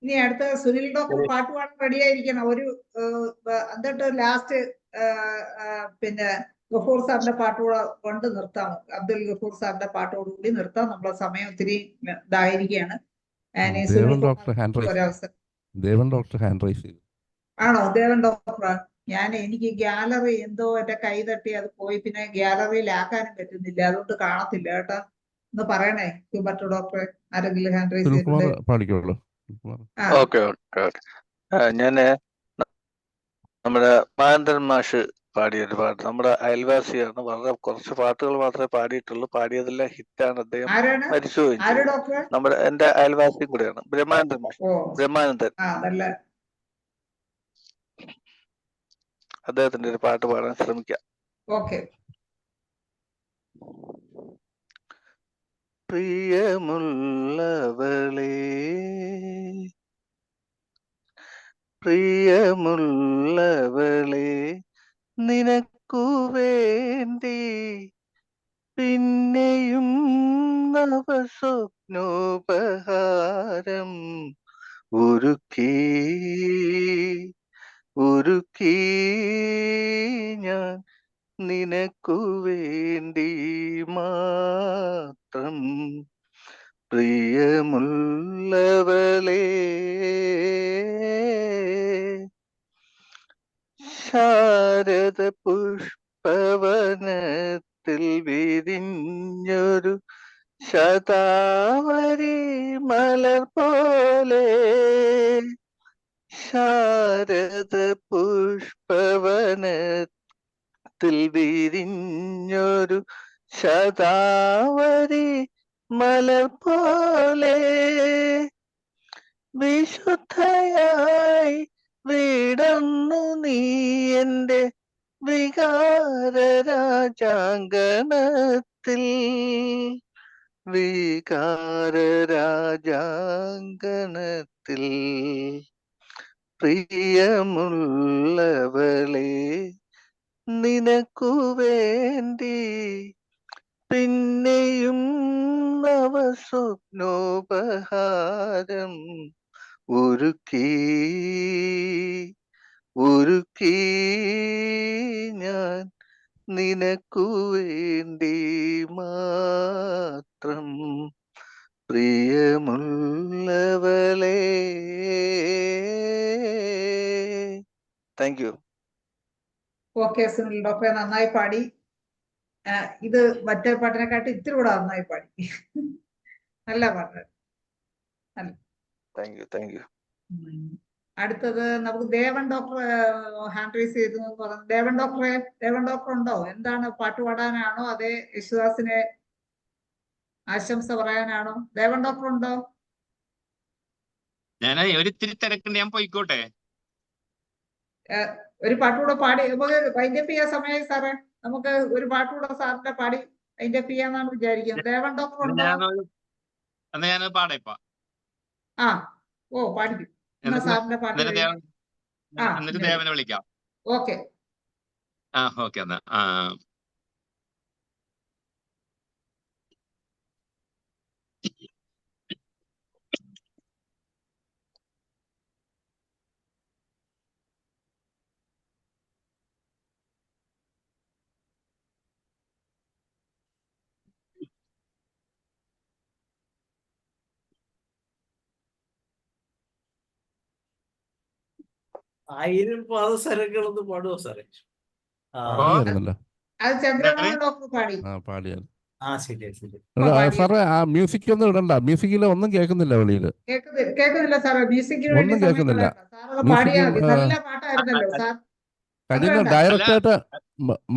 ഇനി അടുത്ത സുനിൽ ഡോക്ടർ പാട്ട് പാടാൻ റെഡിയായിരിക്കണം. ഒരു എന്നിട്ട് ലാസ്റ്റ് പിന്നെ ഗഫൂർ സാറിന്റെ പാട്ടുകൂടെ കൊണ്ട് നിർത്താം. അബ്ദുൽ ഗഫൂർ സാറിന്റെ പാട്ടോടുകൂടി നിർത്താം. നമ്മളെ സമയം ഒത്തിരി ഇതായിരിക്കുകയാണ്. ആണോ ദേവൻ ഡോക്ടർ? എനിക്ക് ഗാലറി എന്തോ എന്റെ കൈ തട്ടി അത് പോയി, പിന്നെ ഗാലറിയിലാക്കാനും പറ്റുന്നില്ല, അതുകൊണ്ട് കാണത്തില്ല കേട്ടോ. ഒന്ന് പറയണേ ഹ്യൂബർട്ട് ഡോക്ടറെ, ആരെങ്കിലും ഹാൻഡ് റൈസ് ചെയ്തിട്ടുണ്ട്? ഞാന് നമ്മുടെ മഹേന്ദ്രൻ മാഷ് പാടിയൊരു പാട്ട്, നമ്മുടെ അയൽവാസിയാണ്. വളരെ കുറച്ച് പാട്ടുകൾ മാത്രമേ പാടിയിട്ടുള്ളൂ. പാടിയതെല്ലാം ഹിറ്റാണ്. അദ്ദേഹം മരിച്ചുപോയി. നമ്മുടെ എന്റെ അയൽവാസി കൂടെയാണ് ബ്രഹ്മാനന്ദൻ മാഷ്. ബ്രഹ്മാനന്ദൻ അദ്ദേഹത്തിന്റെ ഒരു പാട്ട് പാടാൻ ശ്രമിക്കാം. പ്രിയമുള്ളവളേ പ്രിയമുള്ളവളേ നിനക്കു വേണ്ടി പിന്നെയും നവസ്വപ്നോപഹാരം ഒരുക്കി ഞാൻ നിനക്കു വേണ്ടി മാത്രം. പ്രിയമുള്ളവളേ ശാരദ പുഷ്പവനത്തിൽ വിരിഞ്ഞൊരു ശതാവരി മലർ പോലെ, ശാരദ പുഷ്പവനത്തിൽ വിരിഞ്ഞൊരു ശതാവരി മലർ പോലെ, വിശുദ്ധയായി വിടർന്നു നീ എൻ്റെ വികാരരാജാങ്കണത്തിൽ, വികാരരാജാങ്കണത്തിൽ. പ്രിയമുള്ളവളേ നിനക്കു വേണ്ടി പിന്നെയും നവസ്വപ്നോപഹാരം ഒരുക്കി ഞാൻ നിനക്കു വേണ്ടി മാത്രം. പ്രിയമുള്ളവളേ. Thank you. ഓക്കെ സുനിൽ ഡോക്ടറെ, നന്നായി പാടി. ഇത് മറ്റേ പാട്ടിനെക്കാട്ടി ഇത്തിരി കൂടെ നന്നായി പാടി. നല്ല പാട്ട്. Thank you. അടുത്തത് നമുക്ക് ദേവൻ ഡോക്ടർ ഹാൻഡ് റൈസ് ചെയ്തു പറഞ്ഞു. ദേവൻ ഡോക്ടർ ഉണ്ടോ? എന്താണ്, പാട്ട് പാടാനാണോ അതേ യേശുദാസിനെ ആശംസ പറയാനാണോ? ദേവൻ ഡോക്ടർ ഉണ്ടോ? ഞാൻ ഒരിത്തിരി തിരക്കുണ്ട്, ഞാൻ പോയിക്കോട്ടെ. ഒരു പാട്ടുകൂടെ പാടി നമുക്ക് വൈൻഡപ്പ് ചെയ്യാൻ സമയമായി സാറേ. നമുക്ക് ഒരു പാട്ടുകൂടെ സാറിന്റെ പാടി വൈൻഡപ്പ് ചെയ്യാന്നാണ് വിചാരിക്കുന്നത്. ദേവൻ ഡോക്ടർ ഉണ്ടോ? ഞാനത് പാടേപ്പാ. പാടിക്കും. സാറിന്റെ പാട്ട് എന്നിട്ട് ദേവനെ വിളിക്കാം. ഓക്കെ. ഓക്കെ എന്നാ. ആയിരം പാദസരങ്ങളൊന്ന് പാടുവോ സാറേ? അത് ചന്ദ്രമോഹൻ ഡോക്ടർ പാടി. പാടിയാൽ ശരി. സാറേ ആ മ്യൂസിക് ഒന്നും ഇടണ്ട. മ്യൂസിക്കിൽ ഒന്നും കേൾക്കുന്നില്ല വെളിയില്. കേൾക്കുന്നില്ല സാറേ. മ്യൂസിക്കിന് വേണ്ടി ഒന്നും കേൾക്കുന്നില്ല. പാടിയാൽ മതി. നല്ല പാട്ടായിരുന്നല്ലോ സാർ. കഴിയുന്ന ഡയറക്റ്റ് ആയിട്ട്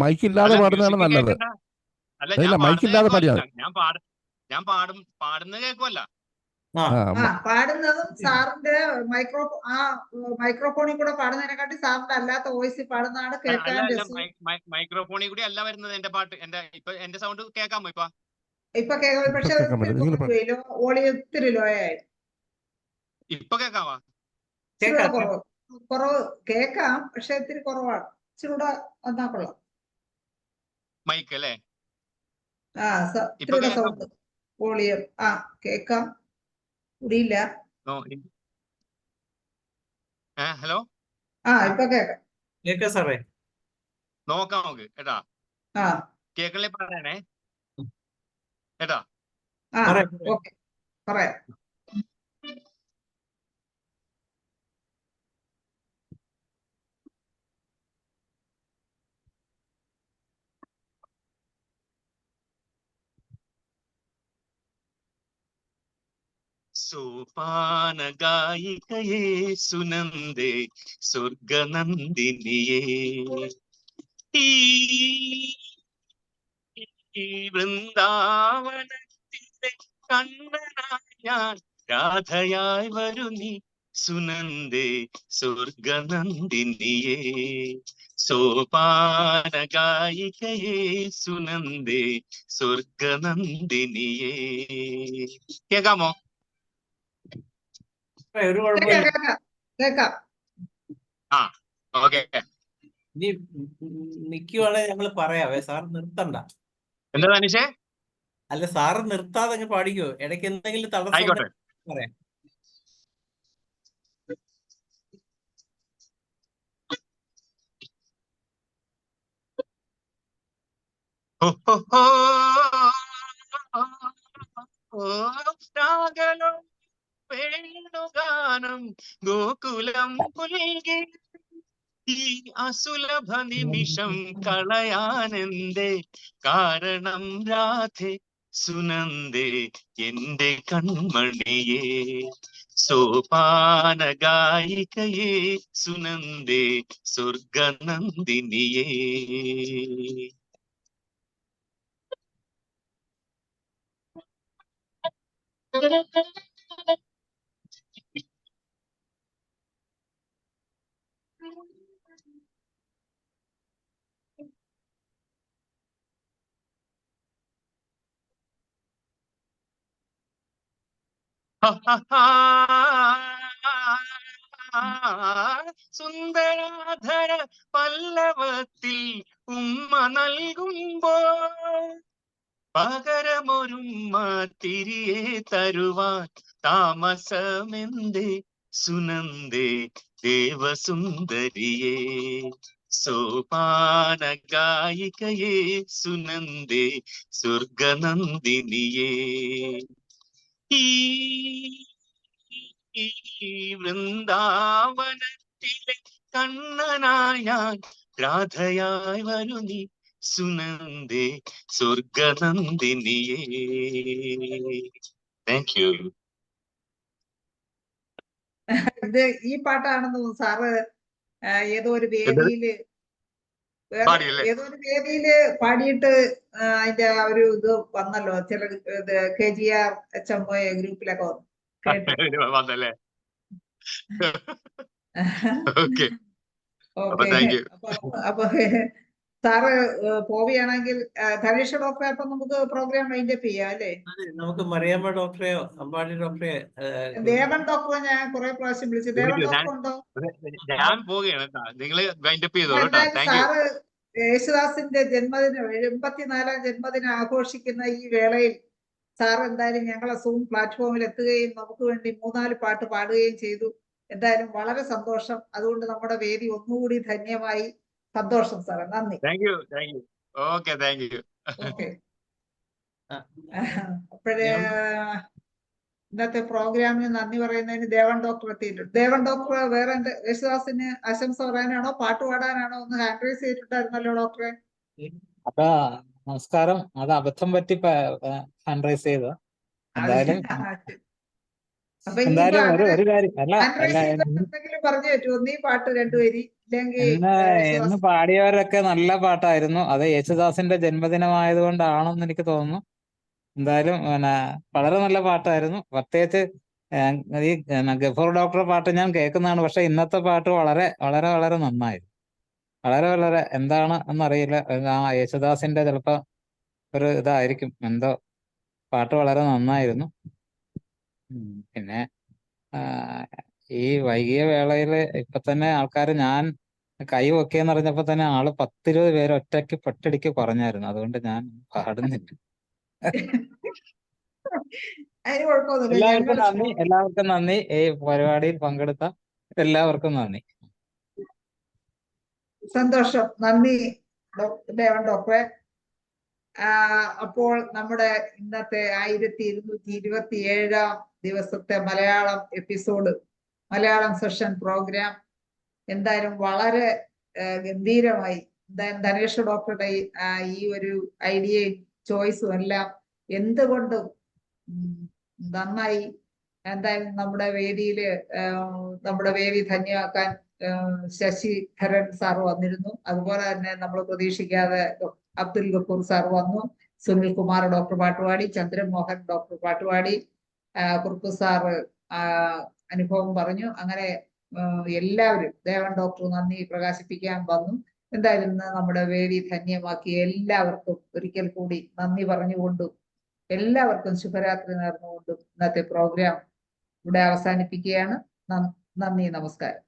മൈക്കില്ലാതെ പാടുന്നതാണ് നല്ലത്. അല്ല, മൈക്കില്ലാതെ പാടിയാൽ ഞാൻ പാടുന്നത് കേൾക്കുമല്ല. പാടുന്നതും സാറിന്റെ മൈക്രോഫോണിൽ കൂടെ പാടുന്നതിനെക്കാട്ടി സാറിന്റെ അല്ലാത്ത വോയിസിൽ പാടുന്നതാണ് കേൾക്കാൻ രസം. മൈക്രോഫോണിൽ കൂടി അല്ല വരുന്നത് എന്റെ പാട്ട്. എന്റെ സൗണ്ട് കേൾക്കാമോ ഇപ്പൊ? ഇപ്പൊ കേൾക്കാം. പക്ഷെ ഒത്തിരി ലോയായി. ഇപ്പൊ കേൾക്കാവാ? കുറവ് കേൾക്കാം, പക്ഷെ ഇത്തിരി കുറവാണ്. ഇച്ചിരി കൂടെ വന്നാ കൊള്ളാം. മൈക്ക് അല്ലേ? ഇത്തിരി സൗണ്ട് വോളിയം കേൾക്കാം. കൂടിയില്ല. ഹലോ. ഇപ്പൊ കേൾക്കാം സാറേ. നോക്കാം നമുക്ക് കേട്ടാ. കേൾക്കണേ പറയണേ കേട്ടാ. ഓക്കെ പറയാം. സോപാന ഗായികയേ സുനന്ദേ സ്വർഗനന്ദിനിയേ ഈ വൃന്ദാവനത്തിന്റെ കണ്ണനായി ഞാൻ രാധയായി വരുന്നി സുനന്ദേ സ്വർഗനന്ദിനിയേ സോപാന ഗായികയേ സുനന്ദേ സ്വർഗനന്ദിനിയേ. കേൾക്കാമോ? ഇനി നിക്കുവാണെങ്കിൽ ഞങ്ങള് പറയാവേ, സാർ നിർത്തണ്ട. എന്താ മനുഷ്യേ? അല്ല, സാറ് നിർത്താതെ അങ്ങ് പാടിക്കോ. ഇടയ്ക്ക് എന്തെങ്കിലും തടസ്സം പറയാം. വേണുഗാനം ഗോകുലം പുൽകി ഈ അസുലഭ നിമിഷം കളയാനെന്തേ കാരണം രാധേ സുനന്ദേ എന്റെ കൺമണിയേ സോപാന ഗായികയേ സുനന്ദേ സ്വർഗനന്ദിനിയേ. സുന്ദരാധര പല്ലവത്തിൽ ഉമ്മ നൽകുമ്പോൾ പകരമൊരുമ്മ തിരികെ തരുവാൻ താമസമെന്തേ സുനന്ദേ ദേവസുന്ദരിയേ സോപാന ഗായികയേ സുനന്ദേ സ്വർഗനന്ദിനിയേ. ഈ വൃന്ദാവനത്തിലെ കണ്ണനായി ഞാൻ രാധയായി വരുന്നി സുനന്ദേ സ്വർഗനന്ദിനിയേ. Thank you. ഇത് ഈ പാട്ടാണെന്ന് സാറ് ഏതോ ഒരു വേദിയില് പാടിയിട്ട് അതിന്റെ ഒരു ഇത് വന്നല്ലോ. ചില KGR HMO ഗ്രൂപ്പിലൊക്കെ വന്നല്ലേ? ഓക്കെ. അപ്പൊ സാറ് പോവുകയാണെങ്കിൽ ധനേഷ് ഡോക്ടറെ അപ്പൊ നമുക്ക് പ്രോഗ്രാം വൈൻഡപ്പ് ചെയ്യാം അല്ലേ? നമുക്ക് മറിയാമ്മ ഡോക്ടറെയോ അമ്പാടി ഡോക്ടറെ ദേവൻ ഡോക്ടറെ ഞാൻ കുറെ പ്രാവശ്യം വിളിച്ചു. ദേവൻ ഡോക്ടർ ഉണ്ടോ? ഞാൻ പോവുകയാണ്. നിങ്ങള് വൈൻഡപ്പ് ചെയ്തോളൂ കേട്ടോ. Thank you. സാറ് യേശുദാസിന്റെ ജന്മദിനം 84ാം ജന്മദിനം ആഘോഷിക്കുന്ന ഈ വേളയിൽ സാർ എന്തായാലും ഞങ്ങളെ സൂം പ്ലാറ്റ്ഫോമിൽ എത്തുകയും നമുക്ക് വേണ്ടി 3-4 പാട്ട് പാടുകയും ചെയ്തു. എന്തായാലും വളരെ സന്തോഷം. അതുകൊണ്ട് നമ്മുടെ വേദി ഒന്നുകൂടി ധന്യമായി. സന്തോഷം സാറേ, നന്ദി. Thank you. Thank you. Okay, thank you. Okay. അപ്പോഴേ ഇന്നത്തെ പ്രോഗ്രാമിന് നന്ദി പറയുന്നതിന് ദേവൻ ഡോക്ടർ എത്തിയിട്ടുണ്ട്. ദേവൻ ഡോക്ടർ വേറെ യേശുദാസിന് ആശംസ പറയാനാണോ പാട്ട് പാടാനാണോ ഒന്ന് ഹാൻഡ് റൈസ് ചെയ്തിട്ടുണ്ടായിരുന്നല്ലോ ഡോക്ടറെ? അതാ നമസ്കാരം, അത് അബദ്ധം പറ്റി ഹാൻഡ് റൈസ് ചെയ്ത. എന്തായാലും ഒരു കാര്യം അല്ല, പറഞ്ഞു പറ്റുമോ? നീ പാട്ട് രണ്ടുപേരി ഇന്ന് പാടിയവരൊക്കെ നല്ല പാട്ടായിരുന്നു. അത് യേശുദാസിന്റെ ജന്മദിനമായതുകൊണ്ടാണെന്ന് എനിക്ക് തോന്നുന്നു. എന്തായാലും വളരെ നല്ല പാട്ടായിരുന്നു. പ്രത്യേകിച്ച് ഈ ഗഫൂർ ഡോക്ടറുടെ പാട്ട് ഞാൻ കേൾക്കുന്നതാണ്. പക്ഷെ ഇന്നത്തെ പാട്ട് വളരെ വളരെ വളരെ നന്നായിരുന്നു. വളരെ വളരെ എന്താണ് എന്നറിയില്ല. യേശുദാസിന്റെ ചിലപ്പോ ഒരു ഇതായിരിക്കും, എന്തോ പാട്ട് വളരെ നന്നായിരുന്നു. പിന്നെ ഈ വൈകിയ വേളയില് ഇപ്പൊ തന്നെ ആൾക്കാർ ഞാൻ കൈ വെക്കേന്ന് പറഞ്ഞപ്പോ തന്നെ ആള് 10-20 പേര് ഒറ്റയ്ക്ക് പെട്ടടിക്ക് പറഞ്ഞായിരുന്നു. അതുകൊണ്ട് ഞാൻ പാടുന്നില്ല. എല്ലാവർക്കും നന്ദി. ഈ പരിപാടിയിൽ പങ്കെടുത്ത എല്ലാവർക്കും നന്ദി. സന്തോഷം, നന്ദി ദേവൻ ഡോക്ടറെ. അപ്പോൾ നമ്മുടെ ഇന്നത്തെ 1227 ദിവസത്തെ Malayalam episode, Malayalam session programme എന്തായാലും വളരെ ഗംഭീരമായി. എന്തായാലും ധനേഷ് ഡോക്ടറുടെ ഈ ഒരു ഐഡിയയും ചോയ്സും എല്ലാം എന്തുകൊണ്ടും നന്നായി. എന്തായാലും നമ്മുടെ വേദിയില് നമ്മുടെ വേദി ധന്യമാക്കാൻ ശശിധരൻ സാർ വന്നിരുന്നു. അതുപോലെ തന്നെ നമ്മൾ പ്രതീക്ഷിക്കാതെ അബ്ദുൽ ഗഫൂർ സാർ വന്നു. സുനിൽ കുമാർ ഡോക്ടർ പാട്ടുപാടി, ചന്ദ്രമോഹൻ ഡോക്ടർ പാട്ടുപാടി, കുറുപ്പ് സാറ് അനുഭവം പറഞ്ഞു. അങ്ങനെ എല്ലാവരും ദേവൻ ഡോക്ടർ നന്ദി പ്രകാശിപ്പിക്കാൻ വന്നു. എന്തായാലും ഇന്ന് നമ്മുടെ വേദി ധന്യമാക്കി എല്ലാവർക്കും ഒരിക്കൽ കൂടി നന്ദി പറഞ്ഞുകൊണ്ടും എല്ലാവർക്കും ശുഭരാത്രി നേർന്നുകൊണ്ടും ഇന്നത്തെ പ്രോഗ്രാം ഇവിടെ അവസാനിപ്പിക്കുകയാണ്. നന്ദി, നമസ്കാരം.